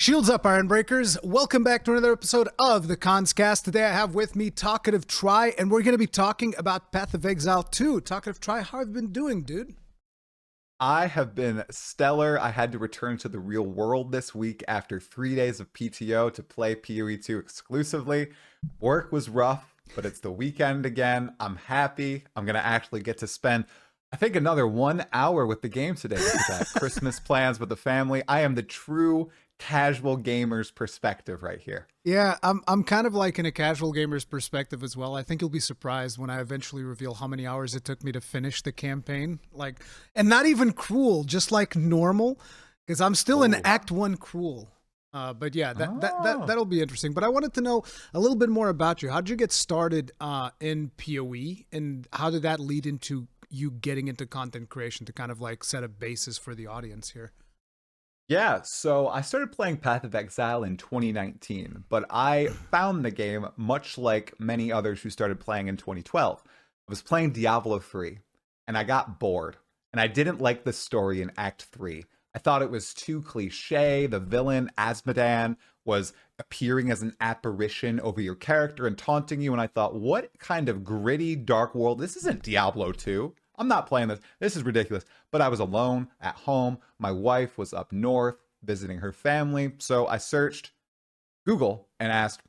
Shields up, Iron Breakers. Welcome back to another episode of the Kast. Today I have with me Talkative Tri, and we're going to be talking about Path of Exile 2. Talkative Tri, how have you been doing, dude? I have been stellar. I had to return to the real world this week after 3 days of PTO to play PoE 2 exclusively. Work was rough, but it's the weekend again. I'm happy. I'm going to actually get to spend, I think, another 1 hour with the game today because I have Christmas plans with the family. I am the true casual gamer's perspective right here. Yeah, I'm kind of like in a casual gamer's perspective as well. I think you'll be surprised when I eventually reveal how many hours it took me to finish the campaign. Like, and not even cruel, just like normal, because I'm still in Act 1 cruel. But yeah, that'll be interesting. But I wanted to know a little bit more about you. How did you get started in PoE, and how did that lead into you getting into content creation to kind of like set a basis for the audience here? Yeah, so I started playing Path of Exile in 2019, but I found the game much like many others who started playing in 2012. I was playing Diablo 3, and I got bored, and I didn't like the story in Act 3. I thought it was too cliche. The villain, Ascendancies, was appearing as an apparition over your character and taunting you, and I thought, what kind of gritty, dark world? This isn't Diablo 2. I'm not playing this. This is ridiculous. But I was alone at home. My wife was up north visiting her family. So I searched Google and asked,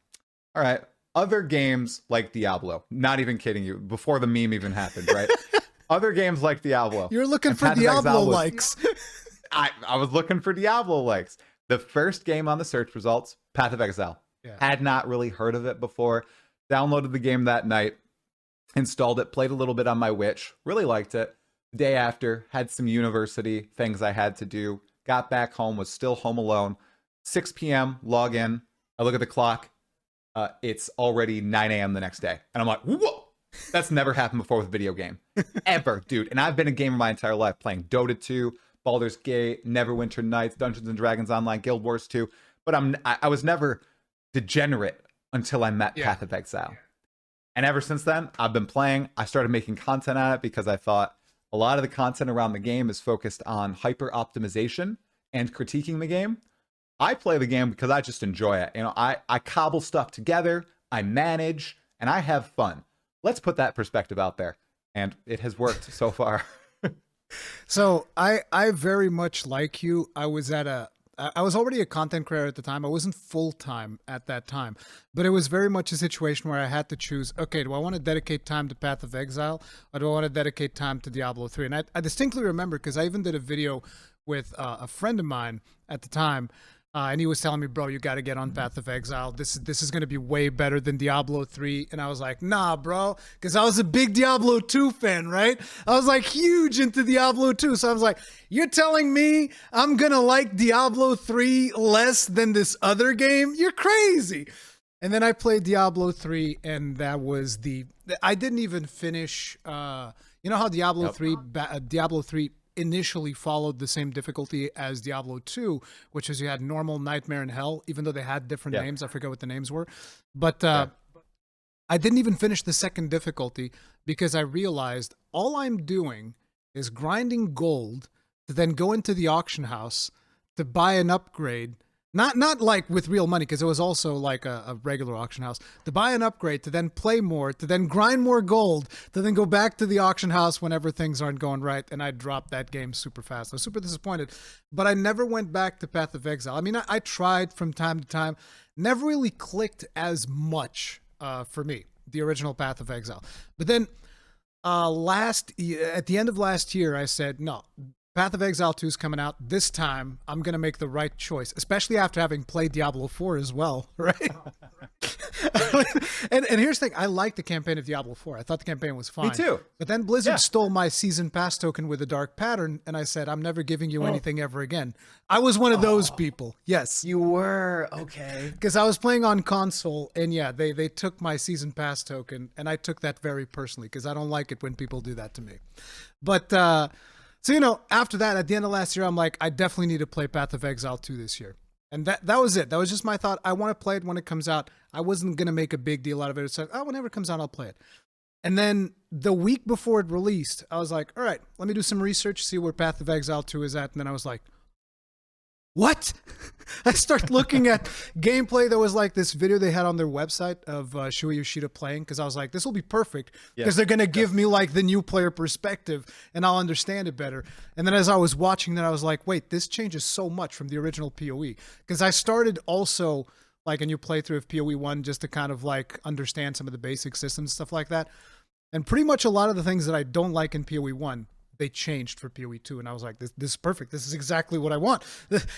all right, other games like Diablo. Not even kidding you. Before the meme even happened, right? Other games like Diablo. You're looking for Diablo likes. I was looking for Diablo likes. The first game on the search results, Path of Exile. Yeah. Had not really heard of it before. Downloaded the game that night. Installed it, played a little bit on my Witch, really liked it. The day after, had some university things I had to do, got back home, was still home alone. 6 p.m., log in, I look at the clock, it's already 9 a.m. the next day. And I'm like, whoa, that's never happened before with a video game, ever, dude. And I've been a gamer my entire life, playing Dota 2, Baldur's Gate, Neverwinter Nights, Dungeons & Dragons Online, Guild Wars 2, but I was never degenerate until I met Path of Exile. And ever since then, I've been playing. I started making content on it because I thought a lot of the content around the game is focused on hyper optimization and critiquing the game. I play the game because I just enjoy it. You know, I cobble stuff together, I manage, and I have fun. Let's put that perspective out there. And it has worked so far. So I very much like you. I was already a content creator at the time. I wasn't full-time at that time, but it was very much a situation where I had to choose, okay, do I want to dedicate time to Path of Exile, or do I want to dedicate time to Diablo 3? And I distinctly remember, because I even did a video with a friend of mine at the time, and he was telling me, bro, you got to get on Path of Exile. This is going to be way better than Diablo 3. And I was like, nah, bro, because I was a big Diablo 2 fan, right? I was like huge into Diablo 2. So I was like, you're telling me I'm going to like Diablo 3 less than this other game? You're crazy. And then I played Diablo 3, and that was I didn't even finish, you know how Diablo 3 initially followed the same difficulty as Diablo 2, which is you had normal, nightmare, and hell, even though they had different names. I forget what the names were. But I didn't even finish the second difficulty because I realized all I'm doing is grinding gold to then go into the auction house to buy an upgrade. Not like with real money, because it was also like a regular auction house, to buy an upgrade, to then play more, to then grind more gold, to then go back to the auction house whenever things aren't going right. And I dropped that game super fast. I was super disappointed, but I never went back to Path of Exile. I mean, I tried from time to time, never really clicked as much for me, the original Path of Exile. But then at the end of last year, I said, no, Path of Exile 2 is coming out. This time, I'm going to make the right choice, especially after having played Diablo 4 as well, right? and here's the thing. I liked the campaign of Diablo 4. I thought the campaign was fine. Me too. But then Blizzard stole my season pass token with a dark pattern, and I said, I'm never giving you anything ever again. I was one of those people. Yes. You were? Okay. Because I was playing on console, and yeah, they took my season pass token, and I took that very personally, because I don't like it when people do that to me. But so, you know, after that, at the end of last year, I'm like, I definitely need to play Path of Exile 2 this year. And that was it. That was just my thought. I want to play it when it comes out. I wasn't going to make a big deal out of it. It's like, oh, whenever it comes out, I'll play it. And then the week before it released, I was like, all right, let me do some research, see where Path of Exile 2 is at. And then I was like, what? I start looking at gameplay. There was like this video they had on their website of Shuei Yoshida playing, because I was like, this will be perfect because they're going to give me like the new player perspective and I'll understand it better. And then as I was watching that, I was like, wait, this changes so much from the original PoE, because I started also like a new playthrough of PoE 1 just to kind of like understand some of the basic systems, stuff like that. And pretty much a lot of the things that I don't like in PoE 1, they changed for PoE 2, and I was like, this is perfect. This is exactly what I want.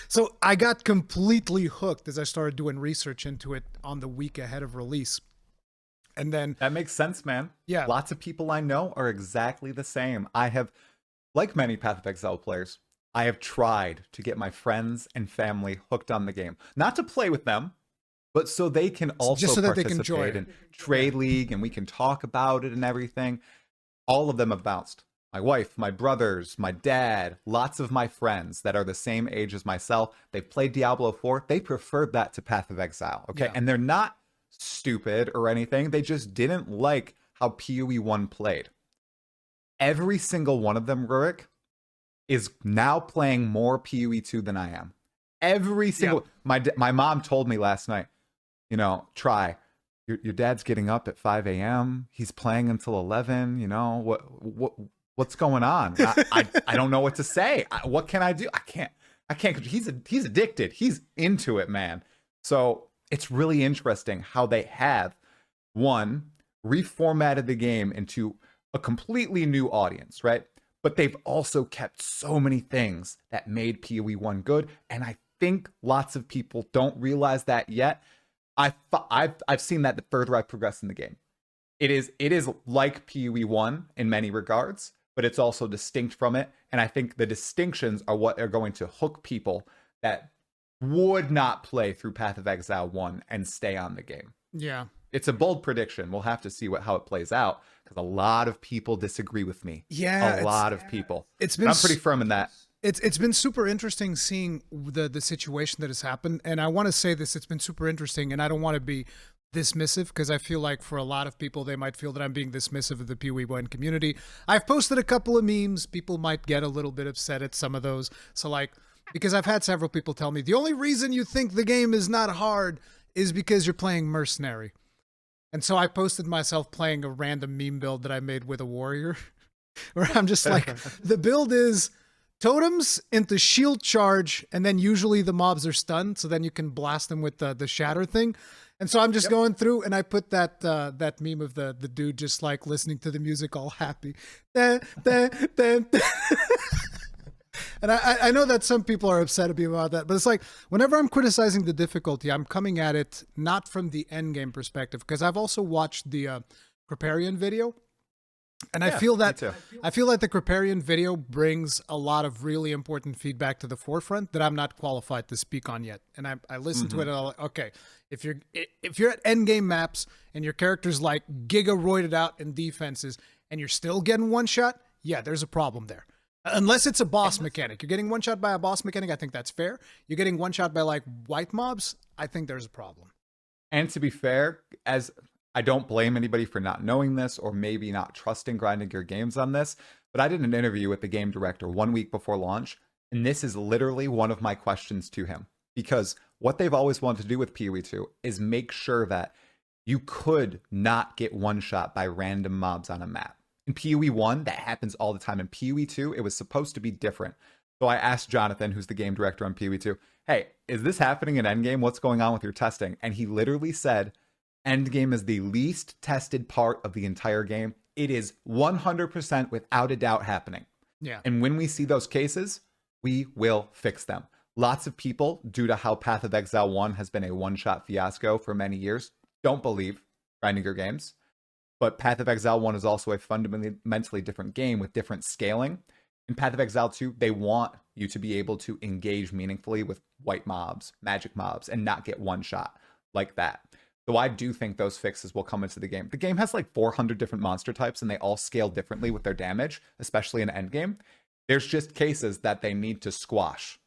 So I got completely hooked as I started doing research into it on the week ahead of release. And then that makes sense, man. Yeah. Lots of people I know are exactly the same. I have, like many Path of Exile players, I have tried to get my friends and family hooked on the game. Not to play with them, but so they can also just so that they participate can enjoy in Trade League and we can talk about it and everything. All of them have bounced. My wife, my brothers, my dad, lots of my friends that are the same age as myself, they've played Diablo 4. They preferred that to Path of Exile, okay? Yeah. And they're not stupid or anything. They just didn't like how PoE 1 played. Every single one of them, Rurik, is now playing more PoE 2 than I am. Every single... My mom told me last night, you know, Tri, your dad's getting up at 5 a.m. He's playing until 11, you know, what's going on? I don't know what to say. What can I do? I can't. He's addicted. He's into it, man. So it's really interesting how they have, one, reformatted the game into a completely new audience, right? But they've also kept so many things that made PoE 1 good. And I think lots of people don't realize that yet. I've seen that the further I progress in the game. It is like PoE 1 in many regards, but it's also distinct from it. And I think the distinctions are what are going to hook people that would not play through Path of Exile 1 and stay on the game. Yeah. It's a bold prediction. We'll have to see how it plays out, because a lot of people disagree with me. Yeah. A lot of people. It's been I'm pretty firm in that. It's been super interesting seeing the situation that has happened. And I want to say this, it's been super interesting, and I don't want to be dismissive, because I feel like for a lot of people, they might feel that I'm being dismissive of the PoE 1 community. I've posted a couple of memes. People might get a little bit upset at some of those. So like, because I've had several people tell me, the only reason you think the game is not hard is because you're playing Mercenary. And so I posted myself playing a random meme build that I made with a warrior, where I'm just like, the build is totems into shield charge, and then usually the mobs are stunned, so then you can blast them with the shatter thing. And so I'm just going through, and I put that that meme of the dude just like listening to the music all happy. And I know that some people are upset at me about that, but it's like, whenever I'm criticizing the difficulty, I'm coming at it not from the end game perspective, because I've also watched the Kripparrian video, and I feel like the Kripparrian video brings a lot of really important feedback to the forefront that I'm not qualified to speak on yet. And I listened to it, and I'm like, okay, if you're at end game maps and your character's like giga roided out in defenses and you're still getting one shot, yeah, there's a problem there. Unless it's a boss mechanic. You're getting one shot by a boss mechanic, I think that's fair. You're getting one shot by like white mobs, I think there's a problem. And to be fair, as I don't blame anybody for not knowing this or maybe not trusting Grinding Gear Games on this, but I did an interview with the game director 1 week before launch, and this is literally one of my questions to him. Because what they've always wanted to do with PoE 2 is make sure that you could not get one shot by random mobs on a map. In PoE 1, that happens all the time. In PoE 2, it was supposed to be different. So I asked Jonathan, who's the game director on PoE 2, hey, is this happening in Endgame? What's going on with your testing? And he literally said, Endgame is the least tested part of the entire game. It is 100% without a doubt happening. Yeah. And when we see those cases, we will fix them. Lots of people, due to how Path of Exile 1 has been a one-shot fiasco for many years, don't believe Grinding Gear Games. But Path of Exile 1 is also a fundamentally different game with different scaling. In Path of Exile 2, they want you to be able to engage meaningfully with white mobs, magic mobs, and not get one shot like that. So I do think those fixes will come into the game. The game has like 400 different monster types, and they all scale differently with their damage, especially in endgame. There's just cases that they need to squash.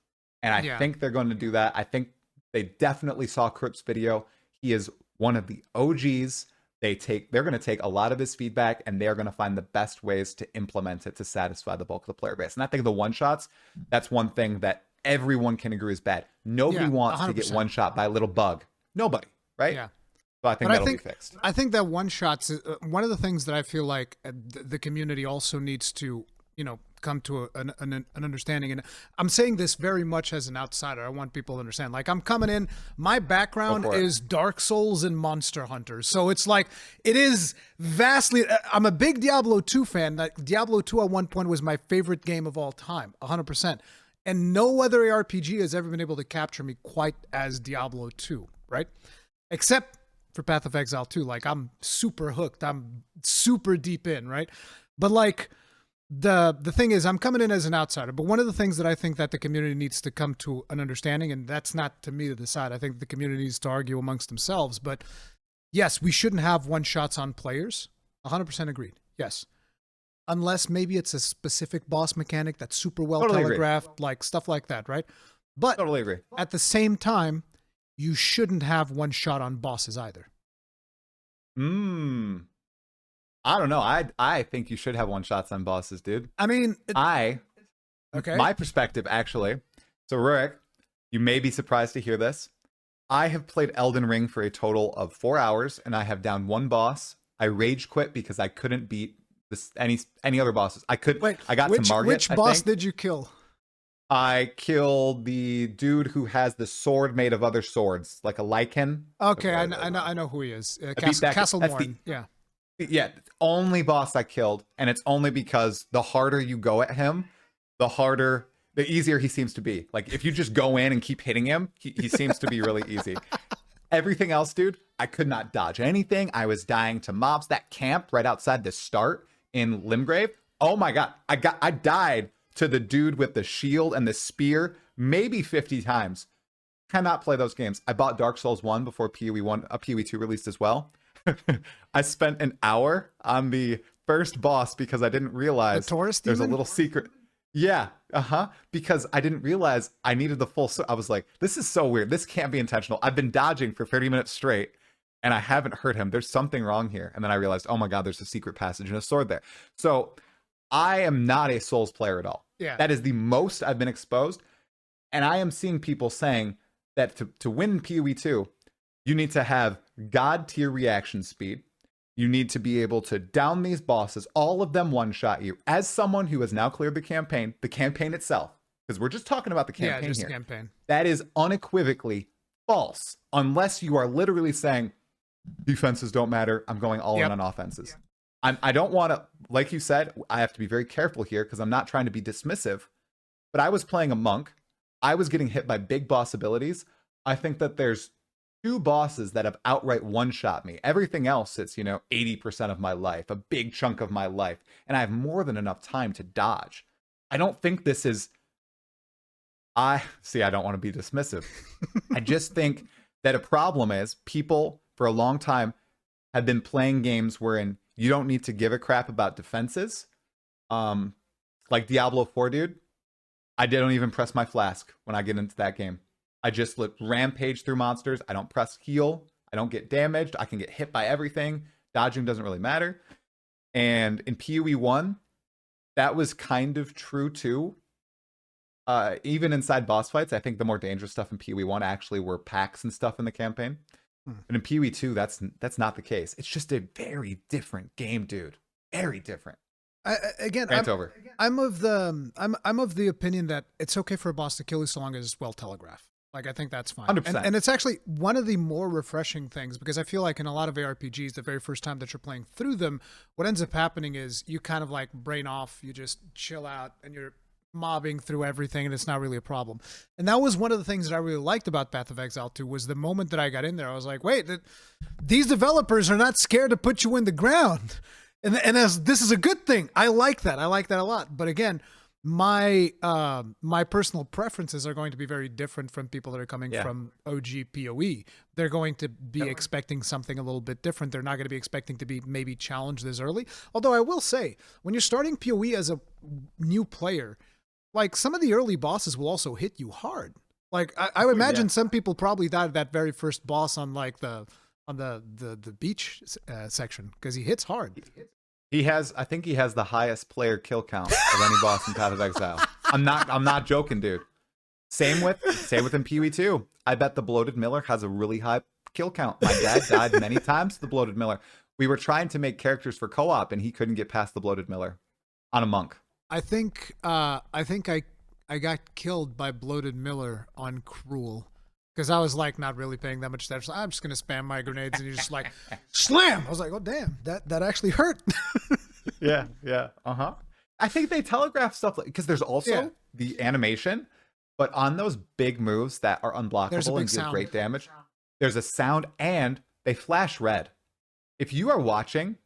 And I think they're going to do that. I think they definitely saw Krip's video. He is one of the OGs. They're going to take a lot of his feedback, and they're going to find the best ways to implement it to satisfy the bulk of the player base. And I think the one shots, that's one thing that everyone can agree is bad. Nobody wants to get 100%. one shot by a little bug. Nobody, right? Yeah. So I think that'll be fixed. I think that one shots one of the things that I feel like the community also needs to, come to an understanding. And I'm saying this very much as an outsider. I want people to understand. Like, I'm coming in, my background is Dark Souls and Monster Hunter. So it's like, it is vastly, I'm a big Diablo 2 fan. Like, Diablo 2 at one point was my favorite game of all time, 100%. And no other RPG has ever been able to capture me quite as Diablo 2, right? Except for Path of Exile 2. Like, I'm super hooked. I'm super deep in, right? But like, the thing is, I'm coming in as an outsider, but one of the things that I think that the community needs to come to an understanding, and that's not to me to decide, I think the community needs to argue amongst themselves, but yes, we shouldn't have one-shots on players. 100% agreed. Yes. Unless maybe it's a specific boss mechanic that's super well telegraphed, like stuff like that, right? But Totally agree. At the same time, you shouldn't have one shot on bosses either. I don't know. I think you should have one shots on bosses, dude. I mean, my perspective, actually. So, Rurik, you may be surprised to hear this. I have played Elden Ring for a total of 4 hours, and I have down one boss. I rage quit because I couldn't beat any other bosses. I got to Margit. Which boss did you kill? I killed the dude who has the sword made of other swords, like a lichen. Okay, I know who he is. Castlemorn. Yeah. Yeah, only boss I killed, and it's only because the harder you go at him, the easier he seems to be. Like, if you just go in and keep hitting him, he seems to be really easy. Everything else, dude, I could not dodge anything. I was dying to mobs. That camp right outside the start in Limgrave, oh my god, I died to the dude with the shield and the spear maybe 50 times. Cannot play those games. I bought Dark Souls 1 before PoE 2 released as well. I spent an hour on the first boss because I didn't realize there's a little secret. Yeah, because I didn't realize I needed the full. I was like, this is so weird. This can't be intentional. I've been dodging for 30 minutes straight, and I haven't hurt him. There's something wrong here. And then I realized, oh my god, there's a secret passage and a sword there. So I am not a Souls player at all. Yeah, that is the most I've been exposed, and I am seeing people saying that to win PoE 2, you need to have god tier reaction speed. You need to be able to down these bosses, all of them one-shot you. As someone who has now cleared the campaign itself, because we're just talking about the campaign just here. The campaign. That is unequivocally false, unless you are literally saying, defenses don't matter, I'm going all in on offenses. I don't want to, like you said, I have to be very careful here because I'm not trying to be dismissive, but I was playing a monk. I was getting hit by big boss abilities. I think that there's 2 bosses that have outright one-shot me. Everything else, it's, 80% of my life, a big chunk of my life, and I have more than enough time to dodge. I don't think this is... I don't want to be dismissive. I just think that a problem is people, for a long time, have been playing games wherein you don't need to give a crap about defenses. Like Diablo 4, dude. I don't even press my flask when I get into that game. I just rampage through monsters. I don't press heal. I don't get damaged. I can get hit by everything. Dodging doesn't really matter. And in PoE 1, that was kind of true too. Even inside boss fights, I think the more dangerous stuff in PoE 1 actually were packs and stuff in the campaign. And in PoE 2, that's not the case. It's just a very different game, dude. Very different. I'm of the opinion that it's okay for a boss to kill you so long as it's well telegraphed. Like, I think that's fine. 100%. And it's actually one of the more refreshing things, because I feel like in a lot of ARPGs, the very first time that you're playing through them, what ends up happening is you kind of like brain off, you just chill out, and you're mobbing through everything, and it's not really a problem. And that was one of the things that I really liked about Path of Exile 2, was the moment that I got in there, I was like, wait, these developers are not scared to put you in the ground. And this is a good thing. I like that. I like that a lot. But again, my personal preferences are going to be very different from people that are coming from OG PoE. They're going to be expecting something a little bit different. They're not going to be expecting to be maybe challenged this early. Although I will say, when you're starting PoE as a new player, like, some of the early bosses will also hit you hard. Like, I would imagine some people probably died at that very first boss on like the beach section, because he hits hard. I think he has the highest player kill count of any boss in Path of Exile. I'm not joking, dude. Same with in Pee-wee 2. I bet the Bloated Miller has a really high kill count. My dad died many times to the Bloated Miller. We were trying to make characters for co-op, and he couldn't get past the Bloated Miller on a monk. I think I got killed by Bloated Miller on Cruel. Because I was like not really paying that much attention. I'm just gonna spam my grenades, and you're just like, slam. I was like, oh damn, that actually hurt. Yeah. I think they telegraph stuff because there's also the animation, but on those big moves that are unblockable and do great damage, there's a sound, and they flash red. If you are watching,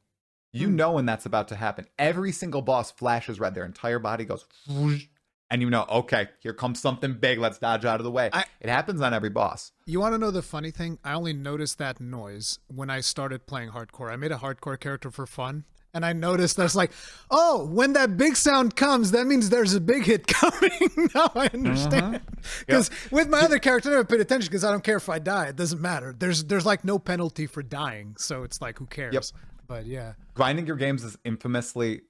you know when that's about to happen. Every single boss flashes red. Their entire body goes whoosh, and you know, okay, here comes something big. Let's dodge out of the way. It happens on every boss. You want to know the funny thing? I only noticed that noise when I started playing hardcore. I made a hardcore character for fun, and I noticed that's like, oh, when that big sound comes, that means there's a big hit coming. Now I understand. Because with my other character, I never paid attention because I don't care if I die. It doesn't matter. There's like no penalty for dying, so it's like, who cares? Yep. But yeah, grinding your games is famously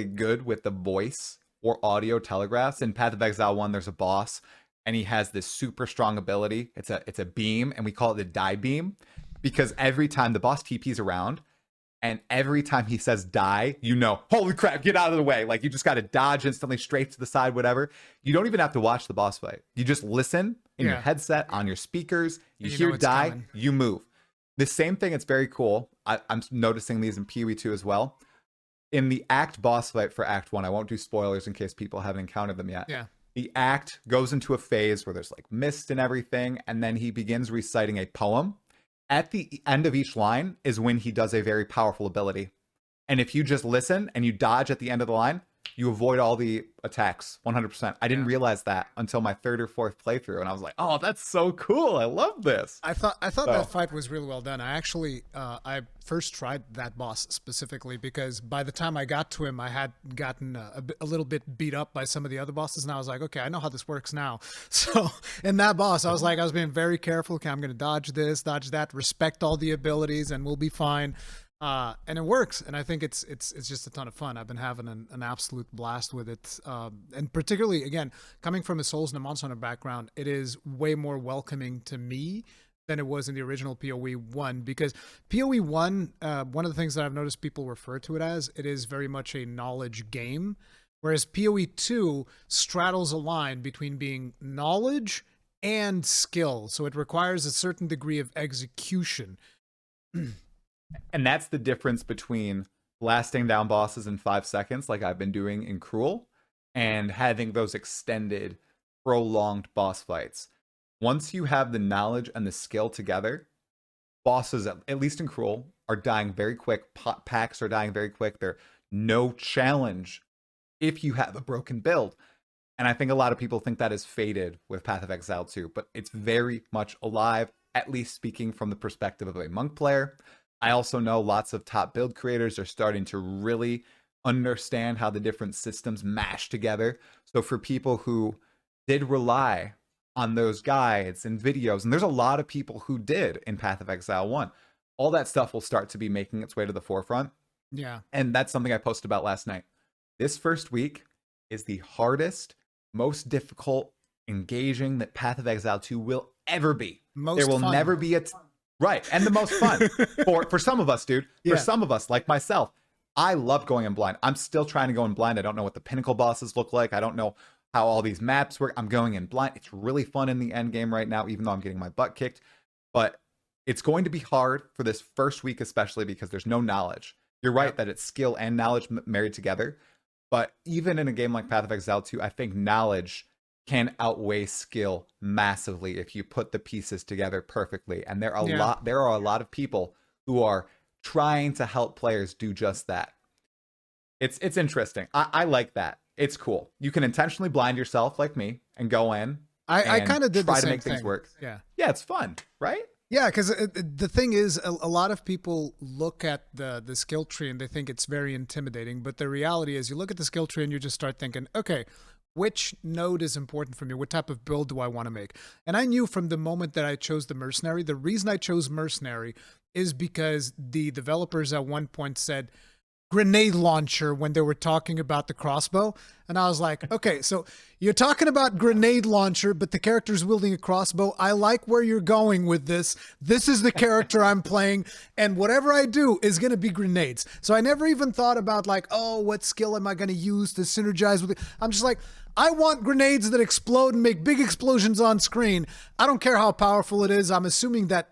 good with the voice or audio telegraphs. In Path of Exile 1, there's a boss, and he has this super strong ability. It's a beam, and we call it the die beam, because every time the boss TP's around, and every time he says die, you know, holy crap, get out of the way. Like, you just got to dodge instantly, straight to the side, whatever. You don't even have to watch the boss fight. You just listen in your headset, on your speakers. You hear die, coming. You move. The same thing, it's very cool. I'm noticing these in Pee-wee 2 as well. In the Act boss fight for Act 1, I won't do spoilers in case people haven't encountered them yet. Yeah. The Act goes into a phase where there's like mist and everything, and then he begins reciting a poem. At the end of each line is when he does a very powerful ability. And if you just listen and you dodge at the end of the line, you avoid all the attacks 100%. I didn't realize that until my third or fourth playthrough, and I was like, "Oh, that's so cool! I love this." I thought that fight was really well done. I actually I first tried that boss specifically because by the time I got to him, I had gotten a little bit beat up by some of the other bosses, and I was like, "Okay, I know how this works now." So in that boss, I was being very careful. Okay, I'm going to dodge this, dodge that, respect all the abilities, and we'll be fine. And it works, and I think it's just a ton of fun. I've been having an absolute blast with it, and particularly, again, coming from a Souls and a Monster Hunter background, it is way more welcoming to me than it was in the original PoE 1, because PoE 1, one of the things that I've noticed people refer to it as, it is very much a knowledge game, whereas PoE 2 straddles a line between being knowledge and skill, so it requires a certain degree of execution. And that's the difference between blasting down bosses in 5 seconds, like I've been doing in Cruel, and having those extended, prolonged boss fights. Once you have the knowledge and the skill together, bosses, at least in Cruel, are dying very quick. Packs are dying very quick. They're no challenge if you have a broken build. And I think a lot of people think that is faded with Path of Exile 2, but it's very much alive, at least speaking from the perspective of a monk player. I also know lots of top build creators are starting to really understand how the different systems mash together. So for people who did rely on those guides and videos, and there's a lot of people who did in Path of Exile 1, all that stuff will start to be making its way to the forefront. Yeah. And that's something I posted about last night. This first week is the hardest, most difficult, engaging that Path of Exile 2 will ever be. There will never be a... Right, and the most fun for some of us, dude. For some of us, like myself, I love going in blind. I'm still trying to go in blind. I don't know what the pinnacle bosses look like. I don't know how all these maps work. I'm going in blind. It's really fun in the end game right now, even though I'm getting my butt kicked. But it's going to be hard for this first week, especially because there's no knowledge. You're right that it's skill and knowledge married together. But even in a game like Path of Exile 2, I think knowledge can outweigh skill massively if you put the pieces together perfectly. And there are a lot of people who are trying to help players do just that. It's interesting. I like that. It's cool. You can intentionally blind yourself like me and go in. I kind of did try the to same make things thing. work. Yeah, it's fun, right? Yeah, because the thing is, a lot of people look at the skill tree and they think it's very intimidating. But the reality is, you look at the skill tree and you just start thinking, okay, which node is important for me? What type of build do I want to make? And I knew from the moment that I chose the Mercenary, the reason I chose Mercenary is because the developers at one point said, grenade launcher when they were talking about the crossbow. And I was like, okay, so you're talking about grenade launcher, but the character's wielding a crossbow. I like where you're going with this. This is the character I'm playing, and whatever I do is going to be grenades. So I never even thought about like, oh, what skill am I going to use to synergize with it? I'm just like, I want grenades that explode and make big explosions on screen. I don't care how powerful it is. I'm assuming that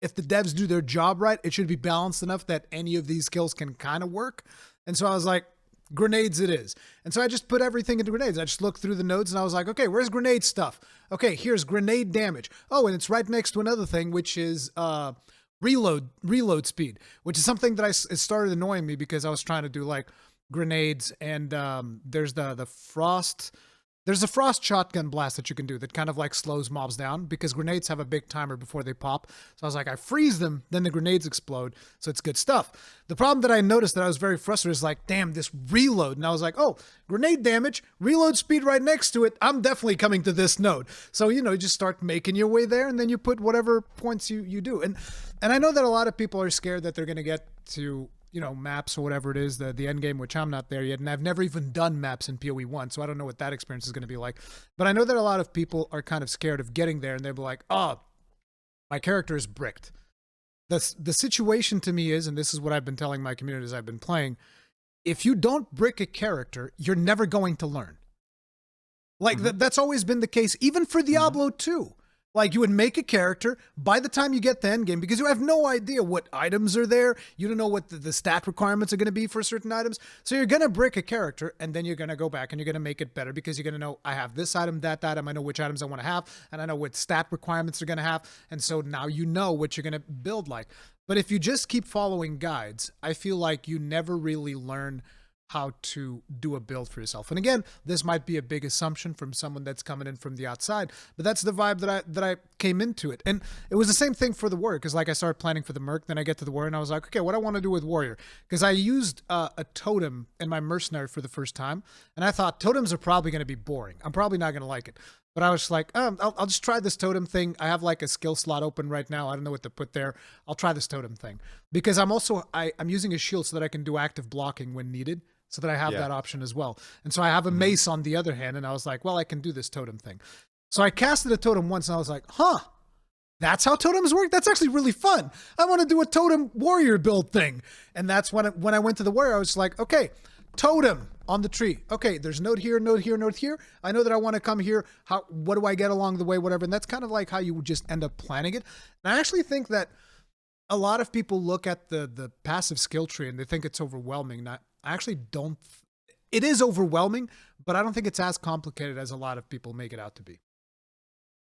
if the devs do their job right, it should be balanced enough that any of these skills can kind of work. And so I was like, grenades it is. And so I just put everything into grenades. I just looked through the nodes and I was like, okay, where's grenade stuff? Okay, here's grenade damage. Oh, and it's right next to another thing, which is reload speed, which is something that it started annoying me because I was trying to do like grenades, and there's the frost. There's a frost shotgun blast that you can do that kind of like slows mobs down because grenades have a big timer before they pop. So I was like, I freeze them, then the grenades explode. So it's good stuff. The problem that I noticed that I was very frustrated is like, damn, this reload. And I was like, oh, grenade damage, reload speed right next to it. I'm definitely coming to this node. So, you just start making your way there, and then you put whatever points you do. And I know that a lot of people are scared that they're going to get to maps or whatever it is, the end game, which I'm not there yet. And I've never even done maps in PoE 1, so I don't know what that experience is going to be like. But I know that a lot of people are kind of scared of getting there, and they'll be like, oh, my character is bricked. The situation to me is, and this is what I've been telling my community as I've been playing, if you don't brick a character, you're never going to learn. Like, that's always been the case, even for Diablo 2. Like, you would make a character by the time you get to endgame, because you have no idea what items are there. You don't know what the stat requirements are going to be for certain items. So you're going to brick a character, and then you're going to go back and you're going to make it better because you're going to know, I have this item, that item. I know which items I want to have, and I know what stat requirements are going to have. And so now you know what you're going to build like. But if you just keep following guides, I feel like you never really learn how to do a build for yourself. And again, this might be a big assumption from someone that's coming in from the outside, but that's the vibe that I came into it. And it was the same thing for the warrior, because like I started planning for the merc, then I get to the warrior and I was like, okay, what do I want to do with warrior? Because I used a totem in my mercenary for the first time, and I thought totems are probably going to be boring. I'm probably not going to like it. But I was just like, I'll just try this totem thing. I have like a skill slot open right now. I don't know what to put there. I'll try this totem thing. Because I'm using a shield so that I can do active blocking when needed, so that I have that option as well. And so I have a mace on the other hand, and I was like, well, I can do this totem thing. So I casted a totem once, and I was like, huh, that's how totems work? That's actually really fun. I want to do a totem warrior build thing. And that's when I went to the warrior, I was like, okay, totem on the tree. Okay, there's node here, node here, node here. I know that I want to come here. What do I get along the way, whatever. And that's kind of like how you would just end up planning it. And I actually think that a lot of people look at the passive skill tree and they think it's overwhelming. I actually don't. It is overwhelming, but I don't think it's as complicated as a lot of people make it out to be.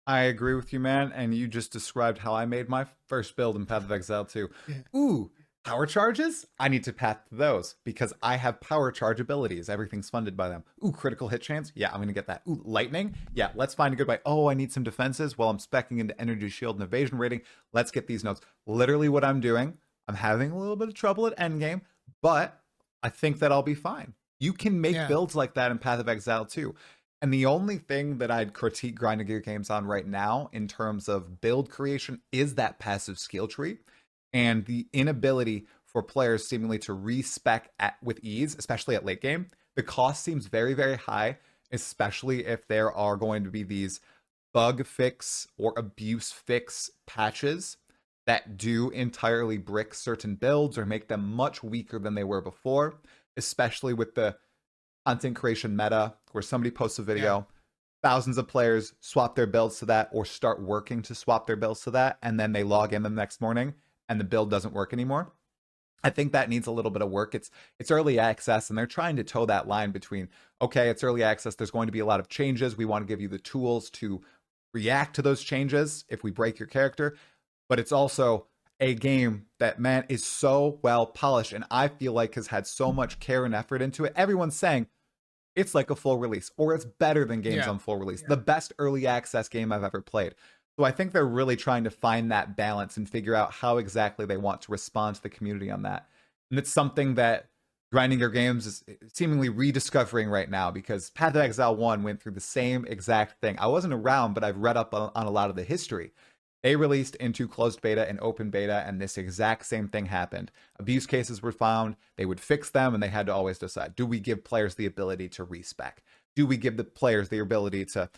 I agree with you, man. And you just described how I made my first build in Path of Exile too. Yeah. Ooh, power charges? I need to path to those because I have power charge abilities. Everything's funded by them. Ooh, critical hit chance? Yeah, I'm going to get that. Ooh, lightning? Yeah, let's find a good way. Oh, I need some defenses. Well, I'm speccing into energy shield and evasion rating. Let's get these notes. Literally what I'm doing. I'm having a little bit of trouble at endgame, but I think that I'll be fine. You can make builds like that in Path of Exile too. And the only thing that I'd critique Grinding Gear Games on right now in terms of build creation is that passive skill tree and the inability for players seemingly to respec with ease, especially at late game. The cost seems very, very high, especially if there are going to be these bug fix or abuse fix patches that do entirely brick certain builds or make them much weaker than they were before, especially with the content creation meta where somebody posts a video, thousands of players swap their builds to that or start working to swap their builds to that, and then they log in the next morning and the build doesn't work anymore. I think that needs a little bit of work. It's early access, and they're trying to toe that line between, okay, it's early access, there's going to be a lot of changes. We want to give you the tools to react to those changes if we break your character. But it's also a game that, man, is so well polished, and I feel like has had so much care and effort into it. Everyone's saying it's like a full release, or it's better than games on full release. The best early access game I've ever played. So I think they're really trying to find that balance and figure out how exactly they want to respond to the community on that. And it's something that Grinding Gear Games is seemingly rediscovering right now, because Path of Exile 1 went through the same exact thing. I wasn't around, but I've read up on a lot of the history. They released into closed beta and open beta, and this exact same thing happened. Abuse cases were found, they would fix them, and they had to always decide, do we give players the ability to respec? Do we give the players the ability to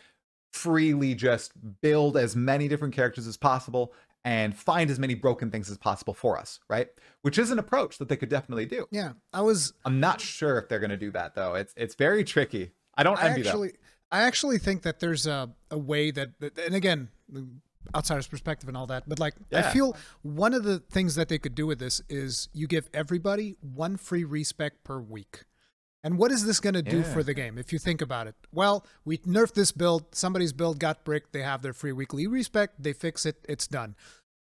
freely just build as many different characters as possible and find as many broken things as possible for us, right? Which is an approach that they could definitely do. Yeah, I'm not sure if they're going to do that, though. It's very tricky. I don't envy them. I actually think that there's a way that, and again, outsider's perspective and all that, but like, I feel one of the things that they could do with this is you give everybody one free respec per week. And what is this going to do for the game if you think about it? Well, we nerfed this build, somebody's build got bricked, they have their free weekly respec, they fix it, it's done.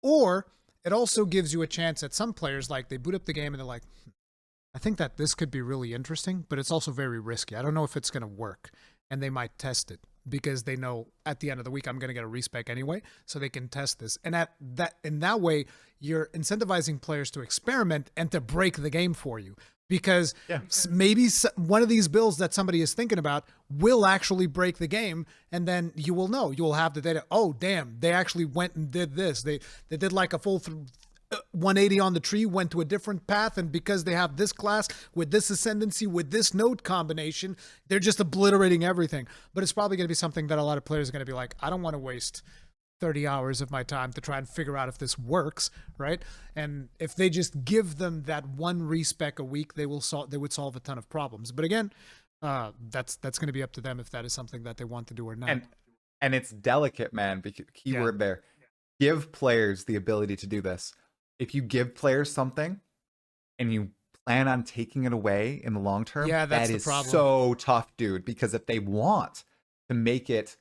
Or it also gives you a chance at some players, like they boot up the game and they're like, I think that this could be really interesting, but it's also very risky. I don't know if it's going to work. And they might test it because they know at the end of the week I'm going to get a respec anyway, so they can test this. And in that way, you're incentivizing players to experiment and to break the game for you. Because maybe one of these builds that somebody is thinking about will actually break the game, and then you will know. You will have the data. Oh, damn, they actually went and did this. They did like a full 180 on the tree, went to a different path, and because they have this class with this ascendancy, with this node combination, they're just obliterating everything. But it's probably going to be something that a lot of players are going to be like, I don't want to waste 30 hours of my time to try and figure out if this works, right? And if they just give them that one respec a week, they would solve a ton of problems. But again, that's going to be up to them if that is something that they want to do or not. And it's delicate, man. Because keyword there. Give players the ability to do this. If you give players something and you plan on taking it away in the long term, that is so tough, dude. Because if they want to make it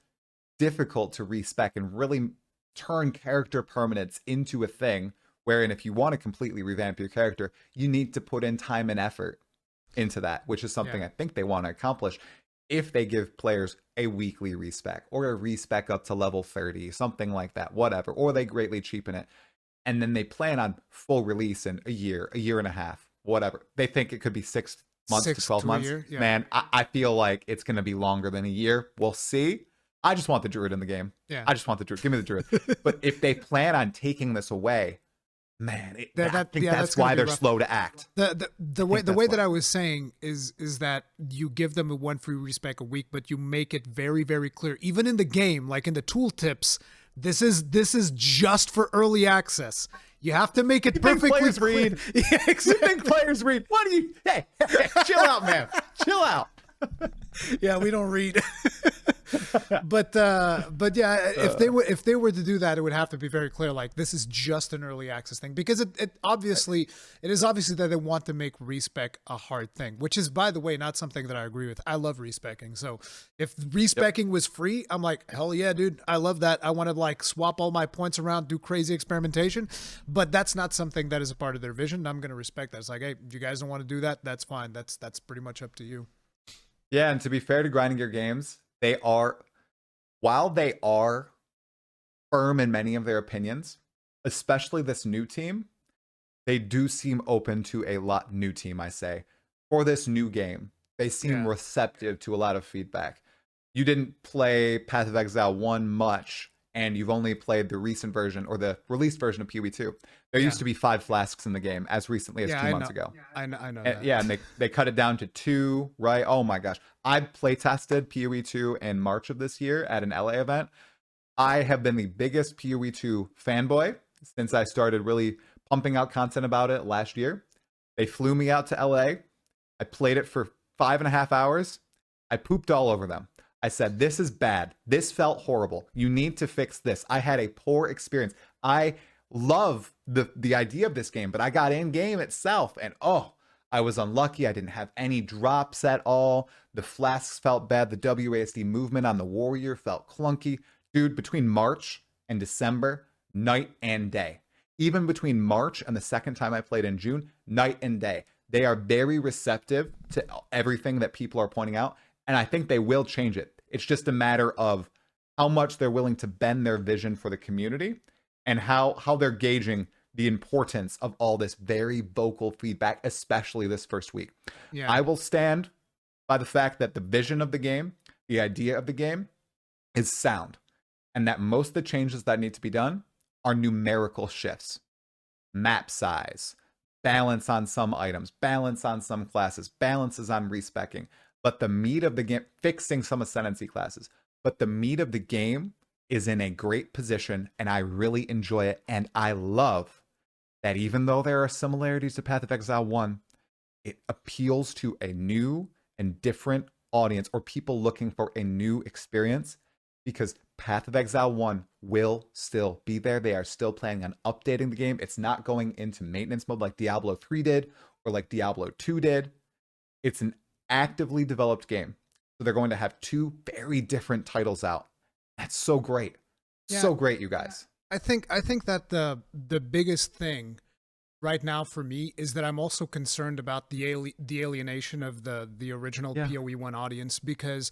difficult to respec and really turn character permanence into a thing, wherein if you want to completely revamp your character, you need to put in time and effort into that, which is something I think they want to accomplish. If they give players a weekly respec or a respec up to level 30, something like that, whatever, or they greatly cheapen it, and then they plan on full release in a year and a half, whatever. They think it could be 6 months to 12 months. Man, I feel like it's going to be longer than a year. We'll see. I just want the druid in the game. Yeah. I just want the druid. Give me the druid. But if they plan on taking this away, man, I think that's why they're slow to act. The way that I was saying is that you give them a one free respec a week, but you make it very, very clear, even in the game, like in the tooltips, this is just for early access. You have to make it perfectly clear. Yeah, exactly. You think players read? What do you? Hey, chill out, man. Chill out. Yeah, we don't read. but yeah, if they were to do that, it would have to be very clear, like this is just an early access thing, because it is obviously that they want to make respec a hard thing, which is, by the way, not something that I agree with. I love respecing. So if respecing was free, I'm like, hell yeah, dude, I love that. I want to like swap all my points around, do crazy experimentation, but that's not something that is a part of their vision. I'm going to respect that. It's like, hey, if you guys don't want to do that, that's fine. That's pretty much up to you. Yeah, and to be fair to Grinding Gear Games, while they are firm in many of their opinions, especially this new team, they do seem open to for this new game. They seem receptive to a lot of feedback. You didn't play Path of Exile 1 much, and you've only played the recent version or the released version of PoE 2. There used to be 5 flasks in the game as recently as 2 months ago. I know and, that. Yeah, and they cut it down to 2, right? Oh my gosh. I play tested PoE 2 in March of this year at an LA event. I have been the biggest PoE 2 fanboy since I started really pumping out content about it last year. They flew me out to LA. I played it for 5.5 hours. I pooped all over them. I said, this is bad. This felt horrible. You need to fix this. I had a poor experience. I love the idea of this game, but I got in game itself and I was unlucky. I didn't have any drops at all. The flasks felt bad. The WASD movement on the warrior felt clunky. Dude, between March and December, night and day. Even between March and the second time I played in June, night and day. They are very receptive to everything that people are pointing out, and I think they will change it. It's just a matter of how much they're willing to bend their vision for the community and how they're gauging the importance of all this very vocal feedback, especially this first week. Yeah. I will stand by the fact that the vision of the game, the idea of the game is sound, and that most of the changes that need to be done are numerical shifts, map size, balance on some items, balance on some classes, balances on respecking. But the meat of the game, fixing some ascendancy classes, but the meat of the game is in a great position, and I really enjoy it. And I love that even though there are similarities to Path of Exile 1, it appeals to a new and different audience, or people looking for a new experience, because Path of Exile 1 will still be there. They are still planning on updating the game. It's not going into maintenance mode like Diablo 3 did or like Diablo 2 did. It's an actively developed game. So they're going to have two very different titles out. That's so great. Yeah. So great, you guys. I think that the biggest thing right now for me is that I'm also concerned about the alienation of the original PoE1 audience, because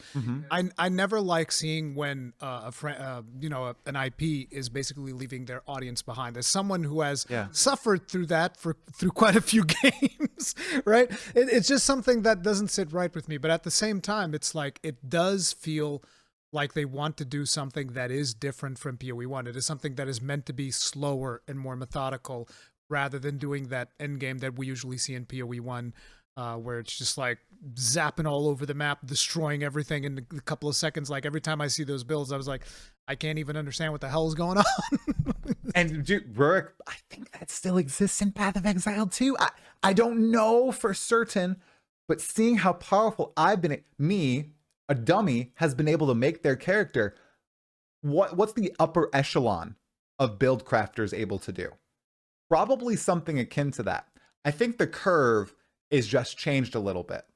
I never like seeing when an IP is basically leaving their audience behind. As someone who has suffered through that through quite a few games, right? It's just something that doesn't sit right with me. But at the same time, it's like it does feel like they want to do something that is different from PoE1. It is something that is meant to be slower and more methodical, rather than doing that end game that we usually see in PoE1, where it's just like zapping all over the map, destroying everything in a couple of seconds. Like every time I see those builds, I was like, I can't even understand what the hell is going on. And dude, Rurik, I think that still exists in Path of Exile too. I don't know for certain, but seeing how powerful a dummy, has been able to make their character, what's the upper echelon of build crafters able to do? Probably something akin to that. I think the curve is just changed a little bit,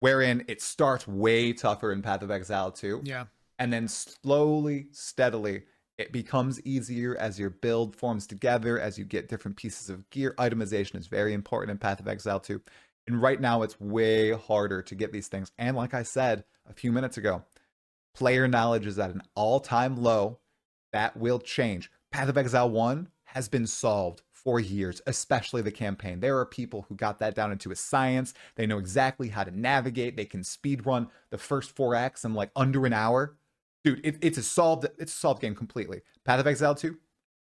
wherein it starts way tougher in Path of Exile 2. Yeah. And then slowly, steadily, it becomes easier as your build forms together, as you get different pieces of gear. Itemization is very important in Path of Exile 2. And right now, it's way harder to get these things. And like I said a few minutes ago, player knowledge is at an all-time low. That will change. Path of Exile 1 has been solved for years, especially the campaign. There are people who got that down into a science. They know exactly how to navigate. They can speed run the first 4 acts in like under an hour. Dude, it's a solved game completely. Path of Exile 2,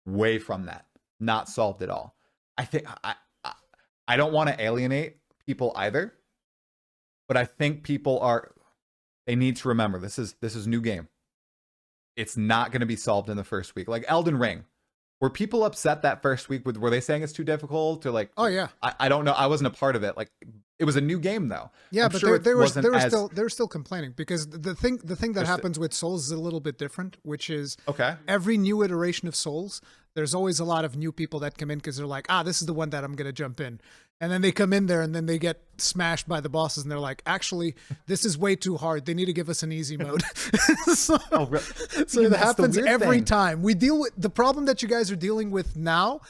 way from that. Not solved at all. I think I don't want to alienate people either, but I think they need to remember this is new game. It's not going to be solved in the first week. Like Elden Ring. Were people upset that first week? Were they saying it's too difficult, or like? Oh yeah. I don't know. I wasn't a part of it. Like, it was a new game though. Yeah, I'm but sure they were still complaining, because the thing that happens with Souls is a little bit different, which is every new iteration of Souls, there's always a lot of new people that come in because they're like, this is the one that I'm gonna jump in. And then they come in there and then they get smashed by the bosses and they're like, actually, this is way too hard. They need to give us an easy mode. so it happens every time. We deal with the problem that you guys are dealing with now.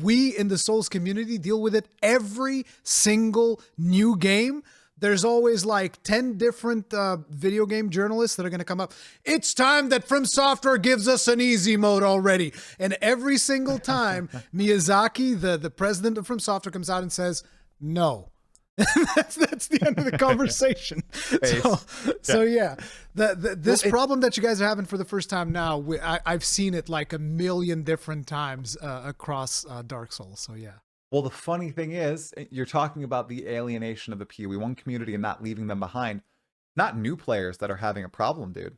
We in the Souls community deal with it every single new game. There's always like 10 different video game journalists that are going to come up. It's time that From Software gives us an easy mode already. And every single time, Miyazaki, the president of From Software, comes out and says, no. that's the end of the conversation. So yeah, this problem that you guys are having for the first time now, I've seen it like a million different times across Dark Souls. So yeah. Well, the funny thing is, you're talking about the alienation of the PoE1 community and not leaving them behind. Not new players that are having a problem, dude.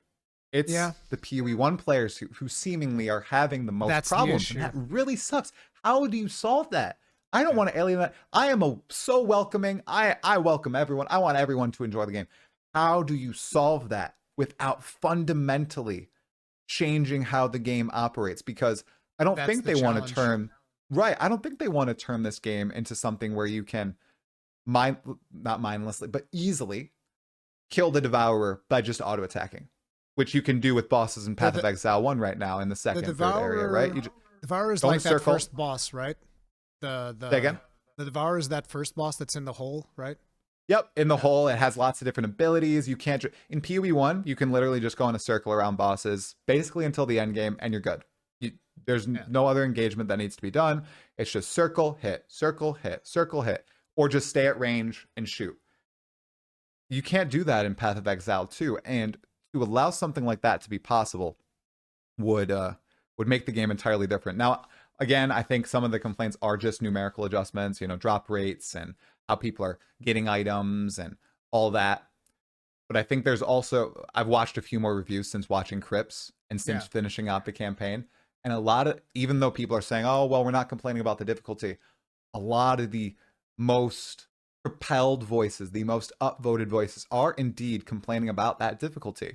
It's the PoE1 players who seemingly are having the most problems. And that really sucks. How do you solve that? I don't want to alienate. I am so welcoming. I welcome everyone. I want everyone to enjoy the game. How do you solve that without fundamentally changing how the game operates? Because I don't think they want to turn... Right. I don't think they want to turn this game into something where you can not mindlessly, but easily kill the Devourer by just auto-attacking, which you can do with bosses in Path of Exile 1 right now in the second third area, right? Devourer is like that first boss, right? Say again? The Devourer is that first boss that's in the hole, right? Yep, in the hole. It has lots of different abilities. You can't... In PoE1, you can literally just go in a circle around bosses, basically until the end game, and you're good. There's no other engagement that needs to be done. It's just circle, hit, circle, hit, circle, hit, or just stay at range and shoot. You can't do that in Path of Exile 2, and to allow something like that to be possible would would make the game entirely different. Now, again, I think some of the complaints are just numerical adjustments, drop rates and how people are getting items and all that. But I think there's also, I've watched a few more reviews since watching Crips and since finishing out the campaign. And a lot of, even though people are saying, oh, well, we're not complaining about the difficulty, a lot of the most propelled voices, the most upvoted voices are indeed complaining about that difficulty.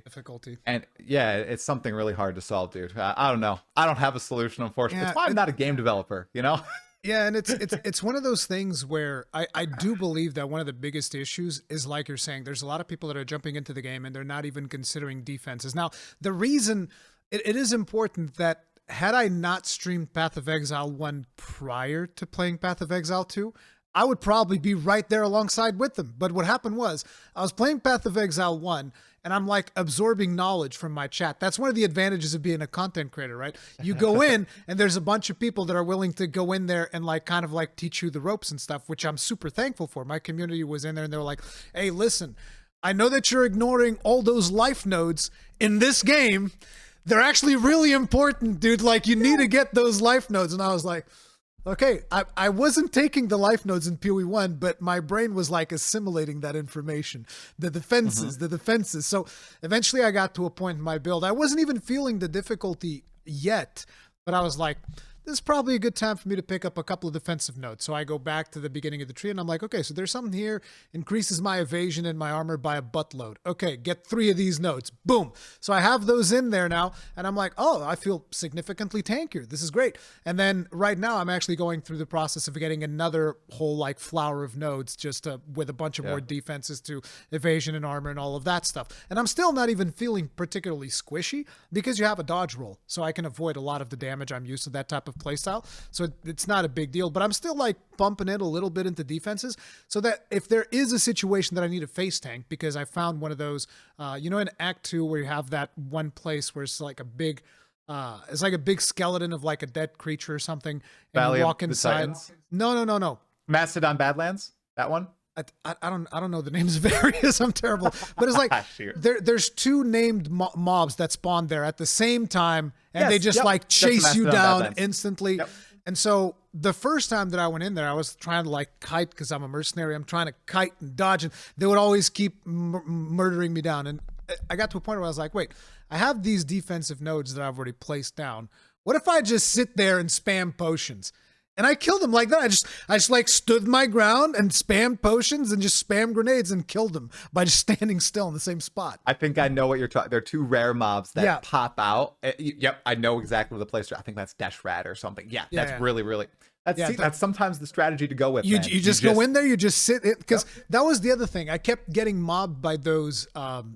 And yeah, it's something really hard to solve, dude. I don't know. I don't have a solution, unfortunately. It's why I'm not a game developer, Yeah, and it's one of those things where I do believe that one of the biggest issues is, like you're saying, there's a lot of people that are jumping into the game and they're not even considering defenses. Now, the reason it is important that had I not streamed Path of Exile 1 prior to playing Path of Exile 2, I would probably be right there alongside with them. But what happened was I was playing Path of Exile 1 and I'm like absorbing knowledge from my chat. That's one of the advantages of being a content creator, right? You go in and there's a bunch of people that are willing to go in there and like kind of like teach you the ropes and stuff, which I'm super thankful for. My community was in there and they were like, hey, listen, I know that you're ignoring all those life nodes in this game. They're actually really important, dude. Like, you need to get those life nodes. And I was like, okay, I wasn't taking the life nodes in PoE 1, but my brain was like assimilating that information. The defenses. So eventually I got to a point in my build. I wasn't even feeling the difficulty yet, but I was like, this is probably a good time for me to pick up a couple of defensive nodes. So I go back to the beginning of the tree and I'm like, okay, so there's something here, increases my evasion and my armor by a buttload. Okay, get 3 of these nodes. Boom. So I have those in there now and I'm like, oh, I feel significantly tankier. This is great. And then right now I'm actually going through the process of getting another whole like flower of nodes just with a bunch of more defenses to evasion and armor and all of that stuff. And I'm still not even feeling particularly squishy because you have a dodge roll. So I can avoid a lot of the damage. I'm used to that type of playstyle, so it's not a big deal, but I'm still like bumping it a little bit into defenses so that if there is a situation that I need a face tank, because I found one of those in Act 2 where you have that one place where it's like a big skeleton of like a dead creature or something, and Valley you walk of the inside. Titans? No. Mastodon Badlands, that one. I don't know the names of areas. I'm terrible, but it's like there's 2 named mobs that spawn there at the same time, and they just like chase you down instantly. Yep. And so the first time that I went in there, I was trying to like kite because I'm a mercenary. I'm trying to kite and dodge, and they would always keep murdering me down. And I got to a point where I was like, wait, I have these defensive nodes that I've already placed down. What if I just sit there and spam potions? And I killed them like that. I just like stood my ground and spammed potions and just spammed grenades and killed them by just standing still in the same spot. I think I know what you're talking. There are 2 rare mobs that pop out. Yep, I know exactly the place. I think that's Desh Rat or something. Yeah, that's really, really. That's sometimes the strategy to go with. You just go in there. You just sit because that was the other thing. I kept getting mobbed by those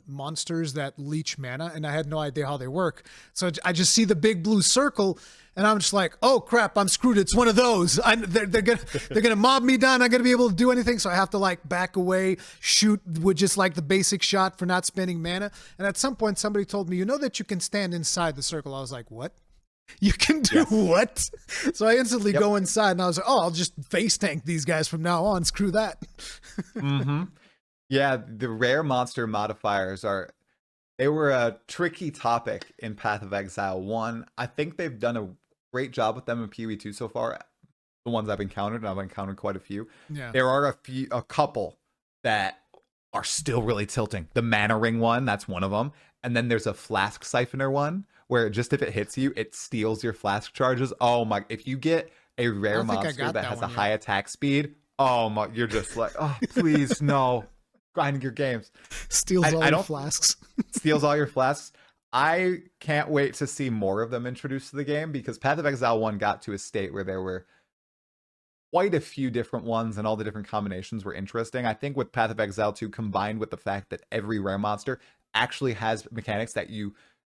monsters that leech mana, and I had no idea how they work. So I just see the big blue circle. And I'm just like, oh crap, I'm screwed. It's one of those. They're gonna mob me down. I'm not gonna be able to do anything. So I have to like back away, shoot with just like the basic shot for not spending mana. And at some point, somebody told me, you know that you can stand inside the circle. I was like, what? You can do what? So I instantly go inside, and I was like, oh, I'll just face tank these guys from now on. Screw that. Yeah, the rare monster modifiers they were a tricky topic in Path of Exile 1. I think they've done a great job with them in PoE 2 so far. The ones I've encountered, and I've encountered quite a few. Yeah. There are a couple that are still really tilting. The Mana Ring one, that's one of them. And then there's a Flask Siphoner one, where just if it hits you, it steals your flask charges. Oh my, if you get a rare monster that has a high attack speed, oh my, you're just like, oh, please, no. Grinding your games. Steals all your flasks. Steals all your flasks. I can't wait to see more of them introduced to the game, because Path of Exile 1 got to a state where there were quite a few different ones and all the different combinations were interesting. I think with Path of Exile 2, combined with the fact that every rare monster actually has mechanics that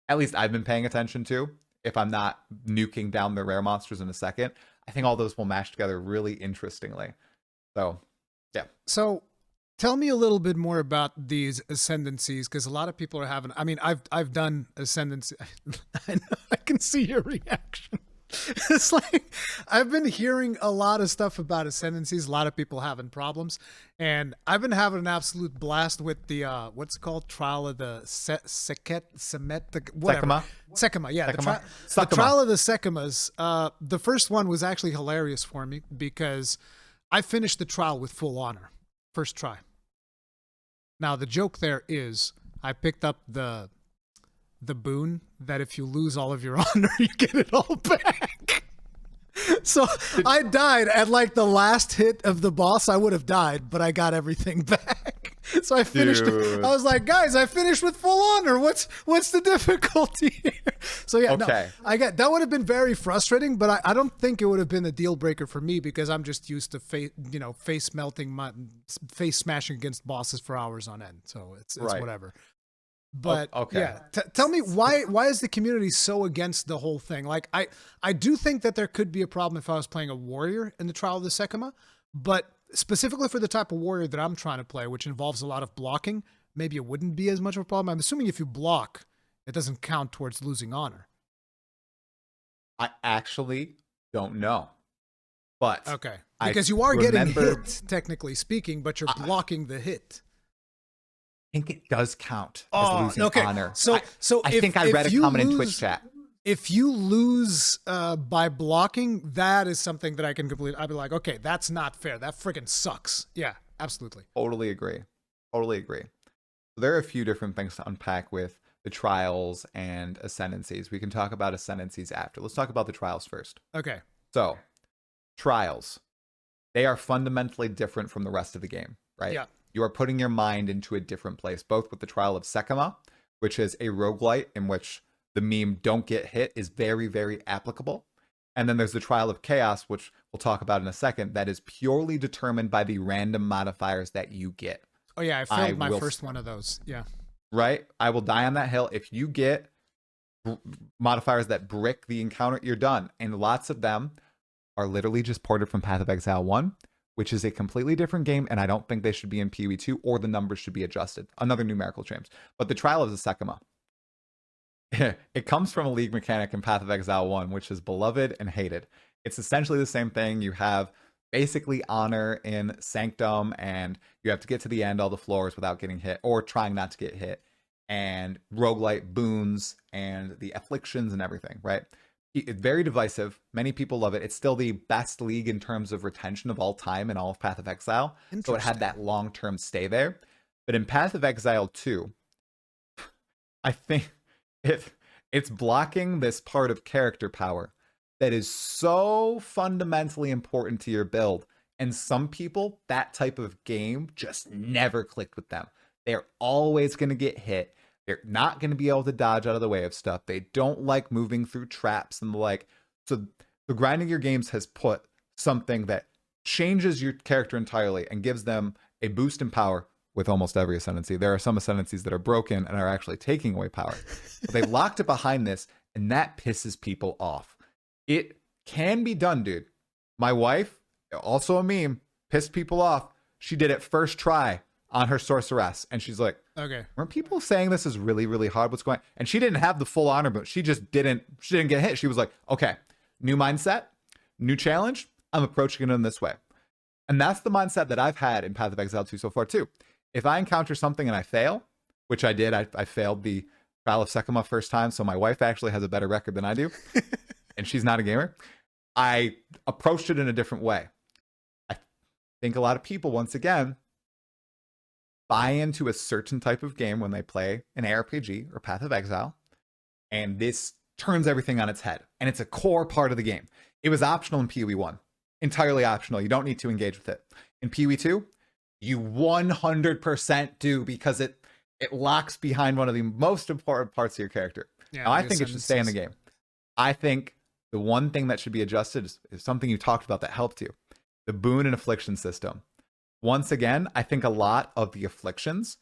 at least I've been paying attention to, if I'm not nuking down the rare monsters in a second, I think all those will mash together really interestingly. So, yeah. So, tell me a little bit more about these Ascendancies, because a lot of people are having. I mean, I've done Ascendancy. I know, I can see your reaction. It's like I've been hearing a lot of stuff about Ascendancies, a lot of people having problems, and I've been having an absolute blast with the what's it called, trial of the whatever. Sekima? Sekima, yeah, the Sekima. trial of the Sekimas. The first one was actually hilarious for me because I finished the trial with full honor, first try. Now the joke there is I picked up the boon that if you lose all of your honor, you get it all back. So I died at like the last hit of the boss. I would have died, but I got everything back. So I finished. I was like, guys, I finished with full honor. What's the difficulty here? So yeah, okay. No, I get that would have been very frustrating, but I don't think it would have been a deal breaker for me because I'm just used to face smashing against bosses for hours on end. So it's right. Whatever. But okay. Yeah, tell me why is the community so against the whole thing? Like I do think that there could be a problem if I was playing a warrior in the Trial of the Sekima, but specifically for the type of warrior that I'm trying to play, which involves a lot of blocking, maybe it wouldn't be as much of a problem. I'm assuming if you block, it doesn't count towards losing honor. I actually don't know. But okay, because you are getting hit, technically speaking, but you're blocking the hit. I think it does count as losing honor. So I think I read a comment in Twitch chat. If you lose by blocking, that is something that I can completely. I'd be like, okay, that's not fair. That freaking sucks. Yeah, absolutely. Totally agree. There are a few different things to unpack with the trials and ascendancies. We can talk about ascendancies after. Let's talk about the trials first. Okay. So, trials. They are fundamentally different from the rest of the game, right? Yeah. You are putting your mind into a different place, both with the Trial of Sekima, which is a roguelite in which the meme "don't get hit" is very, very applicable. And then there's the Trial of Chaos, which we'll talk about in a second, that is purely determined by the random modifiers that you get. Oh yeah, I failed my first one of those. Yeah. Right? I will die on that hill. If you get modifiers that brick the encounter, you're done. And lots of them are literally just ported from Path of Exile 1. Which is a completely different game, and I don't think they should be in PoE 2, or the numbers should be adjusted. Another numerical change. But the Trial of the Sekima. It comes from a league mechanic in Path of Exile 1, which is beloved and hated. It's essentially the same thing. You have basically honor in Sanctum, and you have to get to the end all the floors without getting hit, or trying not to get hit. And roguelite boons, and the afflictions and everything, right? It's very divisive. Many people love it. It's still the best league in terms of retention of all time in all of Path of Exile. So it had that long-term stay there. But in Path of Exile 2, I think it's blocking this part of character power that is so fundamentally important to your build. And some people, that type of game just never clicked with them. They're always going to get hit. They're not going to be able to dodge out of the way of stuff. They don't like moving through traps and the like. So the grinding your games has put something that changes your character entirely and gives them a boost in power with almost every ascendancy. There are some ascendancies that are broken and are actually taking away power. But they've locked it behind this, and that pisses people off. It can be done, dude. My wife, also a meme, pissed people off. She did it first try on her sorceress, and she's like, okay, weren't people saying this is really, really hard? What's going on? And she didn't have the full honor, but she didn't get hit. She was like, okay, new mindset, new challenge. I'm approaching it in this way. And that's the mindset that I've had in Path of Exile 2 so far too. If I encounter something and I fail, which I did, I failed the Trial of Sekima first time, so my wife actually has a better record than I do, and she's not a gamer. I approached it in a different way. I think a lot of people, once again, buy into a certain type of game when they play an ARPG or Path of Exile, and this turns everything on its head, and it's a core part of the game. It was optional in PoE 1, entirely optional. You don't need to engage with it. In PoE 2, you 100% do, because it locks behind one of the most important parts of your character. Yeah, now, I think it should stay in the game. I think the one thing that should be adjusted is something you talked about that helped you. The boon and affliction system. Once again, I think a lot of the afflictions,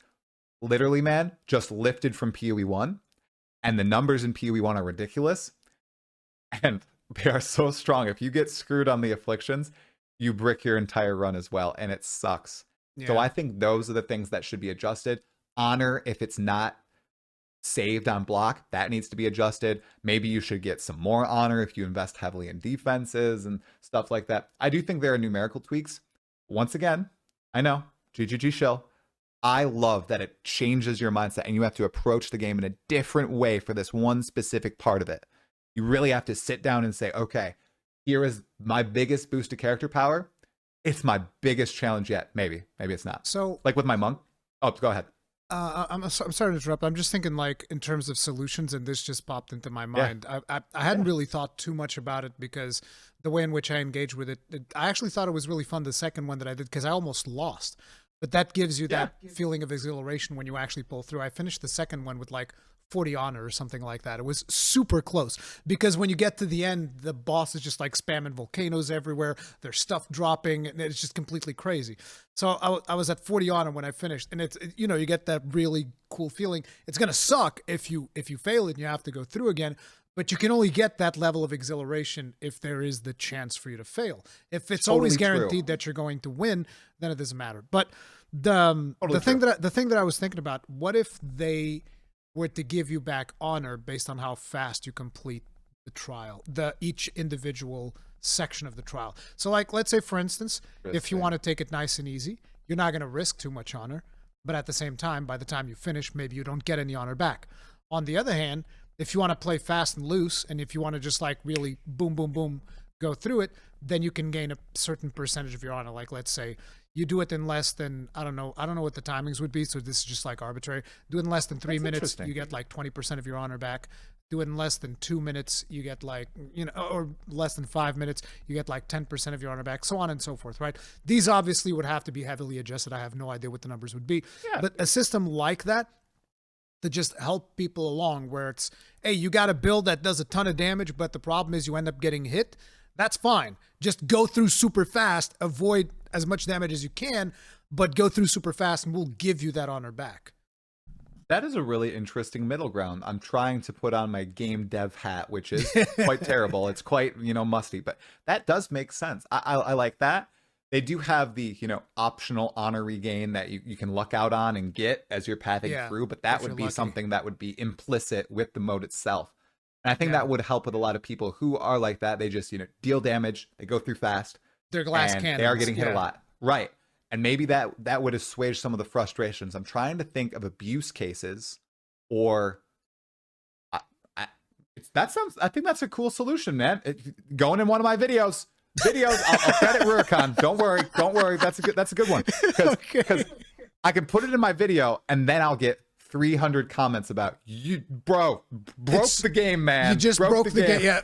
literally, man, just lifted from PoE 1. And the numbers in PoE 1 are ridiculous. And they are so strong. If you get screwed on the afflictions, you brick your entire run as well. And it sucks. Yeah. So I think those are the things that should be adjusted. Honor, if it's not saved on block. That needs to be adjusted. Maybe you should get some more honor if you invest heavily in defenses and stuff like that. I do think there are numerical tweaks. Once again, I know, GGG shill. I love that it changes your mindset and you have to approach the game in a different way for this one specific part of it. You really have to sit down and say, okay, here is my biggest boost to character power. It's my biggest challenge yet. Maybe it's not. So, like with my monk. Oh, go ahead. I'm sorry to interrupt. I'm just thinking, like, in terms of solutions, and this just popped into my mind. I hadn't really thought too much about it because the way in which I engaged with it, I actually thought it was really fun, the second one that I did, because I almost lost. But that gives you that feeling of exhilaration when you actually pull through. I finished the second one with like 40 honor or something like that. It was super close because when you get to the end, the boss is just like spamming volcanoes everywhere. There's stuff dropping and it's just completely crazy. So I was at 40 honor when I finished, and you know, you get that really cool feeling. It's going to suck if you fail it and you have to go through again. But you can only get that level of exhilaration if there is the chance for you to fail. If it's always guaranteed that you're going to win, then it doesn't matter. But the thing that I was thinking about, what if they were to give you back honor based on how fast you complete the trial, each individual section of the trial? So like, let's say for instance, if you want to take it nice and easy, you're not going to risk too much honor, but at the same time, by the time you finish, maybe you don't get any honor back. On the other hand, if you want to play fast and loose, and if you want to just like really boom, boom, boom, go through it, then you can gain a certain percentage of your honor. Like, let's say you do it in less than, I don't know what the timings would be. So this is just like arbitrary. Do it in less than 3 minutes, you get like 20% of your honor back. Do it in less than 2 minutes, you get like, you know, or less than 5 minutes, you get like 10% of your honor back, so on and so forth, right? These obviously would have to be heavily adjusted. I have no idea what the numbers would be. Yeah. But a system like that, to just help people along, where it's, hey, you got a build that does a ton of damage, but the problem is you end up getting hit. That's fine. Just go through super fast, avoid as much damage as you can, but go through super fast and we'll give you that honor back. That is a really interesting middle ground. I'm trying to put on my game dev hat, which is quite terrible. It's quite, you know, musty, but that does make sense. I like that. They do have the, you know, optional honor regain that you can luck out on and get as you're pathing through, but that would be something that would be implicit with the mode itself. And I think that would help with a lot of people who are like that. They just, you know, deal damage, they go through fast. They're glass cannons. They are getting hit a lot. Right. And maybe that would assuage some of the frustrations. I'm trying to think of abuse cases, or I think that's a cool solution, man. Going in one of my videos, I'll credit Rurikhan. Don't worry. That's a good one. Because I can put it in my video and then I'll get 300 comments about you, broke the game, man. You just broke the game. Yeah,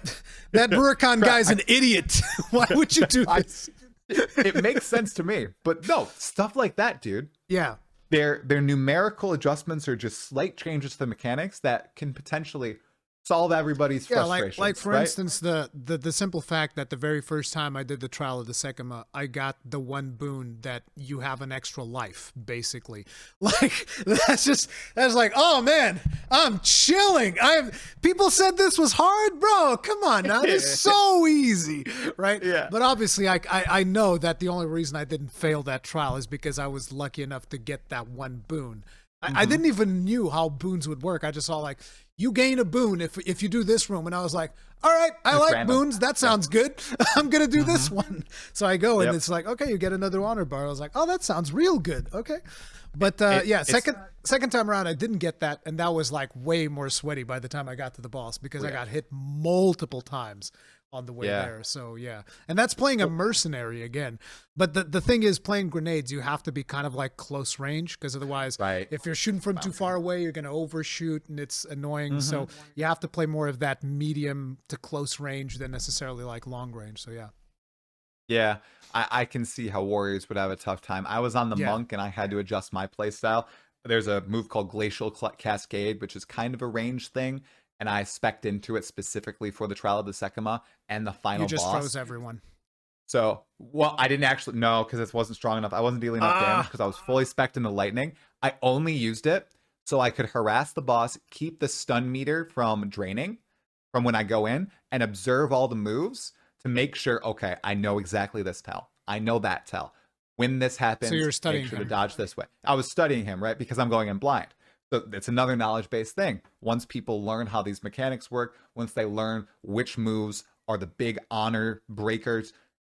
that Rurikhan guy's an idiot. Why would you do this? It makes sense to me, but no, stuff like that, dude. Yeah, their numerical adjustments are just slight changes to the mechanics that can potentially solve everybody's frustrations. Like for instance, the simple fact that the very first time I did the trial of the Sekima, I got the one boon that you have an extra life, basically. Like that's like, oh man, I'm chilling. People said this was hard, bro. Come on now, this is so easy, right? Yeah. But obviously, I know that the only reason I didn't fail that trial is because I was lucky enough to get that one boon. I didn't even knew how boons would work. I just saw like, you gain a boon if you do this room. And I was like, all right, I like random boons. That sounds good. I'm going to do this one. So I go and it's like, okay, you get another honor bar. I was like, oh, that sounds real good. Okay. But second time around, I didn't get that. And that was like way more sweaty by the time I got to the boss because I got hit multiple times on the way there. So yeah. And that's playing a mercenary again. But the thing is, playing grenades, you have to be kind of like close range, because otherwise if you're shooting from too far away, you're going to overshoot and it's annoying. So you have to play more of that medium to close range than necessarily like long range. So yeah, I can see how warriors would have a tough time. I was on the monk and I had to adjust my playstyle. There's a move called Glacial Cascade, which is kind of a range thing. And I spec'd into it specifically for the trial of the Sekima and the final boss. You just froze everyone. So, well, I didn't actually, no, because it wasn't strong enough. I wasn't dealing enough damage because I was fully spec'd into lightning. I only used it so I could harass the boss, keep the stun meter from draining from when I go in, and observe all the moves to make sure, okay, I know exactly this tell. I know that tell. When this happens, so you're studying make sure him. To dodge this way. I was studying him, right? Because I'm going in blind. So it's another knowledge-based thing. Once people learn how these mechanics work, once they learn which moves are the big honor breakers,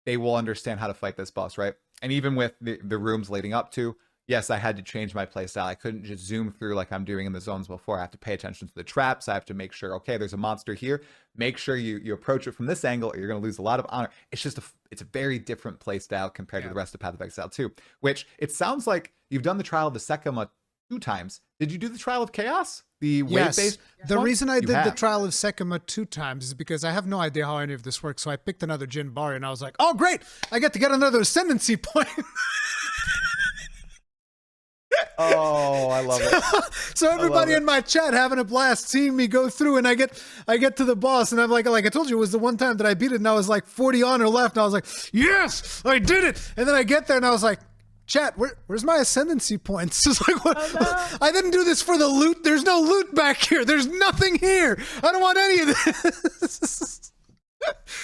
they will understand how to fight this boss, right? And even with the rooms leading up to, yes, I had to change my playstyle. I couldn't just zoom through like I'm doing in the zones before. I have to pay attention to the traps. I have to make sure, okay, there's a monster here. Make sure you approach it from this angle, or you're going to lose a lot of honor. It's just it's a very different playstyle compared to the rest of Path of Exile 2, which it sounds like you've done the Trial of the Sekima 2 times. Did you do the Trial of Chaos? The wave-based The one? reason I You did the have. Trial of Sekima 2 times is because I have no idea how any of this works. So I picked another Jin Bar and I was like, oh, great. I get to get another Ascendancy point. Oh, I love it. So everybody in my chat having a blast seeing me go through, and I get to the boss, and I'm like I told you, it was the one time that I beat it, and I was like 40 honor left, and I was like, yes, I did it. And then I get there, and I was like, chat, where's my Ascendancy points? It's like, what? Oh, no. I didn't do this for the loot. There's no loot back here. There's nothing here. I don't want any of this.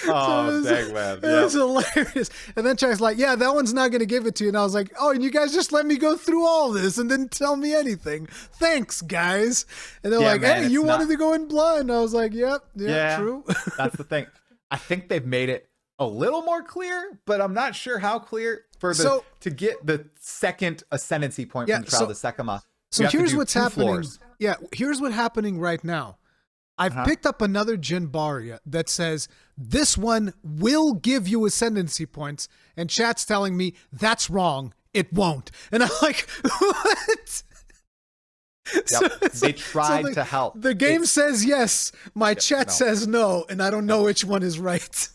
Oh, dang, man. It was hilarious. And then Chuck's like, yeah, that one's not going to give it to you. And I was like, oh, and you guys just let me go through all this and didn't tell me anything. Thanks, guys. And they're like, man, hey, you it's wanted not- to go in blind. I was like, yep, Yeah. true. That's the thing. I think they've made it a little more clear, but I'm not sure how clear for to get the second Ascendancy point from the Trial of the Sekima. So here's what's happening. Yeah, here's what's happening right now. I've picked up another Jinbaria that says this one will give you Ascendancy points, and chat's telling me that's wrong. It won't. And I'm like, what? Yep. They tried to help. The game says yes. My chat says no, and I don't know which one is right.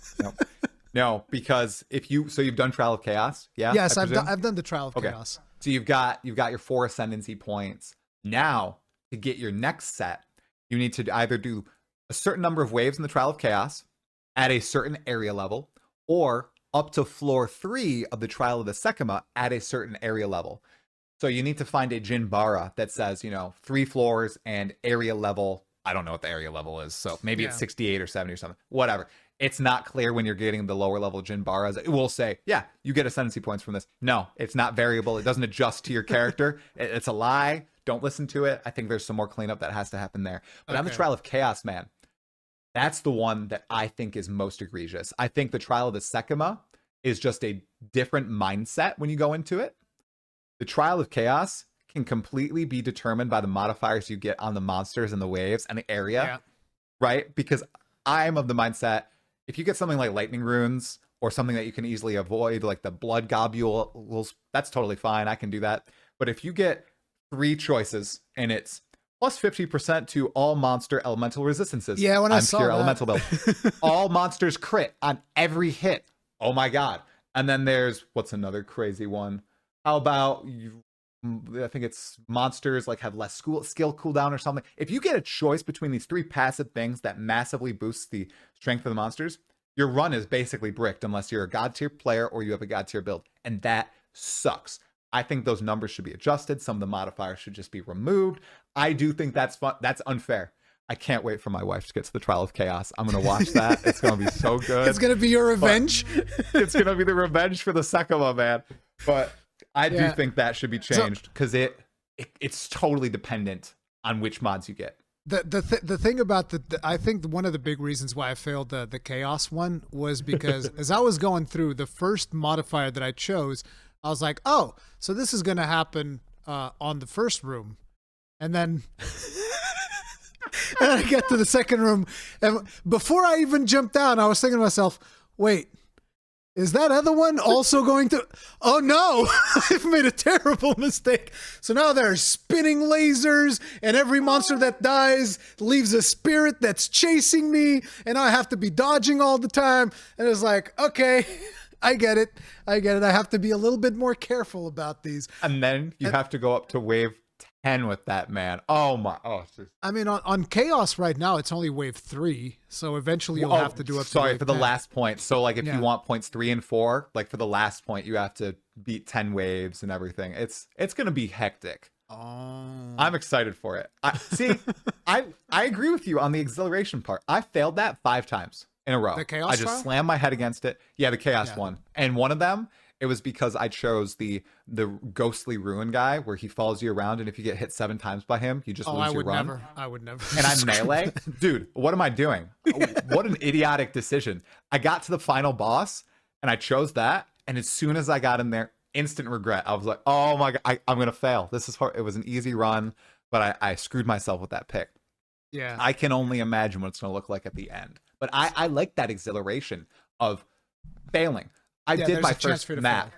No, because you've done Trial of Chaos, yeah? Yes, I I've presume? done the Trial of Chaos. So you've got your 4 Ascendancy points. Now, to get your next set, you need to either do a certain number of waves in the Trial of Chaos at a certain area level, or up to floor 3 of the Trial of the Sekima at a certain area level. So you need to find a Jinbara that says, 3 floors and area level. I don't know what the area level is, so maybe it's 68 or 70 or something. Whatever. It's not clear when you're getting the lower level Jinbaras. It will say, yeah, you get Ascendancy points from this. No, it's not variable. It doesn't adjust to your character. It's a lie. Don't listen to it. I think there's some more cleanup that has to happen there. But on the Trial of Chaos, man, that's the one that I think is most egregious. I think the Trial of the Sekima is just a different mindset when you go into it. The Trial of Chaos can completely be determined by the modifiers you get on the monsters and the waves and the area, right? Because I'm of the mindset, if you get something like lightning runes or something that you can easily avoid, like the blood globules, that's totally fine. I can do that. But if you get 3 choices and it's plus 50% to all monster elemental resistances. Yeah, when I saw pure that. elemental build. All monsters crit on every hit. Oh my god. And then there's what's another crazy one? How about I think it's monsters like have less skill cooldown or something. If you get a choice between these 3 passive things that massively boosts the strength of the monsters, your run is basically bricked unless you're a god tier player or you have a god tier build. And that sucks. I think those numbers should be adjusted. Some of the modifiers should just be removed. I do think that's fun. That's unfair. I can't wait for my wife to get to the Trial of Chaos. I'm going to watch that. It's going to be so good. It's going to be your revenge. It's going to be the revenge for the Sekima, man. But I do think that should be changed because it's totally dependent on which mods you get. The thing about I think one of the big reasons why I failed the Chaos one was because as I was going through the first modifier that I chose, I was like, oh, so this is going to happen on the first room. And then and I get to the second room. And before I even jumped down, I was thinking to myself, wait, is that other one also going to... Oh, no! I've made a terrible mistake. So now there are spinning lasers, and every monster that dies leaves a spirit that's chasing me, and I have to be dodging all the time. And it's like, okay... I get it. I have to be a little bit more careful about these. And then you have to go up to wave 10 with that, man. Oh my. Oh, I mean, on Chaos right now, it's only wave 3. So eventually you'll have to do up to sorry, wave for the 10. last point. So like if you want points 3 and 4, like for the last point, you have to beat 10 waves and everything. It's going to be hectic. Oh. I'm excited for it. I agree with you on the exhilaration part. I failed that 5 times in a row. The Chaos I just trial? slammed my head against it. Yeah, the Chaos one. And one of them, it was because I chose the ghostly ruin guy where he follows you around, and if you get hit 7 times by him, you just lose your run. I would never. And I'm melee. Dude, what am I doing? What an idiotic decision. I got to the final boss, and I chose that, and as soon as I got in there, instant regret. I was like, oh my God, I'm going to fail. This is hard. It was an easy run, but I screwed myself with that pick. Yeah. I can only imagine what it's going to look like at the end. But I like that exhilaration of failing. I did my first map.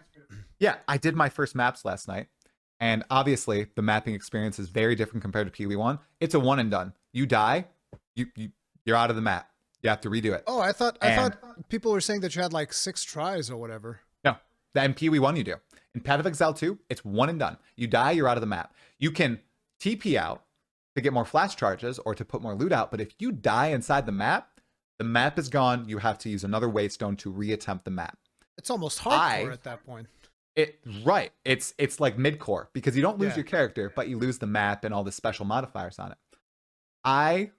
Yeah, I did my first maps last night. And obviously, the mapping experience is very different compared to PoE1. It's a one and done. You die, you're out of the map. You have to redo it. Oh, I thought people were saying that you had like 6 tries or whatever. No, in PoE1 you do. In Path of Exile 2, it's one and done. You die, you're out of the map. You can TP out to get more flash charges or to put more loot out, but if you die inside the map is gone. You have to use another waystone to reattempt the map. It's almost hardcore at that point. Right. It's like mid-core because you don't lose your character, but you lose the map and all the special modifiers on it. I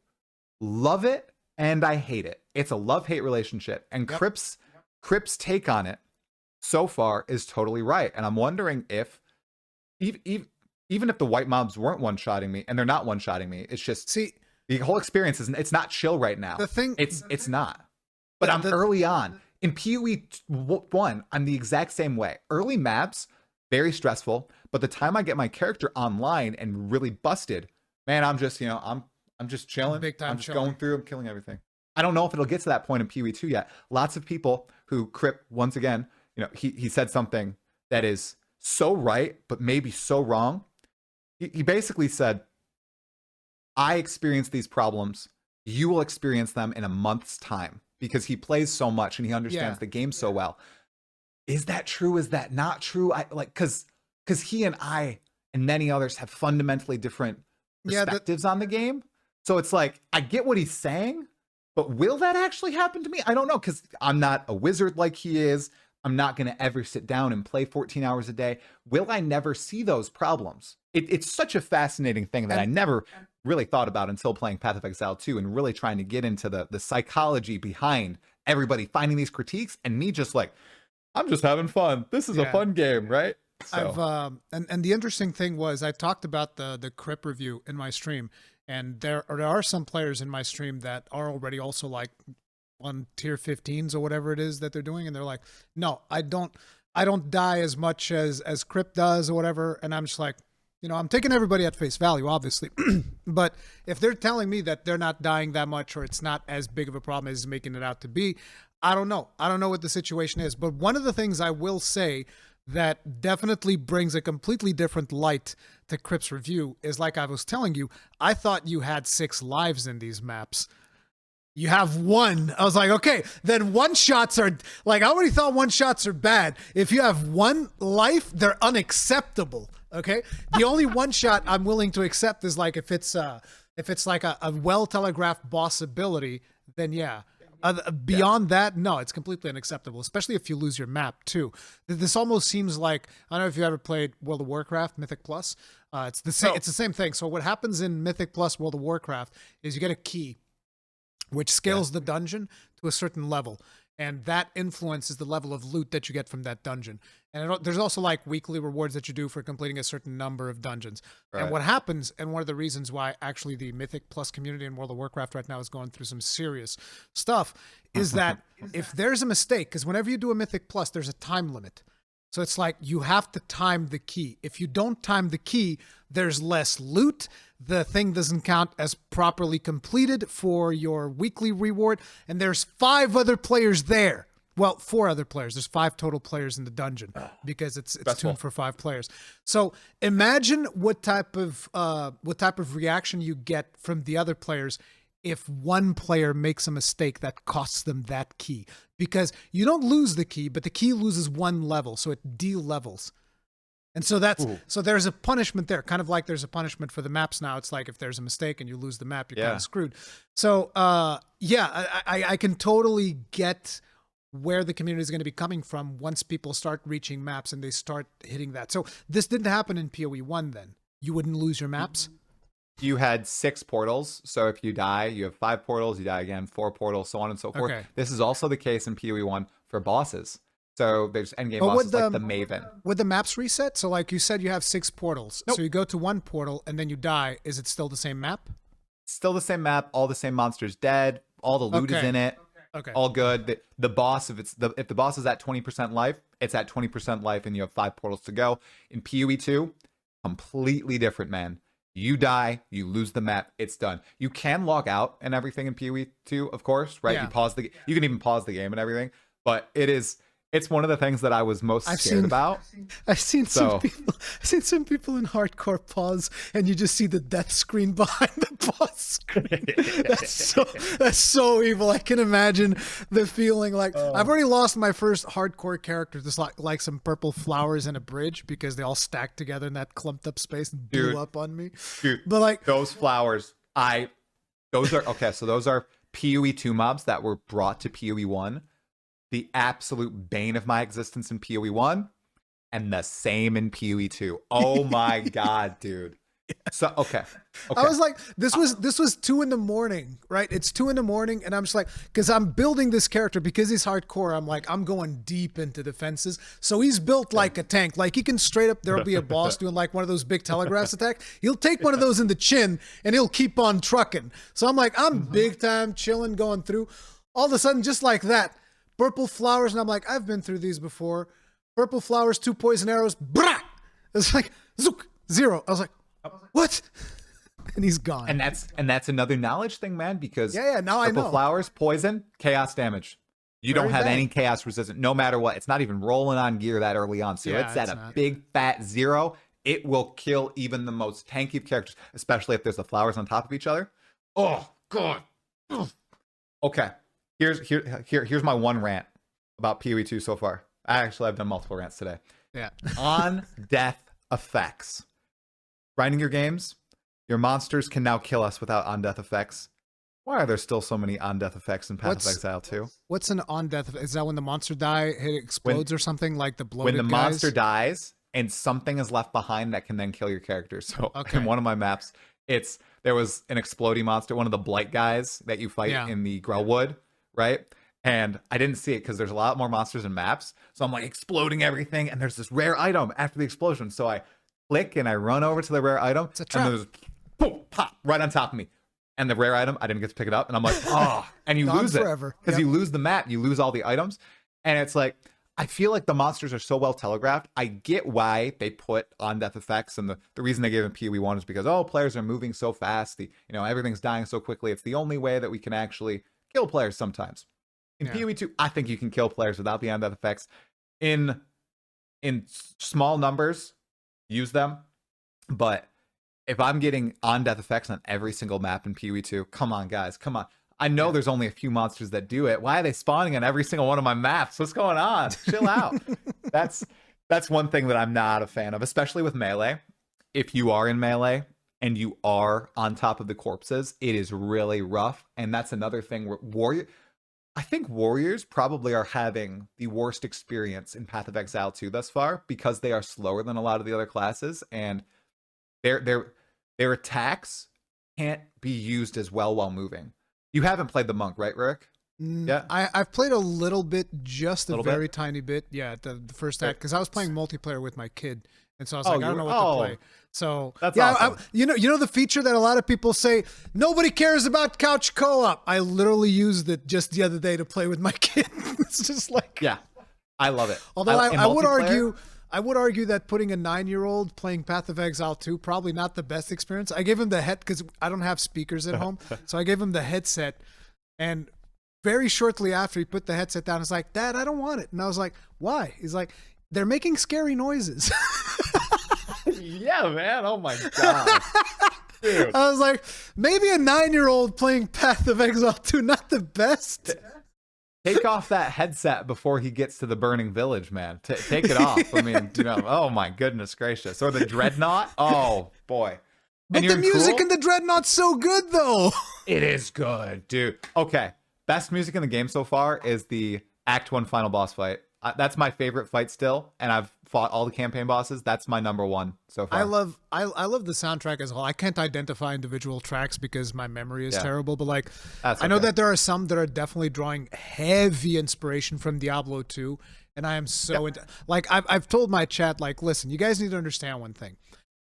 love it and I hate it. It's a love-hate relationship. And Crip's take on it so far is totally right. And I'm wondering if even if the white mobs weren't one-shotting me, and they're not one-shotting me, it's just the whole experience it's not chill right now. It's not. But I'm early on. In PoE1, I'm the exact same way. Early maps, very stressful, but the time I get my character online and really busted, man, I'm just, I'm just chilling. I'm just going through, I'm killing everything. I don't know if it'll get to that point in PoE2 yet. Lots of people who Crip, once again, he said something that is so right, but maybe so wrong. He basically said, I experienced these problems. You will experience them in a month's time because he plays so much and he understands the game so well. Is that true? Is that not true? Because he and I and many others have fundamentally different perspectives on the game. So it's like, I get what he's saying, but will that actually happen to me? I don't know, because I'm not a wizard like he is. I'm not going to ever sit down and play 14 hours a day. Will I never see those problems? It's such a fascinating thing that I never really thought about until playing Path of Exile 2 and really trying to get into the psychology behind everybody finding these critiques and me just like, I'm just having fun. This is a fun game, right? So. And the interesting thing was I talked about the Crip review in my stream, and there are some players in my stream that are already also like on tier 15s or whatever it is that they're doing, and they're like, no, I don't die as much as Crip does or whatever. And I'm just like, I'm taking everybody at face value, obviously. But if they're telling me that they're not dying that much or it's not as big of a problem as making it out to be, I don't know. I don't know what the situation is. But one of the things I will say that definitely brings a completely different light to Crip's review is, like I was telling you, I thought you had 6 lives in these maps. You have 1. I was like, okay, then one-shots are, like, I already thought one-shots are bad. If you have 1 life, they're unacceptable, okay? The only one-shot I'm willing to accept is, like, if it's like a well-telegraphed boss ability, then yeah. Beyond that, no, it's completely unacceptable, especially if you lose your map, too. This almost seems like, I don't know if you ever played World of Warcraft, Mythic Plus. It's the same thing. So what happens in Mythic Plus World of Warcraft is you get a key, which scales the dungeon to a certain level. And that influences the level of loot that you get from that dungeon. And there's also like weekly rewards that you do for completing a certain number of dungeons. Right. And what happens, and one of the reasons why actually the Mythic Plus community in World of Warcraft right now is going through some serious stuff, is that if there's a mistake, because whenever you do a Mythic Plus, there's a time limit. So it's like you have to time the key. If you don't time the key, there's less loot. The thing doesn't count as properly completed for your weekly reward. And there's 5 other players there. Well, 4 other players. There's 5 total players in the dungeon because it's tuned for 5 players. So imagine what type of reaction you get from the other players if one player makes a mistake that costs them that key. Because you don't lose the key, but the key loses 1 level, so it de-levels. And so so there's a punishment there, kind of like there's a punishment for the maps now. It's like if there's a mistake and you lose the map, you're kind of screwed. So I can totally get where the community is going to be coming from once people start reaching maps and they start hitting that. So this didn't happen in PoE1 then. You wouldn't lose your maps? You had 6 portals, so if you die, you have 5 portals, you die again, 4 portals, so on and so forth. Okay. This is also the case in PoE1 for bosses. So there's endgame But bosses like the Maven. Would the maps reset? So like you said, you have 6 portals. Nope. So you go to one portal and then you die. Is it still the same map? Still the same map, all the same monsters dead, all the loot is Okay. in it. Okay. All good. The boss, if the boss is at 20% life, it's at 20% life, and you have 5 portals to go. In PoE 2, completely different, man. You die, you lose the map, it's done. You can log out and everything in PoE 2, of course, right? Yeah. You can even pause the game and everything, but it's one of the things that I was most scared about. I've seen So- some people in hardcore pause, and you just see the death screen behind the pause screen. That's so evil. I can imagine the feeling. Like I've already lost my first hardcore character, just like some purple flowers in a bridge, because they all stacked together in that clumped up space and blew Dude. up on me. Dude, But like, those flowers, those are okay. So those are PoE 2 mobs that were brought to PoE 1. The absolute bane of my existence in PoE 1, and the same in PoE 2. Oh my god, dude. So okay. I was like, this was 2 a.m, right? It's 2 a.m, and I'm just like, because I'm building this character because he's hardcore. I'm like, I'm going deep into defenses. So he's built like a tank. Like he can straight up. There'll be a boss doing like one of those big telegraphs attack. He'll take one of those in the chin and he'll keep on trucking. So I'm like, I'm big time chilling, going through. All of a sudden, just like that, purple flowers, and I'm like, I've been through these before. Purple flowers, 2 poison arrows. Brah! It's like zook, 0. I was like, what? And he's gone. And that's another knowledge thing, man, because Yeah, now I purple know. flowers, poison, chaos damage. You Very don't have bad. any chaos resistance, no matter what. It's not even rolling on gear that early on. So Yeah, it's at it's a not. big fat 0. It will kill even the most tanky of characters, especially if there's the flowers on top of each other. Oh god. Ugh. Okay. Here's my one rant about PoE 2 so far. I've done multiple rants today. Yeah. On death effects. Grinding your games, your monsters can now kill us without on death effects. Why are there still so many on death effects in Path of Exile 2? What's an on death? Is that when the monster it explodes or something like the bloated When the guys? monster dies and something is left behind that can then kill your character. So Okay. in one of my maps, there was an exploding monster, one of the blight guys that you fight Yeah. in the Grellwood, right? And I didn't see it because there's a lot more monsters in maps. So I'm like exploding everything, and there's this rare item after the explosion. So I click and I run over to the rare item, It's a trap. and there's boom, pop right on top of me. And the rare item, I didn't get to pick it up, and I'm like, oh, and you Gone lose forever. it because Yep. you lose the map, you lose all the items, and it's like I feel like the monsters are so well telegraphed. I get why they put on death effects, and the reason they gave them PoE 1 is because players are moving so fast, everything's dying so quickly. It's the only way that we can actually kill players sometimes. In Yeah. PoE 2, I think you can kill players without the on death effects. In small numbers, use them. But if I'm getting on death effects on every single map in PoE 2, come on, guys, come on. I know there's only a few monsters that do it. Why are they spawning on every single one of my maps? What's going on? Chill out. That's one thing that I'm not a fan of, especially with melee. If you are in melee and you are on top of the corpses, it is really rough. And that's another thing where I think warriors probably are having the worst experience in Path of Exile 2 thus far because they are slower than a lot of the other classes, and their attacks can't be used as well while moving. You haven't played the monk, right, Rurik? Yeah. I've played a little bit, just a Little very bit? tiny bit. Yeah, the first act, because I was playing multiplayer with my kid, and so I was Oh, like, I you don't know were- what to oh. play. So That's yeah, awesome. you know the feature that a lot of people say nobody cares about couch co-op. I literally used it just the other day to play with my kid. It's just like, Yeah, I love it. although in I would multiplayer- argue that putting a 9-year-old playing Path of Exile 2 probably not the best experience. I gave him the head because I don't have speakers at home, so I gave him the headset, and very shortly after he put the headset down, he's like, "Dad, I don't want it," and I was like, "Why?" He's like, "They're making scary noises." Yeah, man. Oh my god. Dude. I was like, maybe a 9-year-old playing Path of Exile 2, not the best. Take off that headset before he gets to the burning village, man. Take it off. I mean, oh my goodness gracious. Or the dreadnought. Oh boy. But And the you're music cool? in the Dreadnought's so good, though. It is good, dude. Okay. Best music in the game so far is the Act 1 final boss fight That's my favorite fight still, and I've fought all the campaign bosses. That's my number one so far. I love the soundtrack as a whole. I can't identify individual tracks because my memory is terrible, but like I know that there are some that are definitely drawing heavy inspiration from Diablo 2, and I am so into, like I've told my chat, like, listen, you guys need to understand one thing.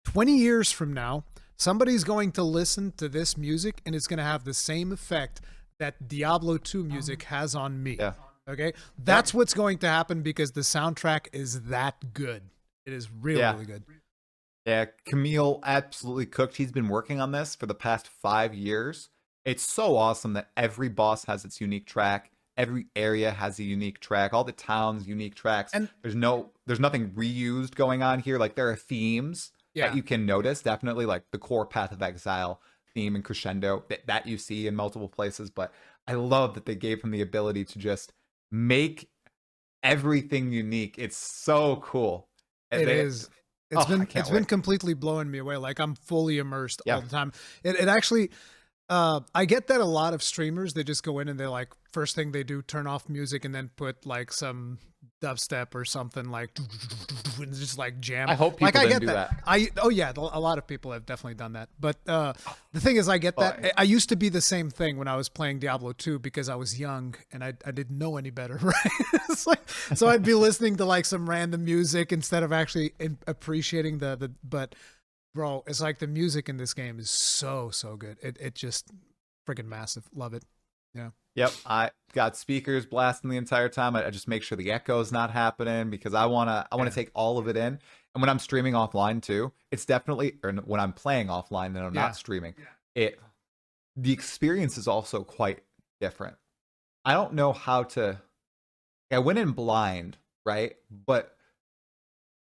20 years from now, somebody's going to listen to this music and it's going to have the same effect that Diablo 2 music has on me. Yeah. Okay? That's what's going to happen because the soundtrack is that good. It is really, really good. Yeah, Camille absolutely cooked. He's been working on this for the past 5 years. It's so awesome that every boss has its unique track. Every area has a unique track. All the towns, unique tracks. And there's nothing reused going on here. Like, there are themes that you can notice, definitely, like the core Path of Exile theme and crescendo that you see in multiple places. But I love that they gave him the ability to just make everything unique. It's so cool. It is. It's been completely blowing me away. Like, I'm fully immersed all the time. It actually, I get that a lot of streamers, they just go in and they like, first thing they do, turn off music and then put like some dubstep or something, like, and just like jam. I hope people didn't do that. A lot of people have definitely done that. But the thing is, I get that. I used to be the same thing when I was playing Diablo 2 because I was young and I didn't know any better, right? It's like, so I'd be listening to like some random music instead of actually appreciating but bro, it's like the music in this game is so good. It just freaking massive. Love it. Yeah. Yep, I got speakers blasting the entire time. I just make sure the echo is not happening because I wanna take all of it in. And when I'm streaming offline too, it's definitely, or when I'm playing offline and I'm not streaming, the experience is also quite different. I don't know how to. I went in blind, right? But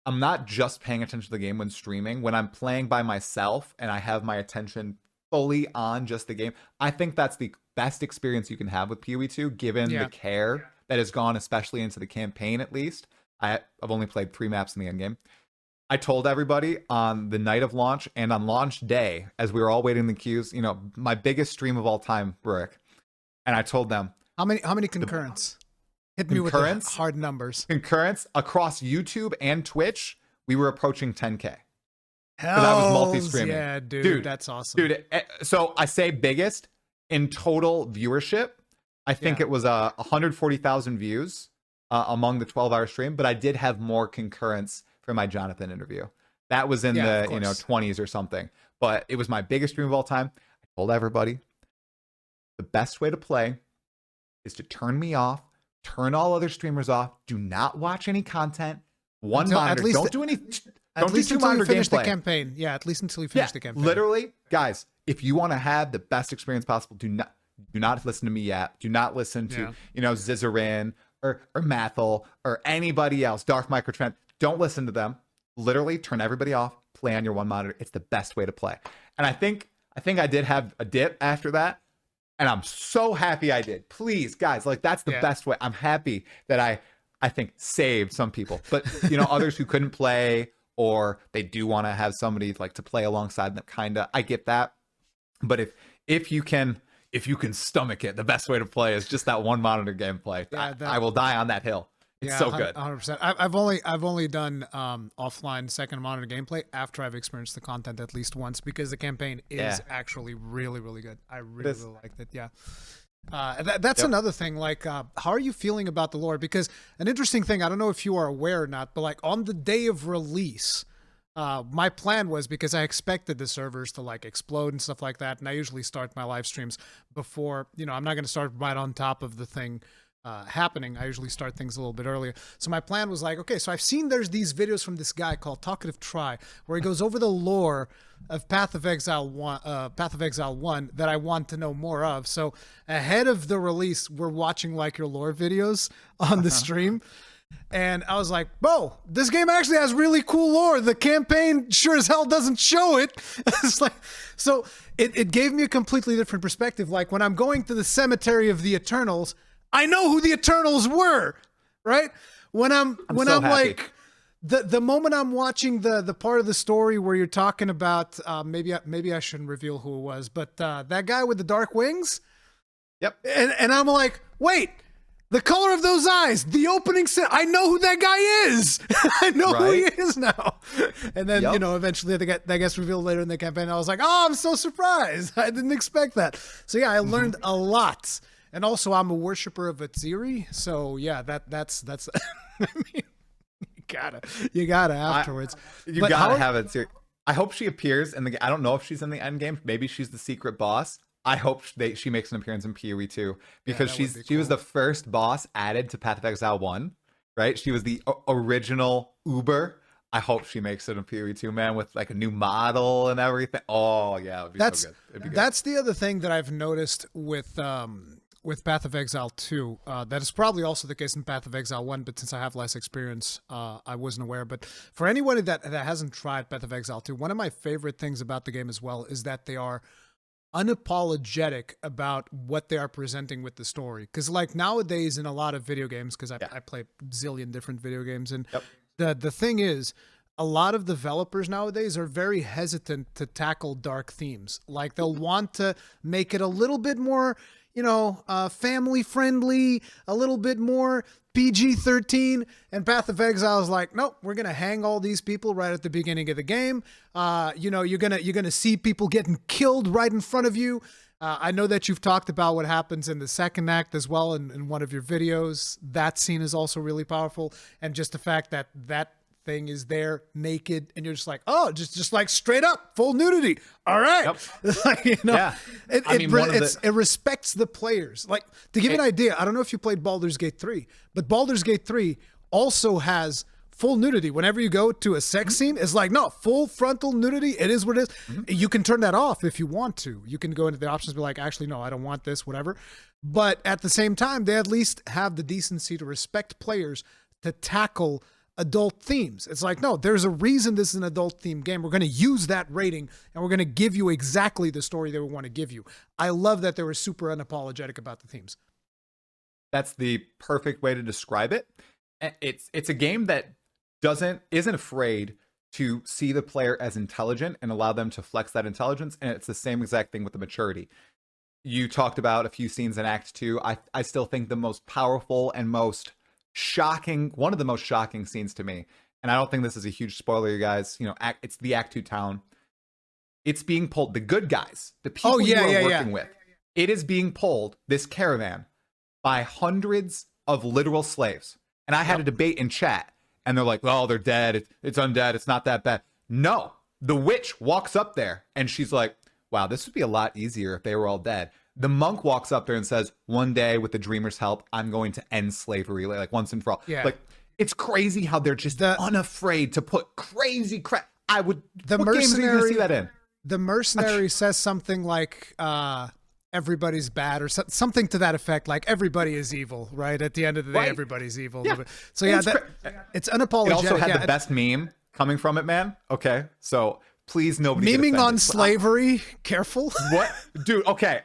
I'm not just paying attention to the game when streaming. When I'm playing by myself and I have my attention fully on just the game, I think that's the best experience you can have with PoE2, given the care that has gone, especially into the campaign. At least I've only played 3 maps in the endgame. I told everybody on the night of launch and on launch day, as we were all waiting in the queues, you know, my biggest stream of all time, Rurik, and I told them how many concurrents. Hit me with the hard numbers. Concurrents across YouTube and Twitch, we were approaching 10K. Hell, I was multi-streaming. Yeah, dude, that's awesome. Dude, so I say biggest in total viewership. I think it was 140,000 views among the 12-hour stream, but I did have more concurrence for my Jonathan interview. That was in the 20s or something. But it was my biggest stream of all time. I told everybody the best way to play is to turn me off, turn all other streamers off, do not watch any content, monitor, don't do any. At least until you finish the campaign. Yeah, at least until you finish the campaign. Literally, guys, if you want to have the best experience possible, do not listen to me yet. Do not listen to, Zizarin or Mathel or anybody else, Darth Microtrend. Don't listen to them. Literally turn everybody off, play on your one monitor. It's the best way to play. And I think I did have a dip after that. And I'm so happy I did. Please, guys, like, that's the best way. I'm happy that I think saved some people. But, others who couldn't play, or they do want to have somebody like to play alongside them, kinda. I get that. But if you can stomach it, the best way to play is just that one monitor gameplay. I will die on that hill. It's so good. 100%. I've only done offline second monitor gameplay after I've experienced the content at least once, because the campaign is actually really, really good. I really liked it. Yeah. That's another thing. Like, how are you feeling about the lore? Because an interesting thing, I don't know if you are aware or not, but like on the day of release, my plan was, because I expected the servers to like explode and stuff like that, and I usually start my live streams before, I'm not going to start right on top of the thing happening. I usually start things a little bit earlier. So my plan was like, okay, so I've seen there's these videos from this guy called Talkative Tri, where he goes over the lore of Path of Exile 1 that I want to know more of. So ahead of the release, we're watching like your lore videos on the stream. And I was like, "Bro, this game actually has really cool lore. The campaign sure as hell doesn't show it." It's like, so it gave me a completely different perspective. Like, when I'm going to the cemetery of the Eternals, I know who the Eternals were, right? When I'm like, the moment I'm watching the part of the story where you're talking about, maybe I shouldn't reveal who it was, but that guy with the dark wings. Yep. And I'm like, wait, The color of those eyes, the opening scene. I know who that guy is. I know who he is now. And then, eventually that gets revealed later in the campaign. I was like, oh, I'm so surprised. I didn't expect that. So yeah, I learned a lot. And also I'm a worshiper of Atziri. So yeah, that's I mean, you gotta afterwards. You gotta have it. I hope she appears in the. I don't know if she's in the end game. Maybe she's the secret boss. I hope she makes an appearance in PoE 2 because she was the first boss added to Path of Exile 1, right? She was the original Uber. I hope she makes it in PoE 2, man, with like a new model and everything. Oh yeah, it would be so good. It'd be good. That's the other thing that I've noticed with Path of Exile 2. That is probably also the case in Path of Exile 1, but since I have less experience, I wasn't aware. But for anybody that hasn't tried Path of Exile 2, one of my favorite things about the game as well is that they are unapologetic about what they are presenting with the story. Because like nowadays in a lot of video games, because I play a zillion different video games, and the thing is, a lot of developers nowadays are very hesitant to tackle dark themes. Like they'll want to make it a little bit more, family friendly, a little bit more PG-13, and Path of Exile is like, nope, we're gonna hang all these people right at the beginning of the game. You're gonna see people getting killed right in front of you. I know that you've talked about what happens in the second act as well in one of your videos. That scene is also really powerful, and just the fact that thing is there naked and you're just like, oh, just like straight up full nudity. All right. Yep. It respects the players. Like, to give you an idea, I don't know if you played Baldur's Gate 3, but Baldur's Gate 3 also has full nudity. Whenever you go to a sex scene, it's like, no, full frontal nudity. It is what it is. You can turn that off if you want to. You can go into the options and be like, actually, no, I don't want this, whatever. But at the same time, they at least have the decency to respect players to tackle adult themes. It's like, no, there's a reason this is an adult themed game. We're going to use that rating and we're going to give you exactly the story that we want to give you. I love that they were super unapologetic about the themes. That's the perfect way to describe it. It's a game that isn't afraid to see the player as intelligent and allow them to flex that intelligence. And it's the same exact thing with the maturity. You talked about a few scenes in Act 2. I still think the most powerful and most shocking, one of the most shocking scenes to me, and I don't think this is a huge spoiler, you guys, it's the Act 2 town. It's being pulled, the good guys, the people you are working with. It is being pulled, this caravan, by hundreds of literal slaves. And I had a debate in chat, and they're like, oh, they're dead. It's undead. It's not that bad. No, the witch walks up there, and she's like, wow, this would be a lot easier if they were all dead. The monk walks up there and says, one day with the dreamer's help, I'm going to end slavery, like once and for all. Yeah. Like, it's crazy how they're just unafraid to put crazy crap. What mercenary, games are you going to see that in? The mercenary says something like, everybody's bad, or something to that effect, like everybody is evil, right? At the end of the day, everybody's evil. Yeah. So yeah, it's unapologetic. It also had the best meme coming from it, man. Okay, so please nobody memeing on slavery. Careful. What, dude? Okay.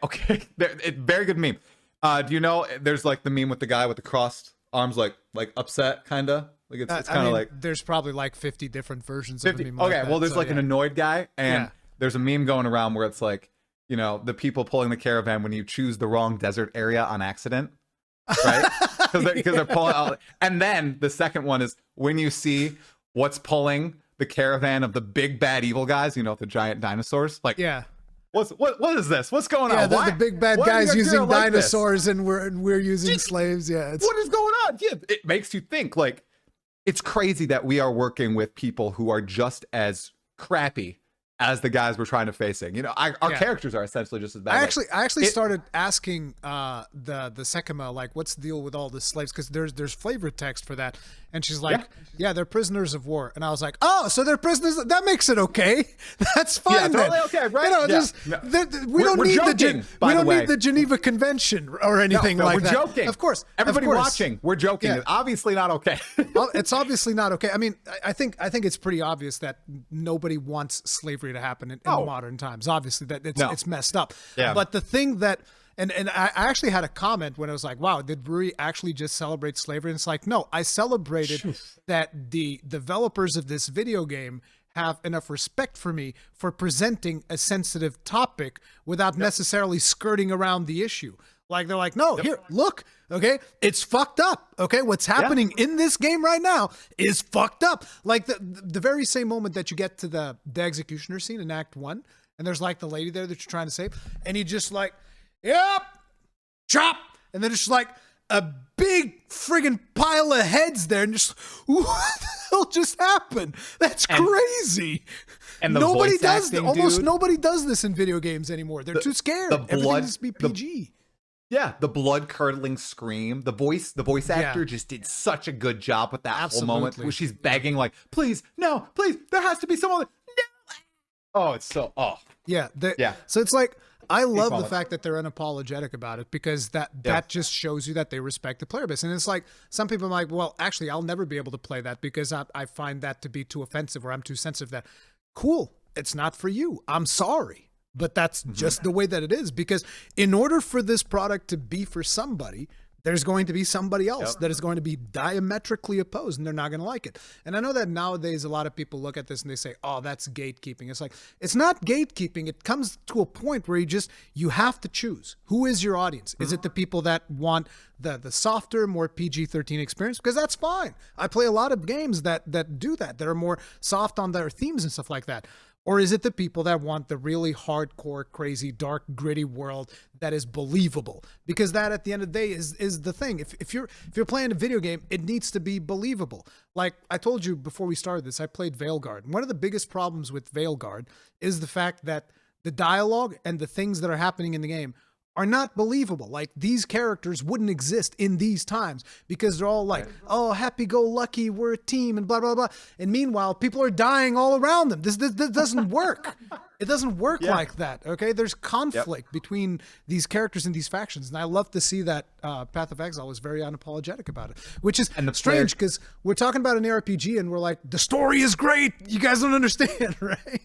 Very good meme. Do you know there's like the meme with the guy with the crossed arms, like upset, kind of like it's kind of like there's probably like 50 different versions of the meme. Okay, well there's an annoyed guy, and there's a meme going around where it's like, the people pulling the caravan when you choose the wrong desert area on accident, right? Because they're pulling out. And then the second one is when you see what's pulling the caravan of the big bad evil guys, the giant dinosaurs. Like, what is this? What's going on? The big bad guys using dinosaurs, and we're using slaves. Yeah, what is going on? Yeah, it makes you think. Like, it's crazy that we are working with people who are just as crappy as the guys we're trying to facing. Our characters are essentially just as bad. I actually started asking the Sekima, like, what's the deal with all the slaves? Because there's flavor text for that, and she's like, yeah, they're prisoners of war. And I was like, oh, so they're prisoners. That makes it okay. That's fine. Yeah, totally okay, right? We don't need the Geneva Convention or anything like that. We're joking. Of course, everybody watching, we're joking. Yeah. It's obviously not okay. Well, it's obviously not okay. I mean, I think it's pretty obvious that nobody wants slavery to happen in modern times. Obviously, that it's messed up. Yeah. But the thing that and I actually had a comment when I was like, wow, did Ruri actually just celebrate slavery? And it's like, no, I celebrated that the developers of this video game have enough respect for me for presenting a sensitive topic without necessarily skirting around the issue. Like they're like, no, here, look, okay, it's fucked up. Okay, what's happening in this game right now is fucked up. Like the very same moment that you get to the executioner scene in Act 1, and there's like the lady there that you're trying to save, and you just like, yep, chop, and then it's just like a big friggin' pile of heads there, and just what the hell just happened? That's crazy. And the nobody voice does acting, almost dude, nobody does this in video games anymore. They're too scared. Everything needs to be PG. The blood curdling scream. The voice actor just did such a good job with that whole moment where she's begging, like, please, no, please, there has to be someone. No. Oh, it's so Yeah. So it's like, I love the fact that they're unapologetic about it, because that just shows you that they respect the player base. And it's like, some people are like, well, actually, I'll never be able to play that because I find that to be too offensive, or I'm too sensitive. That cool. It's not for you. I'm sorry. But that's just the way that it is, because in order for this product to be for somebody, there's going to be somebody else that is going to be diametrically opposed, and they're not going to like it. And I know that nowadays a lot of people look at this and they say, oh, that's gatekeeping. It's like, it's not gatekeeping. It comes to a point where you have to choose. Who is your audience? Is it the people that want the softer, more PG-13 experience? Because that's fine. I play a lot of games that do that are more soft on their themes and stuff like that. Or is it the people that want the really hardcore, crazy, dark, gritty world that is believable? Because that, at the end of the day, is the thing. If you're playing a video game, it needs to be believable. Like I told you before we started this, I played Veilguard. One of the biggest problems with Veilguard is the fact that the dialogue and the things that are happening in the game are not believable. Like, these characters wouldn't exist in these times, because they're all like, oh, happy-go-lucky, we're a team, and blah, blah, blah. And meanwhile, people are dying all around them. This doesn't work. It doesn't work like that, okay? There's conflict between these characters and these factions, and I love to see that Path of Exile is very unapologetic about it, which is strange, because we're talking about an RPG, and we're like, the story is great, you guys don't understand, right?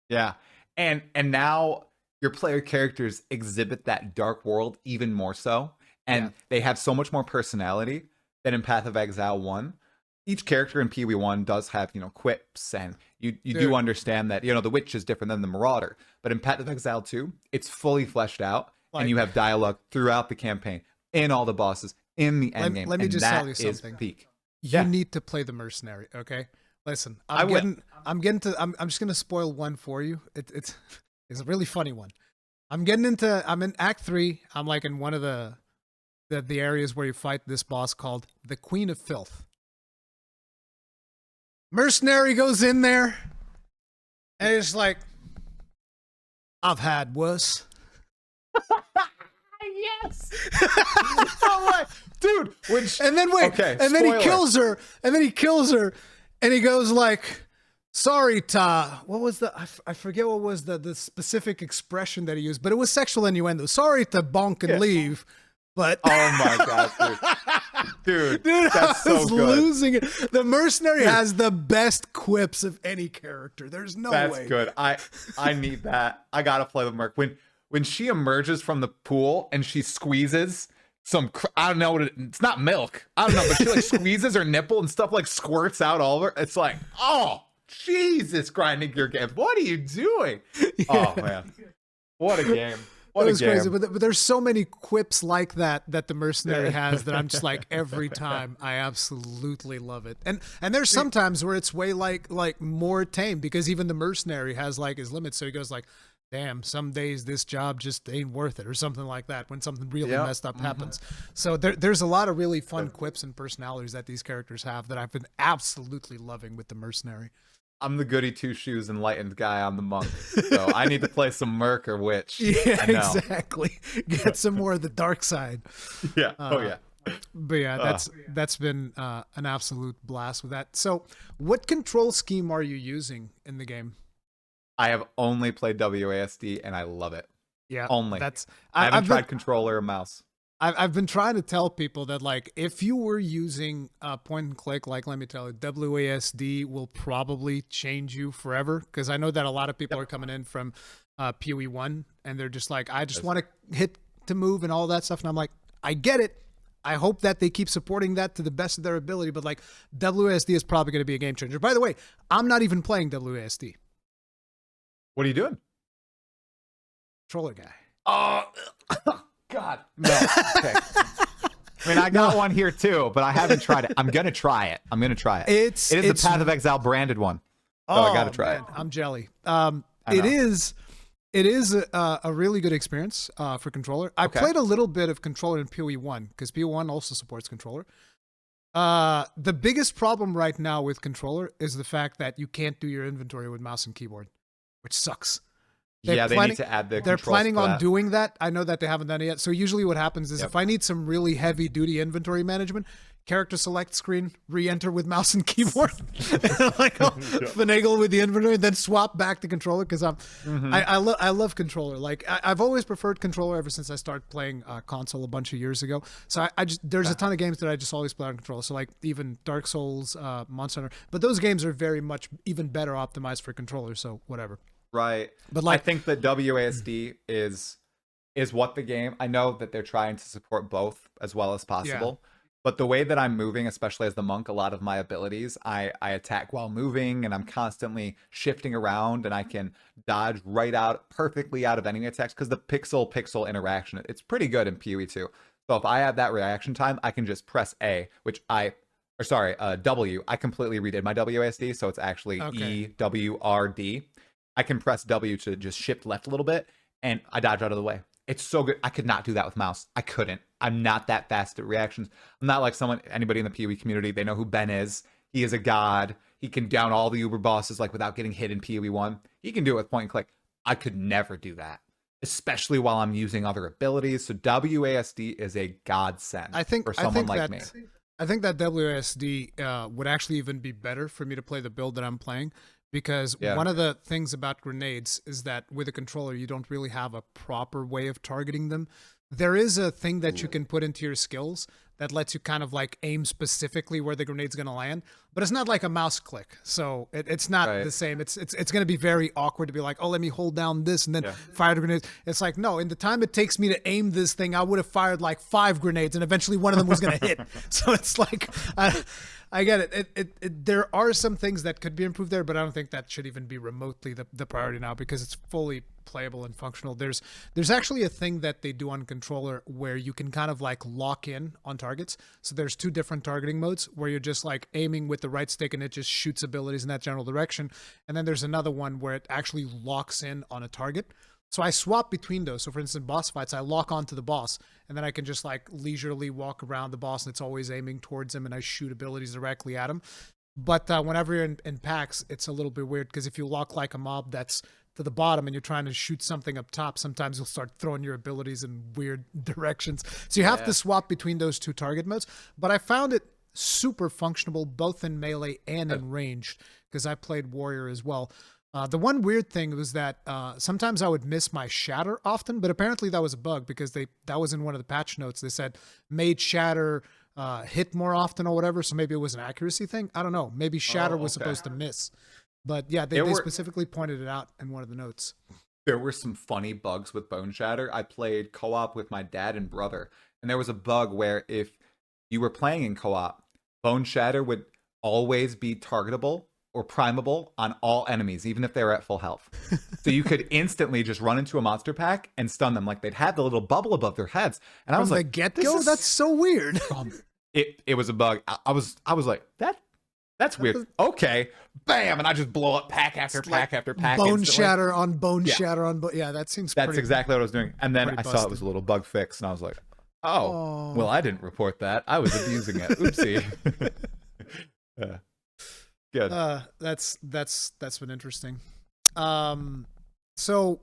Yeah, and now your player characters exhibit that dark world even more so, and they have so much more personality than in Path of Exile 1. Each character in PoE1 does have, quips, and you do understand that, the Witch is different than the Marauder. But in Path of Exile 2, it's fully fleshed out, and you have dialogue throughout the campaign, in all the bosses, in the endgame. Let me just tell you something. Peak. You need to play the Mercenary, okay? Listen, I'm just gonna spoil one for you. It's a really funny one. I'm in Act 3. I'm like in one of the areas where you fight this boss called the Queen of Filth. Mercenary goes in there, and it's like, I've had worse. Yes. No way. Dude, and then he kills her, and he goes like, sorry, Ta. What was I forget what was the specific expression that he used, but it was sexual innuendo. Sorry to bonk and leave, but oh my god, dude, that's so good. Losing it. The Mercenary has the best quips of any character. There's no way. That's good. I need that. I gotta play the Merc when she emerges from the pool and she squeezes I don't know it's not milk. I don't know, but she like squeezes her nipple and stuff like squirts out all over. It's like, oh Jesus, grinding your game. What are you doing? Yeah. Oh man, what a game. What it was crazy, but there's so many quips like that the Mercenary has that I'm just like, every time I absolutely love it. And there's sometimes where it's way like more tame, because even the Mercenary has like his limits. So he goes like, damn, some days this job just ain't worth it, or something like that, when something really messed up happens. So there's a lot of really fun quips and personalities that these characters have that I've been absolutely loving with the Mercenary. I'm the goody two shoes enlightened guy on the monk, so I need to play some Merc or Witch. Yeah, exactly. Get some more of the dark side. Yeah. But yeah, that's been an absolute blast with that. So, what control scheme are you using in the game? I have only played WASD, and I love it. Yeah, only. I haven't tried controller or mouse. I've been trying to tell people that, like, if you were using point and click, like, let me tell you, WASD will probably change you forever, because I know that a lot of people are coming in from PoE1, and they're just like, I just want to hit to move and all that stuff, and I'm like, I get it. I hope that they keep supporting that to the best of their ability, but, like, WASD is probably going to be a game changer. By the way, I'm not even playing WASD. What are you doing? Controller guy. Oh, God, no. Okay. I mean, I got one here too, but I haven't tried it. I'm gonna try it. It is the Path of Exile branded one, so I gotta try it. I'm jelly. It is a really good experience for controller. I played a little bit of controller in PoE1 because PoE1 also supports controller. The biggest problem right now with controller is the fact that you can't do your inventory with mouse and keyboard, which sucks. They need to add the They're controls planning for on that. doing that. I know that they haven't done it yet. So usually what happens is if I need some really heavy duty inventory management, character select screen, re-enter with mouse and keyboard, and like finagle with the inventory, and then swap back to controller because I love controller. Like I've always preferred controller ever since I started playing console a bunch of years ago. So I just there's a ton of games that I just always play on controller. So like even Dark Souls, Monster Hunter, but those games are very much even better optimized for controller. So whatever. Right. But like, I think that WASD is what the game. I know that they're trying to support both as well as possible. But the way that I'm moving, especially as the monk, a lot of my abilities, I attack while moving, and I'm constantly shifting around, and I can dodge perfectly out of enemy attacks because the pixel interaction, it's pretty good in PoE 2. So if I have that reaction time, I can just press A, W. I completely redid my WASD, so it's actually EWRD. I can press W to just shift left a little bit, and I dodge out of the way. It's so good. I could not do that with mouse. I couldn't. I'm not that fast at reactions. I'm not like anybody in the PoE community. They know who Ben is. He is a god. He can down all the Uber bosses like without getting hit in PoE 1. He can do it with point and click. I could never do that, especially while I'm using other abilities. So WASD is a godsend for someone like me. I think that WASD would actually even be better for me to play the build that I'm playing. Because one of the things about grenades is that with a controller, you don't really have a proper way of targeting them. There is a thing that you can put into your skills that lets you kind of like aim specifically where the grenade's going to land, but it's not like a mouse click. So it's not the same. It's going to be very awkward to be like, oh, let me hold down this and then fire the grenades. It's like, no, in the time it takes me to aim this thing, I would have fired like 5 grenades and eventually one of them was going to hit. So it's like, I get it. There are some things that could be improved there, but I don't think that should even be remotely the priority now because it's fully playable and functional. There's actually a thing that they do on controller where you can kind of like lock in on targets. So there's 2 different targeting modes where you're just like aiming with the right stick and it just shoots abilities in that general direction. And then there's another one where it actually locks in on a target. So I swap between those. So for instance, boss fights, I lock onto the boss and then I can just like leisurely walk around the boss and it's always aiming towards him and I shoot abilities directly at him. But whenever you're in packs, it's a little bit weird because if you lock like a mob that's to the bottom and you're trying to shoot something up top, sometimes you'll start throwing your abilities in weird directions. So you have to swap between those 2 target modes. But I found it super functional both in melee and in ranged because I played warrior as well. The one weird thing was that sometimes I would miss my shatter often, but apparently that was a bug because that was in one of the patch notes. They said made shatter hit more often or whatever, so maybe it was an accuracy thing. I don't know. Maybe shatter was supposed to miss. But yeah, they specifically pointed it out in one of the notes. There were some funny bugs with Bone Shatter. I played co-op with my dad and brother, and there was a bug where if you were playing in co-op, Bone Shatter would always be targetable or primable on all enemies, even if they were at full health. So you could instantly just run into a monster pack and stun them. Like they'd have the little bubble above their heads. And I was like, get-go? That's so weird. It was a bug. I was like, that's weird. Okay. Bam. And I just blow up pack after pack after pack. Bone shatter on bone shatter on bone. Yeah, that seems That's exactly what I was doing. And then I saw it was a little bug fix and I was like, oh, well, I didn't report that. I was abusing it. Oopsie. Good. That's been interesting. So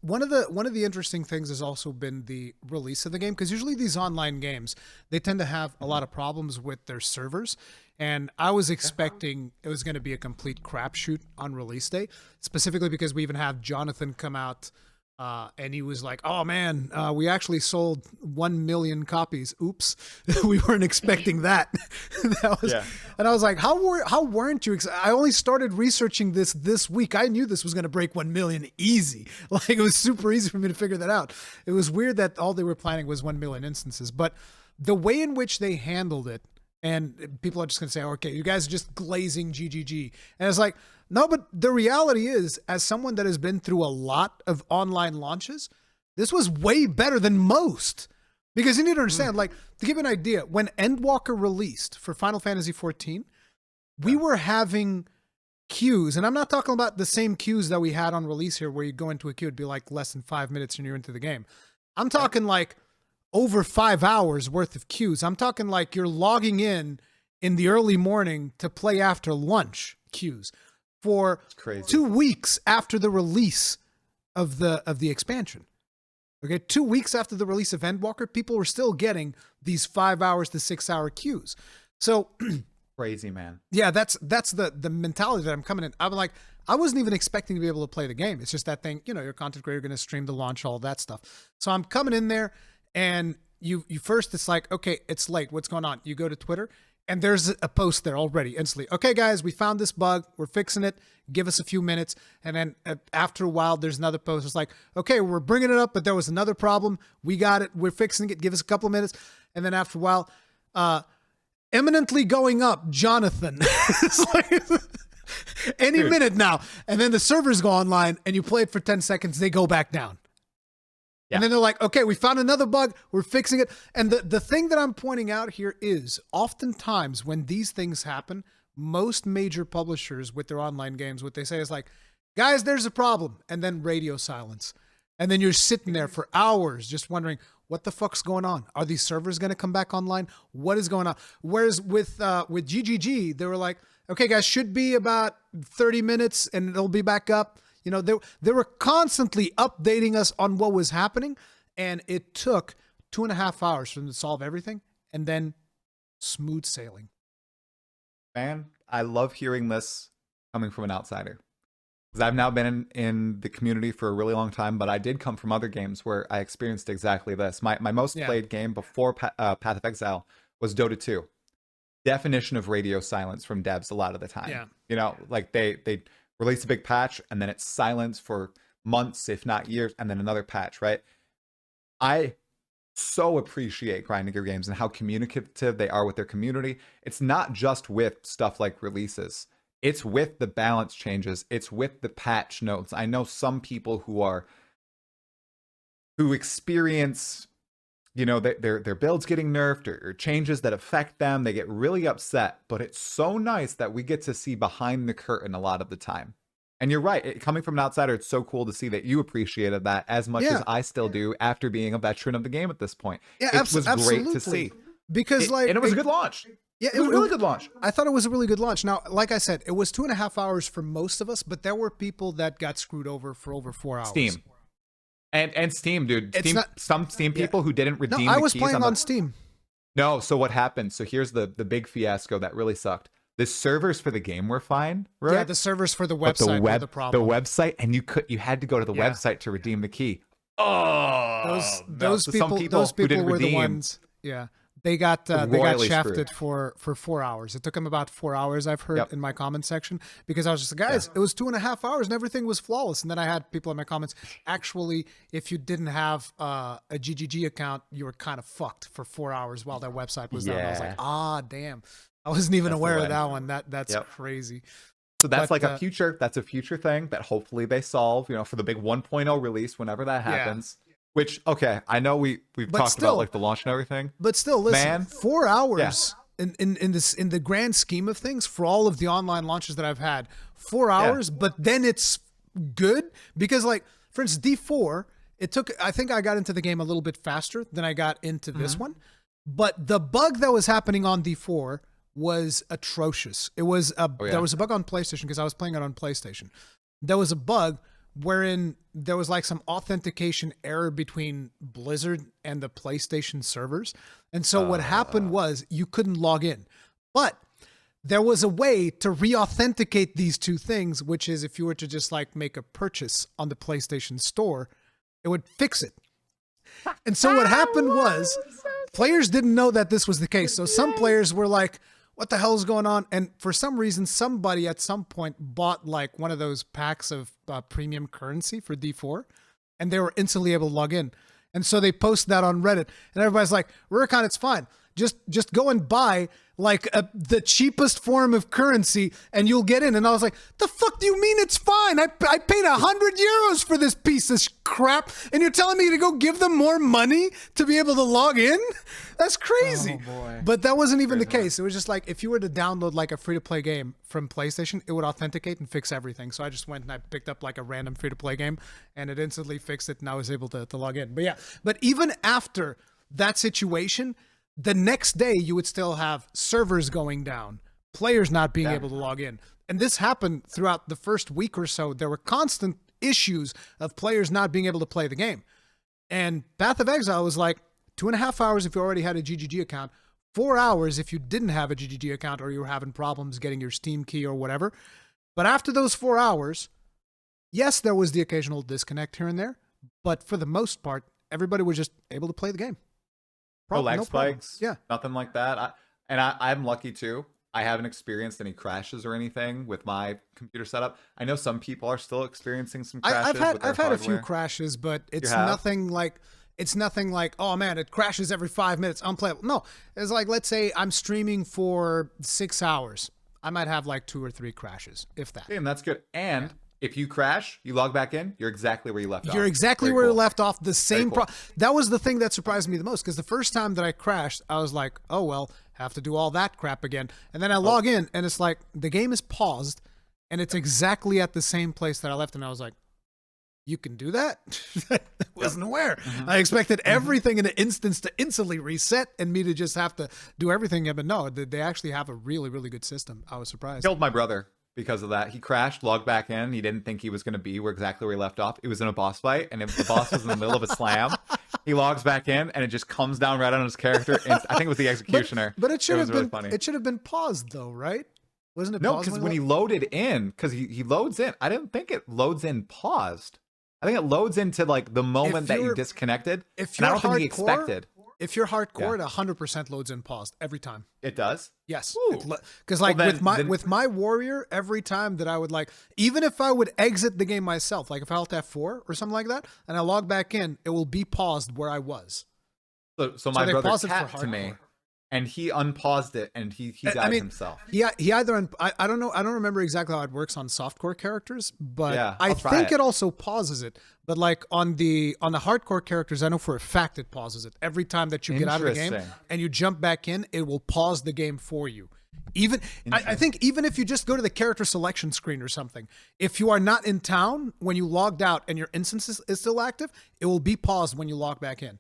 one of the interesting things has also been the release of the game because usually these online games they tend to have a lot of problems with their servers, and I was expecting it was going to be a complete crapshoot on release day, specifically because we even have Jonathan come out. And he was like, "Oh man, we actually sold 1 million copies. Oops, we weren't expecting that." And I was like, "How weren't you?" I only started researching this week. I knew this was going to break 1 million easy. Like it was super easy for me to figure that out. It was weird that all they were planning was 1 million instances, but the way in which they handled it, and people are just going to say, "Okay, you guys are just glazing GGG," and it's like. No, but the reality is, as someone that has been through a lot of online launches, This was way better than most. Because you need to understand, like, to give you an idea, when Endwalker released for Final Fantasy XIV, we were having queues, and I'm not talking about the same queues that we had on release here where you go into a queue, it'd be like less than 5 minutes and you're into the game. I'm talking like over 5 hours worth of queues. I'm talking like you're logging in the early morning to play after lunch queues for 2 weeks after the release of the expansion. Okay, 2 weeks after the release of Endwalker, people were still getting these 5 hours to 6 hour queues. So crazy, man. Yeah, that's the mentality that I'm coming in. I'm like, I wasn't even expecting to be able to play the game. It's just that thing, you know, you're a content creator, going to stream the launch, all that stuff. So I'm coming in there, and you first, it's like, okay, it's late. What's going on? You go to Twitter, and there's a post there already instantly. Okay, guys, we found this bug. We're fixing it. Give us a few minutes. And then after a while, there's another post. It's like, okay, we're bringing it up, but there was another problem. We got it. We're fixing it. Give us a couple of minutes. And then after a while, eminently going up, Jonathan. It's like any minute now. And then the servers go online and you play it for 10 seconds. They go back down. Yeah. And then they're like, okay, we found another bug. We're fixing it. And the thing that I'm pointing out here is oftentimes when these things happen, most major publishers with their online games, what they say is like, guys, there's a problem. And then radio silence. And then you're sitting there for hours just wondering, what the fuck's going on? Are these servers going to come back online? What is going on? Whereas with GGG, they were like, okay, guys, should be about 30 minutes and it'll be back up. You know, they were constantly updating us on what was happening. And it took 2.5 hours for them to solve everything. And then smooth sailing. Man, I love hearing this coming from an outsider. Because I've now been in the community for a really long time, but I did come from other games where I experienced exactly this. My most played game before Path of Exile was Dota 2. Definition of radio silence from devs a lot of the time. Yeah. You know, like they release a big patch and then it's silence for months, if not years, and then another patch, right? I so appreciate grinding your games and how communicative they are with their community. It's not just with stuff like releases. It's with the balance changes. It's with the patch notes. I know some people who experience, you know, their builds getting nerfed or changes that affect them. They get really upset, but it's so nice that we get to see behind the curtain a lot of the time. And you're right. Coming from an outsider, it's so cool to see that you appreciated that as much as I still do after being a veteran of the game at this point. Yeah, it was great to see. Because and it was a good launch. Yeah, it was a really good launch. I thought it was a really good launch. Now, like I said, it was 2.5 hours for most of us, but there were people that got screwed over for over 4 hours. Steam. And Steam, dude. Some Steam people who didn't redeem the keys. I was playing on Steam. No, so what happened? So here's the big fiasco that really sucked. The servers for the game were fine, right? Yeah, the servers for the website were the problem. The website, and you had to go to the website to redeem the key. Oh, those people were the ones. Yeah. They got shafted for 4 hours. It took them about 4 hours, I've heard in my comment section, because I was just like, guys, it was 2.5 hours and everything was flawless. And then I had people in my comments, actually, if you didn't have a GGG account, you were kind of fucked for 4 hours while that website was down. I was like, damn. I wasn't even aware of that one. That's crazy. So that's a future thing that hopefully they solve, you know, for the big 1.0 release whenever that happens. Yeah. Which, okay, I know we've talked about like the launch and everything. But still, listen, 4 hours in the grand scheme of things for all of the online launches that I've had, 4 hours, but then it's good because, like, for instance, D4, I think I got into the game a little bit faster than I got into this one. But the bug that was happening on D4 was atrocious. It was there was a bug on PlayStation because I was playing it on PlayStation. There was a bug wherein there was like some authentication error between Blizzard and the PlayStation servers. And so what happened was you couldn't log in. But there was a way to re-authenticate these two things, which is if you were to just like make a purchase on the PlayStation Store, it would fix it. And so what happened was players didn't know that this was the case. So some players were like, what the hell is going on? And for some reason, somebody at some point bought like one of those packs of premium currency for D4, and they were instantly able to log in. And so they posted that on Reddit, and everybody's like, Rurikhan, it's fine. just go and buy like the cheapest form of currency and you'll get in. And I was like, the fuck do you mean it's fine? I paid 100 euros for this piece of crap and you're telling me to go give them more money to be able to log in? That's crazy. Oh, boy. But that wasn't even the case. It was just like, if you were to download like a free-to-play game from PlayStation, it would authenticate and fix everything. So I just went and I picked up like a random free-to-play game and it instantly fixed it and I was able to log in. But yeah, but even after that situation, the next day you would still have servers going down, players not being able to log in. And this happened throughout the first week or so. There were constant issues of players not being able to play the game. And Path of Exile was like 2.5 hours if you already had a GGG account, 4 hours if you didn't have a GGG account or you were having problems getting your Steam key or whatever. But after those 4 hours, yes, there was the occasional disconnect here and there, but for the most part, everybody was just able to play the game. No lag spikes, yeah, nothing like that. I'm lucky too. I haven't experienced any crashes or anything with my computer setup. I know some people are still experiencing some crashes. I've had a few crashes, but it's nothing like oh man, it crashes every 5 minutes, unplayable. No, it's like, let's say I'm streaming for 6 hours. I might have like 2 or 3 crashes, if that. And that's good. And if you crash, you log back in, you're exactly where you left off. You're exactly where you left off. The same That was the thing that surprised me the most, because the first time that I crashed, I was like, oh, well, have to do all that crap again. And then I log in, and it's like, the game is paused, and it's exactly at the same place that I left. And I was like, you can do that? I wasn't aware. I expected everything in an instance to instantly reset and me to just have to do everything. But no, they actually have a really, really good system. I was surprised. Killed my brother because of that. He crashed, logged back in. He didn't think he was going to be exactly where he left off. It was in a boss fight, and if the boss was in the middle of a slam, he logs back in, and it just comes down right on his character. And I think it was the executioner. But it should have been really funny. It should have been paused though, right? Wasn't it? No, paused because when he loaded in, because he loads in, I didn't think it loads in paused. I think it loads into like the moment that you disconnected. If and you're I don't think he expected. If you're hardcore, it 100% loads in paused every time. It does? Yes. Because like with my warrior, every time that I would like, even if I would exit the game myself, like if I alt F4 or something like that, and I log back in, it will be paused where I was. So my brother tapped to me, and he unpaused it, and he died himself. Yeah, he either I don't know, I don't remember exactly how it works on softcore characters, but yeah, I think it also pauses it. But like on the hardcore characters, I know for a fact it pauses it every time that you get out of the game and you jump back in. It will pause the game for you. Even I think even if you just go to the character selection screen or something, if you are not in town when you logged out and your instance is still active, it will be paused when you log back in.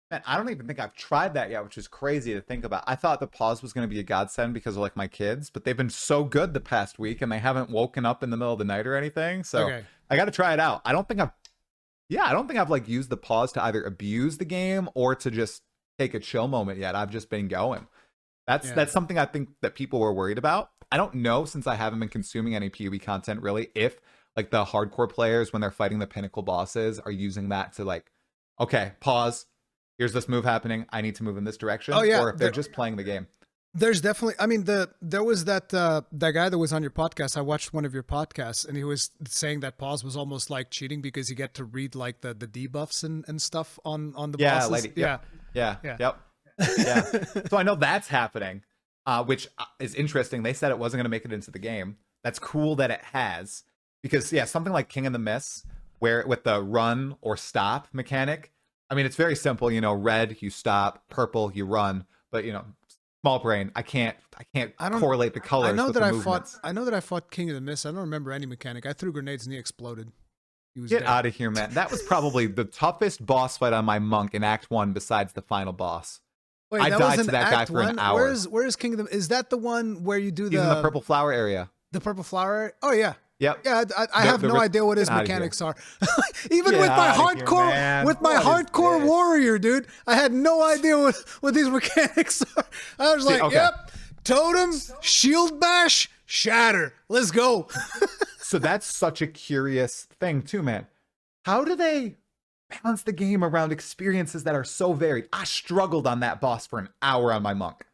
Man, I don't even think I've tried that yet, which is crazy to think about. I thought the pause was going to be a godsend because of like my kids, but they've been so good the past week and they haven't woken up in the middle of the night or anything. So I got to try it out. I don't think I've like used the pause to either abuse the game or to just take a chill moment yet. I've just been going. That's something I think that people were worried about. I don't know, since I haven't been consuming any PoE content really, if like the hardcore players when they're fighting the pinnacle bosses are using that to like, okay, pause. Here's this move happening. I need to move in this direction. Oh, yeah. Or if they're just playing the game. There's definitely, I mean, there was that guy that was on your podcast. I watched one of your podcasts and he was saying that pause was almost like cheating because you get to read like the debuffs and stuff on the bosses. Lady. Yep. Yeah. So I know that's happening, which is interesting. They said it wasn't going to make it into the game. That's cool that it has, because something like King of the Mists, where with the run or stop mechanic, I mean, it's very simple, red, you stop, purple, you run, but small brain, I can't correlate the colors with the movements. I know that I fought King of the Mist. I don't remember any mechanic. I threw grenades and he exploded. He was Get dead. out of here, man. That was probably the toughest boss fight on my monk in Act 1 besides the final boss. Wait, I died to that guy for an hour. Where's King of the... Is that the one where you do He's in the purple flower area. The purple flower area? Oh, yeah. Yep. Yeah, I have no idea what his mechanics are. Even with my hardcore warrior, dude, I had no idea what these mechanics are. I was like, yep, totem, shield bash, shatter. Let's go. So that's such a curious thing too, man. How do they balance the game around experiences that are so varied? I struggled on that boss for an hour on my monk.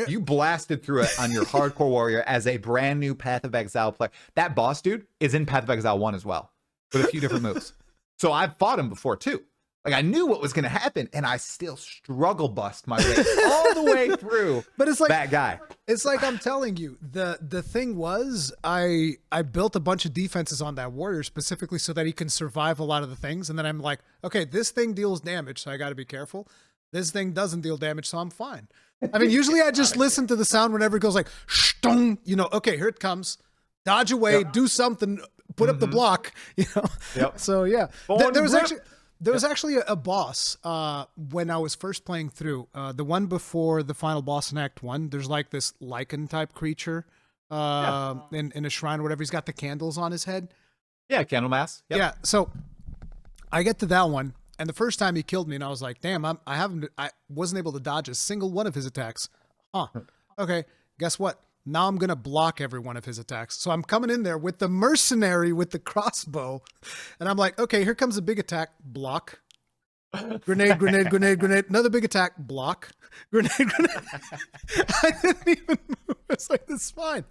You blasted through it on your hardcore warrior as a brand new Path of Exile player. That boss dude is in Path of Exile 1 as well, with a few different moves. So I've fought him before too. Like I knew what was going to happen, and I still struggle bust my way all the way through. But it's like that guy. It's like I'm telling you, the thing was I built a bunch of defenses on that warrior specifically so that he can survive a lot of the things, and then I'm like, okay, this thing deals damage, so I got to be careful. This thing doesn't deal damage, so I'm fine. I mean, usually I just listen to the sound whenever it goes like, stung, you know, okay, here it comes. Dodge away, do something, put up the block, you know. So yeah, there was actually a boss when I was first playing through. The one before the final boss in Act 1, there's like this lichen type creature in a shrine or whatever. He's got the candles on his head. Yeah, Candlemass. Yep. Yeah, so I get to that one, and the first time he killed me, and I was like, damn, I wasn't able to dodge a single one of his attacks. Huh. Okay, guess what? Now I'm going to block every one of his attacks. So I'm coming in there with the mercenary with the crossbow. And I'm like, okay, here comes a big attack. Block. Grenade, grenade, grenade, grenade. Another big attack. Block. Grenade, grenade. I didn't even move. It's like, this is fine.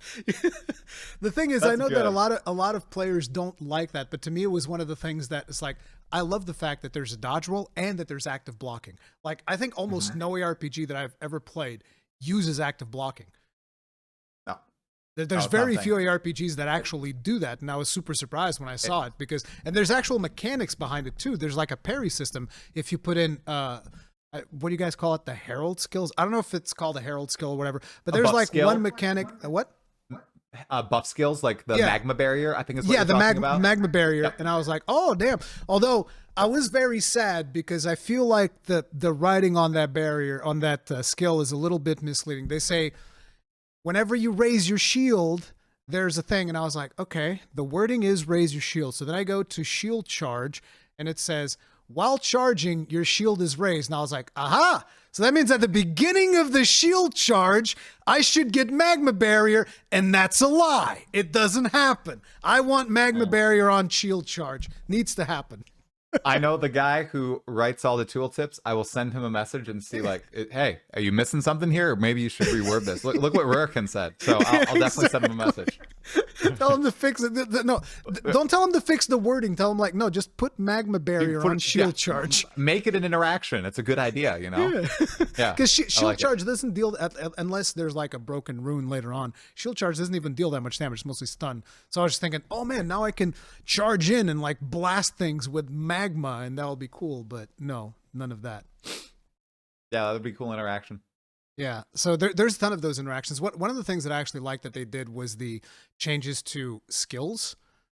The thing is, I know that a lot of players don't like that. But to me, it was one of the things that it's like, I love the fact that there's a dodge roll and that there's active blocking. Like, I think almost no ARPG that I've ever played uses active blocking. There's very few ARPGs that actually do that, and I was super surprised when I saw it and there's actual mechanics behind it too. There's like a parry system if you put in what do you guys call it? The herald skills? I don't know if it's called a herald skill or whatever, but there's like skill. One mechanic. What? Buff skills like the magma barrier. I think is what you're talking about. Magma barrier, and I was like, oh damn. Although I was very sad because I feel like the writing on that barrier on that skill is a little bit misleading. They say, whenever you raise your shield, there's a thing. And I was like, okay, the wording is raise your shield. So then I go to shield charge and it says, while charging, your shield is raised. And I was like, aha. So that means at the beginning of the shield charge, I should get magma barrier. And that's a lie. It doesn't happen. I want magma barrier on shield charge. Needs to happen. I know the guy who writes all the tooltips. I will send him a message and see, like, hey, are you missing something here? Or maybe you should reword this. Look what Rurikhan said. So I'll definitely send him a message. Tell him to fix it. No, don't tell him to fix the wording. Tell him, like, no, just put magma barrier on shield charge. Make it an interaction. It's a good idea, you know? Yeah. Because shield charge doesn't deal, unless there's like a broken rune later on, shield charge doesn't even deal that much damage. It's mostly stun. So I was just thinking, oh man, now I can charge in and like blast things with magma and that'll be cool, but no, none of that. Yeah, that would be cool interaction. Yeah, so there's a ton of those interactions. One of the things that I actually liked that they did was the changes to skills,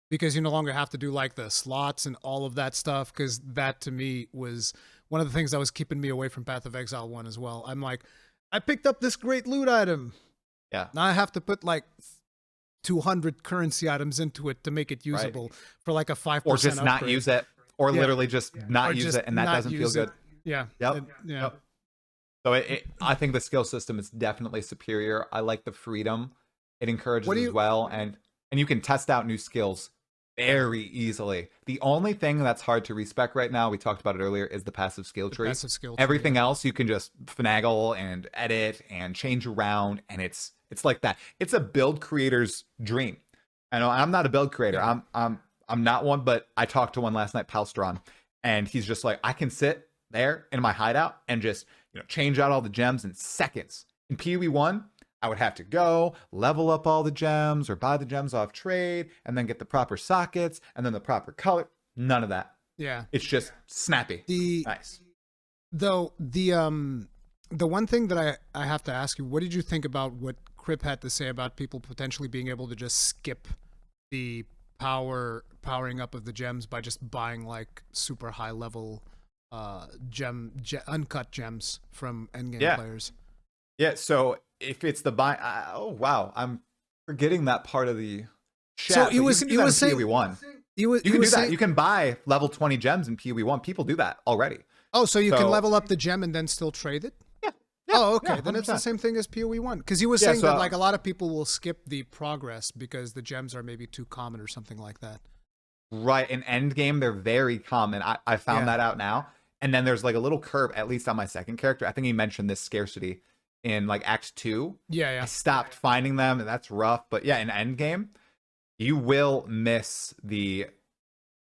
because you no longer have to do like the slots and all of that stuff, because that to me was one of the things that was keeping me away from Path of Exile 1 as well. I'm like, I picked up this great loot item. Yeah. Now I have to put like 200 currency items into it to make it usable for like a 5% or just upgrade. Not use it, or literally just not use it, and that doesn't feel good. Yeah. Yep. Yeah. Yep. So I think the skill system is definitely superior. I like the freedom it encourages as well, and you can test out new skills very easily. The only thing that's hard to respec right now, we talked about it earlier, is the passive skill tree. Everything else you can just finagle and edit and change around, and it's like that. It's a build creator's dream. I know I'm not a build creator. Yeah. I'm not one, but I talked to one last night, Palstron, and he's just like, I can sit there in my hideout and just change out all the gems in seconds. In PoE 1, I would have to go level up all the gems or buy the gems off trade and then get the proper sockets and then the proper color. None of that. Yeah. It's just snappy. Nice. Though the one thing that I have to ask you, what did you think about what Crip had to say about people potentially being able to just skip the powering up of the gems by just buying like super high level uncut gems from endgame players? Yeah, so if it's the buy, oh wow, I'm forgetting that part of the chat. So you was saying PoE 1. You can do that. You can buy level 20 gems in PoE 1. People do that already. Oh, so you can level up the gem and then still trade it? Yeah. Oh, okay. Yeah, then it's the same thing as PoE 1. Because he was saying that like a lot of people will skip the progress because the gems are maybe too common or something like that. Right. In endgame, they're very common. I found that out now. And then there's like a little curve, at least on my second character. I think he mentioned this scarcity in like Act 2. Yeah. I stopped finding them, and that's rough. But yeah, in endgame, you will miss the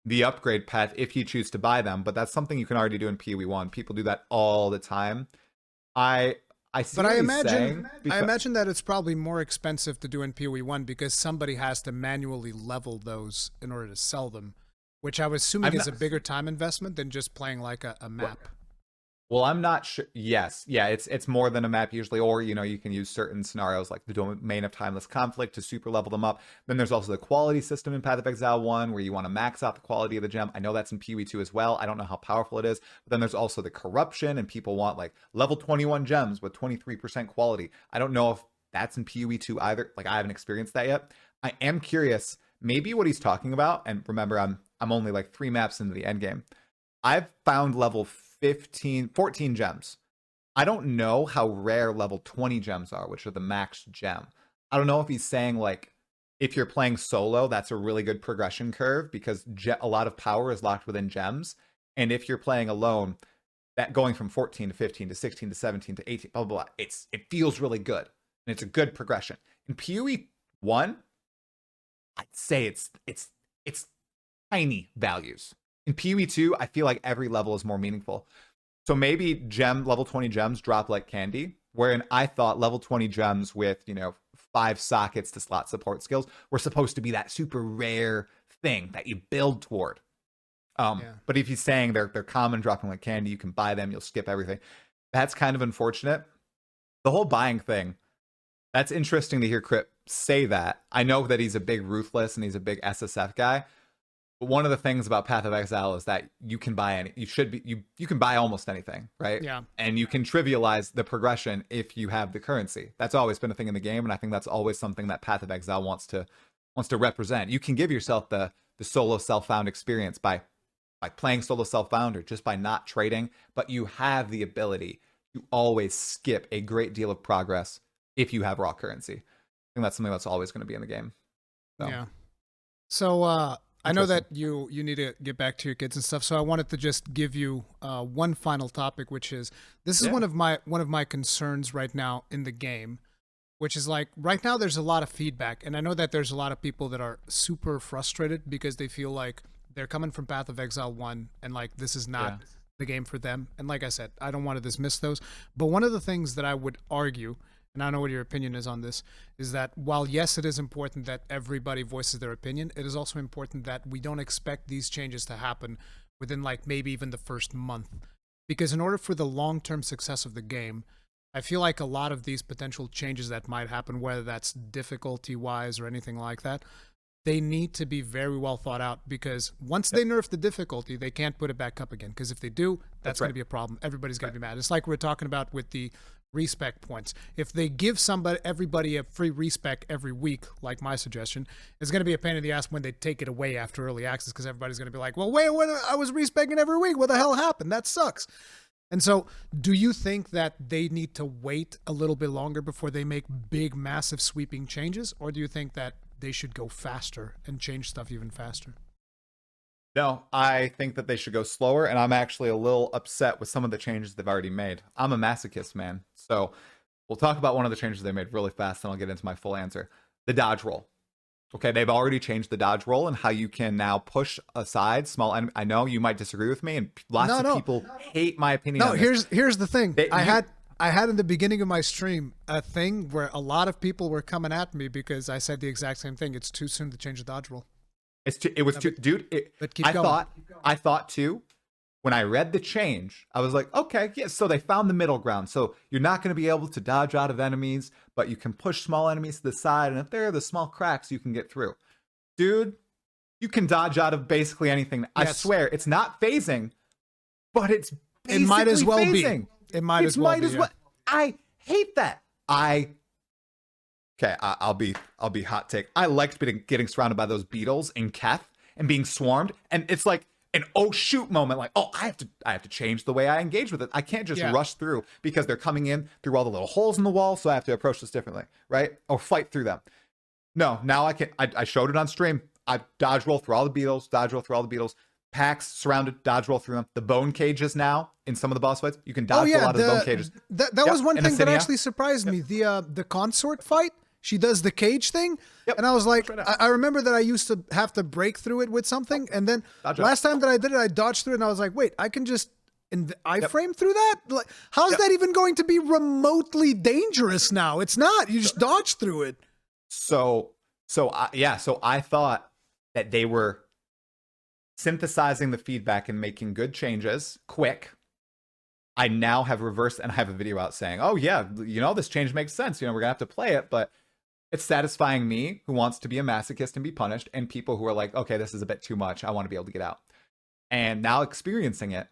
the upgrade path if you choose to buy them, but that's something you can already do in PoE1. People do that all the time. I see But what I he's imagine, saying. I imagine that it's probably more expensive to do in PoE1 because somebody has to manually level those in order to sell them, which I was assuming is a bigger time investment than just playing like a map. Well, I'm not sure. Yes, yeah, it's more than a map usually, or you can use certain scenarios like the domain of timeless conflict to super level them up. Then there's also the quality system in Path of Exile 1 where you want to max out the quality of the gem. I know that's in PoE 2 as well. I don't know how powerful it is. But then there's also the corruption, and people want like level 21 gems with 23% quality. I don't know if that's in PoE 2 either. Like I haven't experienced that yet. I am curious, maybe what he's talking about. And remember, I'm only like 3 maps into the end game. I've found level 14 gems. I don't know how rare level 20 gems are, which are the max gem. I don't know if he's saying like if you're playing solo, that's a really good progression curve because a lot of power is locked within gems. And if you're playing alone, that going from 14 to 15 to 16 to 17 to 18, blah, blah, blah, it feels really good. And it's a good progression. In PoE 1, I'd say it's tiny values. In PoE 2, I feel like every level is more meaningful. So maybe level 20 gems drop like candy, wherein I thought level 20 gems with, 5 sockets to slot support skills were supposed to be that super rare thing that you build toward. But if he's saying they're common, dropping like candy, you can buy them, you'll skip everything. That's kind of unfortunate. The whole buying thing, that's interesting to hear Crip say that. I know that he's a big Ruthless and he's a big SSF guy. But one of the things about Path of Exile is that you can buy you can buy almost anything, right? Yeah. And you can trivialize the progression if you have the currency. That's always been a thing in the game, and I think that's always something that Path of Exile wants to represent. You can give yourself the solo self-found experience by playing solo self-found or just by not trading, but you have the ability to always skip a great deal of progress if you have raw currency. I think that's something that's always going to be in the game. So. Yeah. So I know that you need to get back to your kids and stuff, so I wanted to just give you one final topic, which is this is one of my concerns right now in the game, which is like right now there's a lot of feedback, and I know that there's a lot of people that are super frustrated because they feel like they're coming from Path of Exile 1 and like this is not the game for them. And like I said, I don't want to dismiss those, but one of the things that I would argue, and I don't know what your opinion is on this, is that while yes, it is important that everybody voices their opinion, it is also important that we don't expect these changes to happen within like maybe even the first month. Because in order for the long-term success of the game, I feel like a lot of these potential changes that might happen, whether that's difficulty-wise or anything like that, they need to be very well thought out because once they nerf the difficulty, they can't put it back up again. Because if they do, that's going to be a problem. Everybody's going to be mad. It's like we're talking about with the respec points. If they give everybody a free respec every week, like my suggestion, it's going to be a pain in the ass when they take it away after early access because everybody's going to be like, well, wait, I was respecing every week. What the hell happened? That sucks. And so do you think that they need to wait a little bit longer before they make big, massive, sweeping changes? Or do you think that they should go faster and change stuff even faster? No, I think that they should go slower, and I'm actually a little upset with some of the changes they've already made. I'm a masochist, man. So we'll talk about one of the changes they made really fast, and I'll get into my full answer. The dodge roll. Okay, they've already changed the dodge roll and how you can now push aside small enemy. I know you might disagree with me, and lots of people hate my opinion on this. Here's the thing. I had in the beginning of my stream a thing where a lot of people were coming at me because I said the exact same thing. It's too soon to change the dodge roll. It was too, dude. I thought too. When I read the change, I was like, okay, yeah. So they found the middle ground. So you're not going to be able to dodge out of enemies, but you can push small enemies to the side, and if there are the small cracks, you can get through. Dude, you can dodge out of basically anything. Yes. I swear, it's not phasing, but it's basically it might as well phasing. Be. It might as well be. Yeah. I hate that. I'll be hot take. I liked getting surrounded by those beetles in Keth and being swarmed, and it's like an oh shoot moment. Like, oh, I have to change the way I engage with it. I can't just rush through because they're coming in through all the little holes in the wall, so I have to approach this differently, right? Or fight through them. No, now I can. I showed it on stream. I dodge roll through all the beetles. Packs surrounded, dodge roll through them. The bone cages now in some of the boss fights, you can dodge roll out of the bone cages. That was one thing that actually surprised me. The consort fight, she does the cage thing. Yep. And I was like, I remember that I used to have to break through it with something. And then last time that I did it, I dodged through it and I was like, wait, I can just iframe through that? Like, how's that even going to be remotely dangerous now? It's not. You just dodge through it. So I thought that they were synthesizing the feedback and making good changes quick. I now have reversed, and I have a video out saying, oh yeah, this change makes sense. We're gonna have to play it, but it's satisfying me, who wants to be a masochist and be punished, and people who are like, okay, this is a bit too much. I want to be able to get out. And now experiencing it,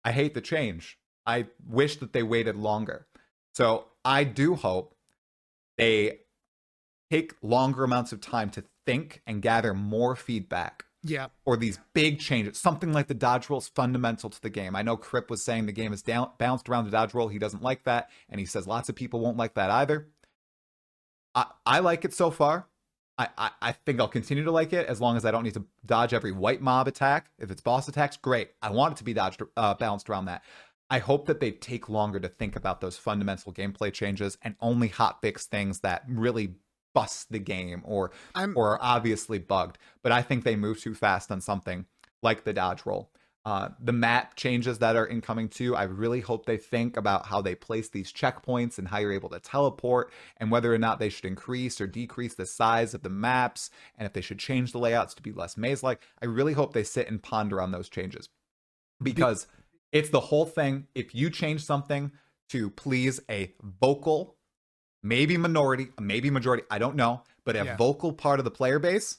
I hate the change. I wish that they waited longer. So I do hope they take longer amounts of time to think and gather more feedback. Yeah. Or these big changes. Something like the dodge roll is fundamental to the game. I know Crip was saying the game is bounced around the dodge roll. He doesn't like that. And he says lots of people won't like that either. I like it so far. I think I'll continue to like it as long as I don't need to dodge every white mob attack. If it's boss attacks, great. I want it to be balanced around that. I hope that they take longer to think about those fundamental gameplay changes and only hotfix things that really bust the game or are obviously bugged. But I think they move too fast on something like the dodge roll. The map changes that are incoming too, I really hope they think about how they place these checkpoints and how you're able to teleport and whether or not they should increase or decrease the size of the maps and if they should change the layouts to be less maze-like. I really hope they sit and ponder on those changes because it's the whole thing. If you change something to please a vocal, maybe minority, maybe majority, I don't know, but a vocal part of the player base,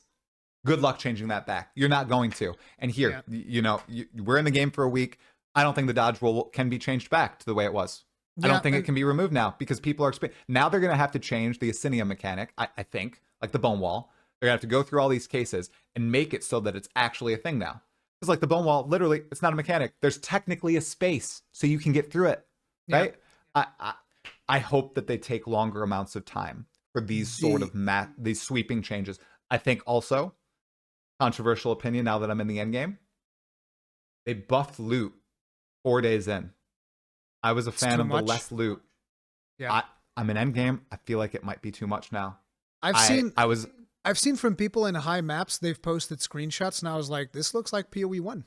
good luck changing that back. You're not going to. And here, we're in the game for a week. I don't think the dodge roll can be changed back to the way it was. I don't think it can be removed now because people are now they're going to have to change the Ascendancies mechanic, I think, like the bone wall. They're going to have to go through all these cases and make it so that it's actually a thing now. It's like the bone wall, literally, it's not a mechanic. There's technically a space so you can get through it, right? I hope that they take longer amounts of time for these sort of these sweeping changes. I think also, controversial opinion now that I'm in the end game, they buffed loot 4 days in. I was a fan of the less loot. Yeah, I'm in end game. I feel like it might be too much now. I've seen from people in high maps, they've posted screenshots, and I was like, this looks like PoE 1.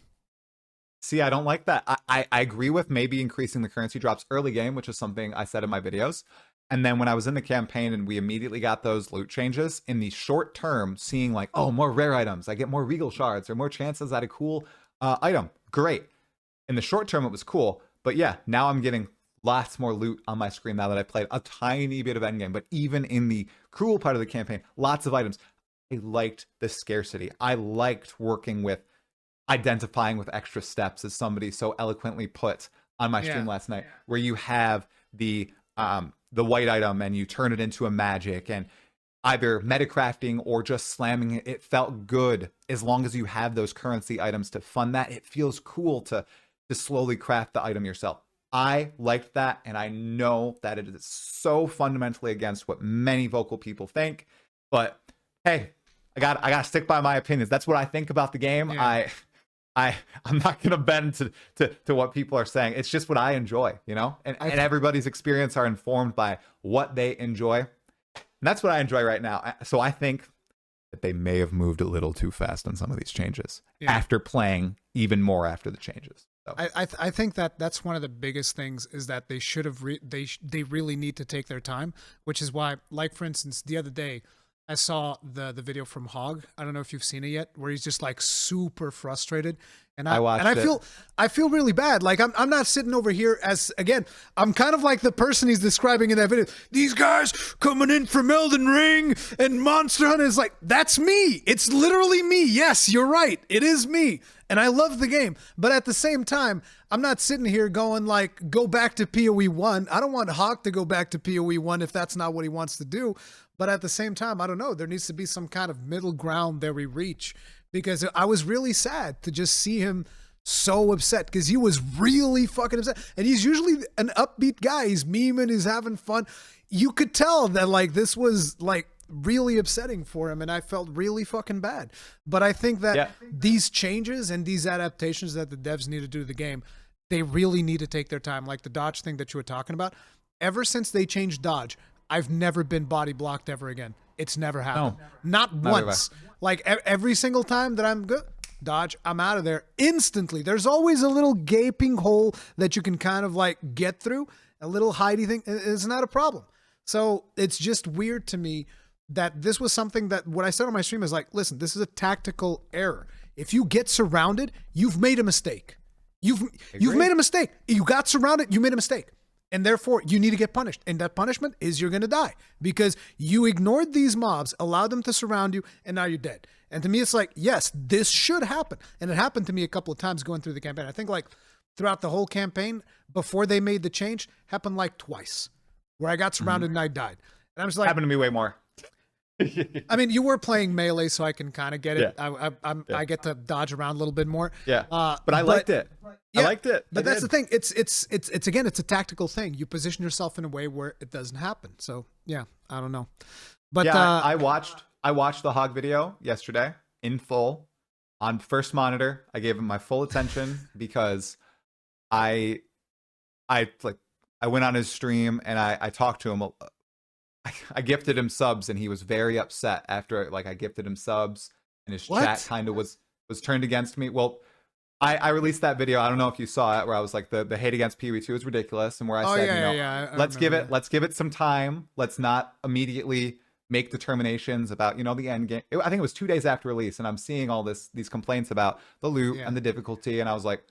See, I don't like that. I agree with maybe increasing the currency drops early game, which is something I said in my videos. And then when I was in the campaign and we immediately got those loot changes, in the short term, seeing like, oh, more rare items, I get more regal shards or more chances at a cool item. Great. In the short term, it was cool. But yeah, now I'm getting lots more loot on my screen now that I played a tiny bit of endgame. But even in the cruel part of the campaign, lots of items. I liked the scarcity. I liked working with identifying with extra steps, as somebody so eloquently put on my stream last night, where you have the white item and you turn it into a magic and either metacrafting or just slamming it. It felt good as long as you have those currency items to fund that. It feels cool to slowly craft the item yourself. I liked that, and I know that it is so fundamentally against what many vocal people think, but hey, I gotta stick by my opinions. That's what I think about the game. Yeah. I'm not gonna bend to what people are saying. It's just what I enjoy, and everybody's experience are informed by what they enjoy. And that's what I enjoy right now. So I think that they may have moved a little too fast on some of these changes after playing even more after the changes. So. I think that's one of the biggest things is that they should have they really need to take their time, which is why, like for instance, the other day I saw the video from Hog. I don't know if you've seen it yet, where he's just like super frustrated. And I watched it. I feel really bad. Like I'm not sitting over here as, again, I'm kind of like the person he's describing in that video. These guys coming in from Elden Ring and Monster Hunter is like, that's me. It's literally me. Yes, you're right. It is me. And I love the game. But at the same time, I'm not sitting here going like, go back to PoE 1. I don't want Hawk to go back to PoE 1 if that's not what he wants to do. But at the same time, I don't know. There needs to be some kind of middle ground that we reach, because I was really sad to just see him so upset, because he was really fucking upset. And he's usually an upbeat guy. He's memeing, he's having fun. You could tell that like this was like really upsetting for him, and I felt really fucking bad. But I think that these changes and these adaptations that the devs need to do to the game, they really need to take their time. Like the dodge thing that you were talking about. Ever since they changed dodge, I've never been body blocked ever again. It's never happened. No, Not neither have I. once. Like every single time that I'm good, dodge, I'm out of there instantly. There's always a little gaping hole that you can kind of like get through, a little hidey thing. It's not a problem. So it's just weird to me that this was something that what I said on my stream is like, listen, this is a tactical error. If you get surrounded, you've made a mistake. You've made a mistake. You got surrounded, you made a mistake. And therefore, you need to get punished. And that punishment is you're going to die because you ignored these mobs, allowed them to surround you, and now you're dead. And to me, it's like, yes, this should happen. And it happened to me a couple of times going through the campaign. I think like throughout the whole campaign, before they made the change, happened like twice where I got surrounded and I died. And I'm just like, Happened to me way more. I mean, you were playing melee, so I can kind of get it. Yeah. I get to dodge around a little bit more. Yeah, but I liked it. Yeah, I liked it. But that's the thing. It's again, it's a tactical thing. You position yourself in a way where it doesn't happen. So yeah, I don't know. But yeah, I watched the hog video yesterday in full on first monitor. I gave him my full attention because I went on his stream and I talked to him. I gifted him subs and he was very upset after like I gifted him subs and his chat kind of was turned against me. Well, I released that video. I don't know if you saw it where I was like the hate against PoE2 is ridiculous and where I said, let's give it some time. Let's not immediately make determinations about, the end game. I think it was 2 days after release and I'm seeing all these complaints about the loot and the difficulty and I was like,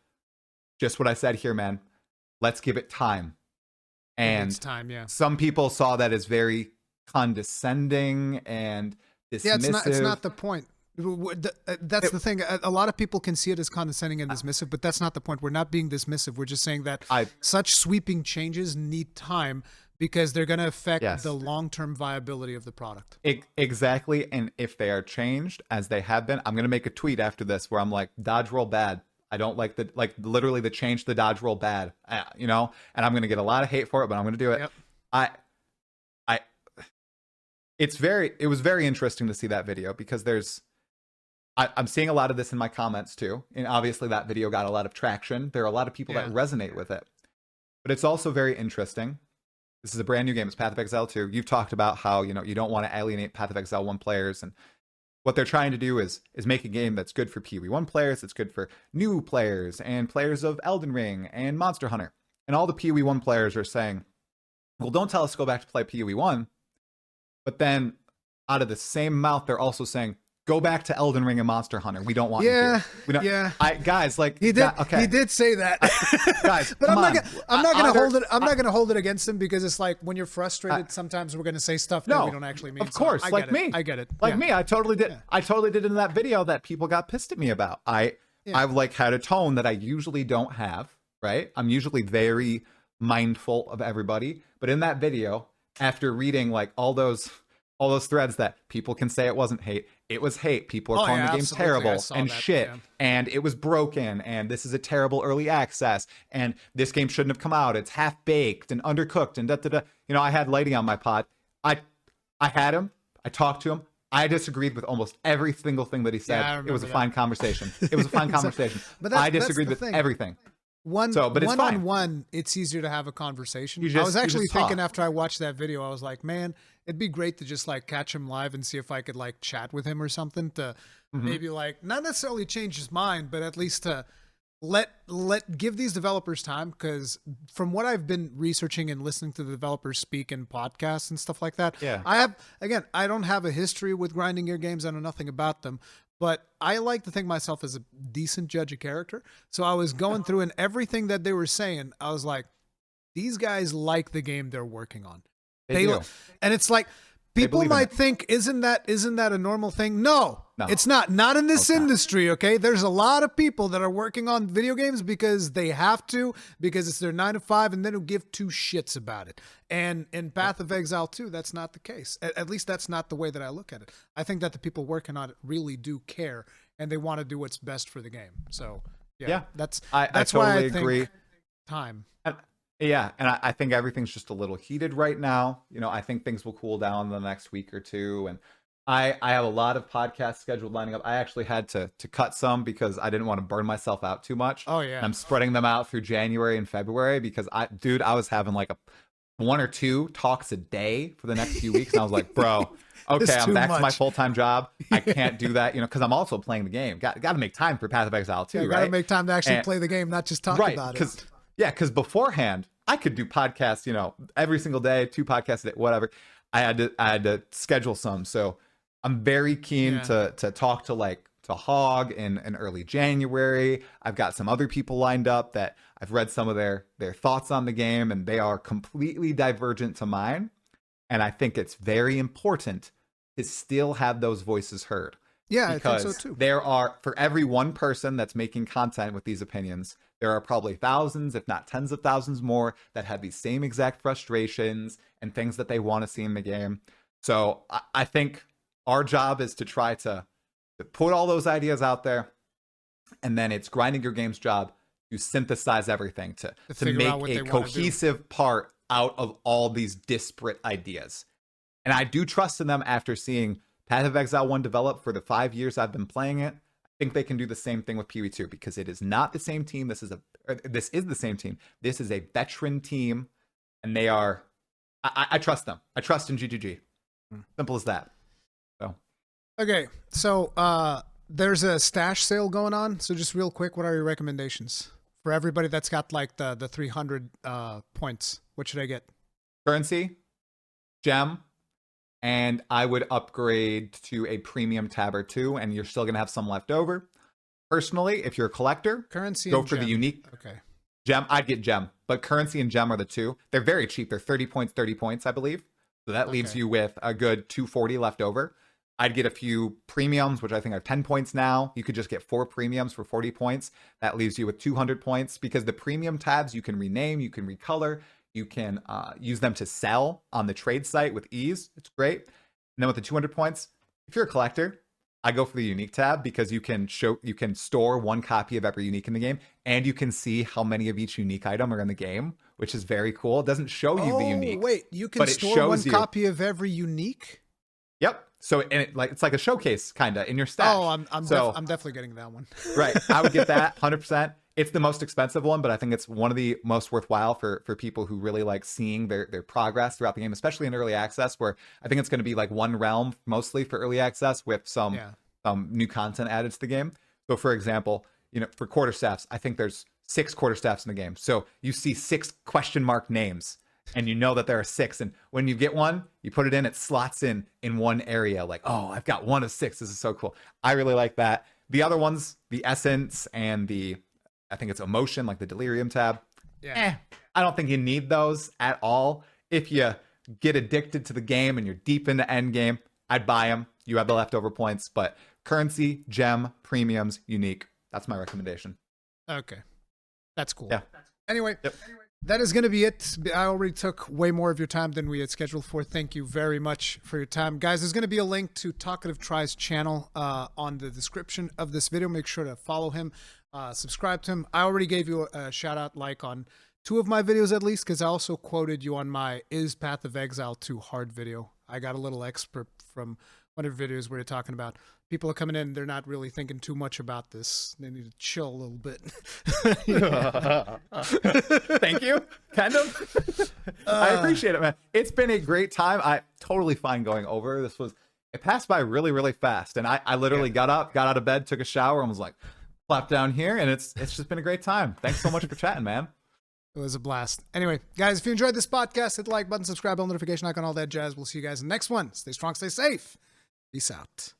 just what I said here, man. Let's give it time. And it's time, some people saw that as very condescending and dismissive. Yeah, it's not the point. That's the thing. A lot of people can see it as condescending and dismissive, but that's not the point. We're not being dismissive. We're just saying that such sweeping changes need time because they're going to affect the long-term viability of the product. Exactly. And if they are changed as they have been, I'm going to make a tweet after this where I'm like, dodge roll bad. I don't like literally the change the dodge roll bad, and I'm going to get a lot of hate for it, but I'm going to do it. Yep. It was very interesting to see that video because I'm seeing a lot of this in my comments too. And obviously that video got a lot of traction. There are a lot of people that resonate with it, but it's also very interesting. This is a brand new game. It's Path of Exile 2. You've talked about how, you don't want to alienate Path of Exile 1 players, and what they're trying to do is make a game that's good for PoE1 players, it's good for new players and players of Elden Ring and Monster Hunter. And all the PoE1 players are saying, well, don't tell us to go back to play PoE1. But then out of the same mouth, they're also saying, go back to Elden Ring and Monster Hunter. We don't want you to. We don't, guys, like he did say that. Guys, but I'm not gonna hold it against him because it's like when you're frustrated, sometimes we're gonna say stuff that we don't actually mean. Of course, so like me. I get it. Like me, I totally did. I totally did in that video that people got pissed at me about. I've like had a tone that I usually don't have, right? I'm usually very mindful of everybody. But in that video, after reading like all those threads that people can say it wasn't hate, it was hate. People are calling the game terrible and shit, and it was broken, and this is a terrible early access, and this game shouldn't have come out. It's half baked and undercooked, and da da da. I had Lady on my pod. I had him. I talked to him. I disagreed with almost every single thing that he said. It was a fine conversation. It was a fine conversation. But I disagreed with everything. One-on-one, it's easier to have a conversation. I was actually thinking after I watched that video, I was like, man, it'd be great to just like catch him live and see if I could like chat with him or something to maybe like not necessarily change his mind, but at least to give these developers time. Because from what I've been researching and listening to the developers speak in podcasts and stuff like that, I don't have a history with grinding gear games. I know nothing about them. But I like to think myself as a decent judge of character. So I was going through and everything that they were saying, I was like, these guys like the game they're working on. They do. And it's like, people might think, isn't that a normal thing? No, it's not. Not in this industry, okay? There's a lot of people that are working on video games because they have to, because it's their 9 to 5, and they don't give two shits about it. And in Path of Exile 2, that's not the case. At least that's not the way that I look at it. I think that the people working on it really do care, and they want to do what's best for the game. So, that's I totally why I agree. Think time. And I think everything's just a little heated right now. I think things will cool down in the next week or two. And I have a lot of podcasts scheduled lining up. I actually had to cut some because I didn't want to burn myself out too much. Oh, yeah. And I'm spreading them out through January and February because I was having like 1 or 2 talks a day for the next few weeks. And I was like, bro, okay, I'm back to my full-time job. I can't do that, because I'm also playing the game. Got to make time for Path of Exile too, right? Got to make time to actually play the game, not just talk about it. Because beforehand, I could do podcasts, every single day, 2 podcasts a day, whatever. I had to schedule some. So I'm very keen to talk to Hog in early January. I've got some other people lined up that I've read some of their thoughts on the game, and they are completely divergent to mine. And I think it's very important to still have those voices heard. Yeah, because I think so too. There are, for every one person that's making content with these opinions, there are probably thousands, if not tens of thousands more, that have these same exact frustrations and things that they want to see in the game. So I think our job is to try to put all those ideas out there, and then it's grinding your game's job to synthesize everything, to make a cohesive part out of all these disparate ideas. And I do trust in them after seeing Path of Exile 1 develop for the 5 years I've been playing it. I think they can do the same thing with PoE2, because it is not the same team. This is the same team. This is a veteran team, and they are, I trust them. I trust in GGG. Simple as that. So. Okay, so there's a stash sale going on. So just real quick, what are your recommendations for everybody that's got like the 300 points? What should I get? Currency, gem, and I would upgrade to a premium tab or 2, and you're still gonna have some left over. Personally, if you're a collector, currency, go and for gem. the unique. Okay. Gem, I'd get gem, but currency and gem are the 2. They're very cheap. They're 30 points, I believe. So that leaves you with a good 240 left over. I'd get a few premiums, which I think are 10 points now. You could just get 4 premiums for 40 points. That leaves you with 200 points, because the premium tabs you can rename, you can recolor, you can use them to sell on the trade site with ease. It's great. And then with the 200 points, if you're a collector, I go for the unique tab, because you can store 1 copy of every unique in the game, and you can see how many of each unique item are in the game, which is very cool. It doesn't show you the unique. Wait, you can store 1 copy of every unique? Yep. So it's like a showcase kind of in your stash. Oh, I'm definitely getting that one. Right. I would get that 100%. It's the most expensive one, but I think it's one of the most worthwhile for people who really like seeing their progress throughout the game, especially in early access, where I think it's going to be like 1 realm mostly for early access with some new content added to the game. So for example, for quarterstaffs, I think there's 6 quarterstaffs in the game. So you see 6 question mark names, and you know that there are 6. And when you get one, you put it in, it slots in one area. Like, oh, I've got 1 of 6. This is so cool. I really like that. The other ones, the essence and I think it's emotion, like the delirium tab. Yeah. I don't think you need those at all. If you get addicted to the game and you're deep into end game, I'd buy them. You have the leftover points, but currency, gem, premiums, unique. That's my recommendation. Okay. That's cool. Yeah. Anyway. That is going to be it. I already took way more of your time than we had scheduled for. Thank you very much for your time. Guys, there's going to be a link to Talkative Tri's channel on the description of this video. Make sure to follow him, subscribe to him. I already gave you a shout-out on 2 of my videos at least, because I also quoted you on my Is Path of Exile too hard video. I got a little expert from one of your videos where you're talking about people are coming in, they're not really thinking too much about this. They need to chill a little bit. Thank you. Kind of. I appreciate it, man. It's been a great time. I totally fine going over. It passed by really, really fast. And I literally got out of bed, took a shower, and was like, plop down here. And it's just been a great time. Thanks so much for chatting, man. It was a blast. Anyway, guys, if you enjoyed this podcast, hit the like button, subscribe, bell notification icon, all that jazz. We'll see you guys in the next one. Stay strong, stay safe. Peace out.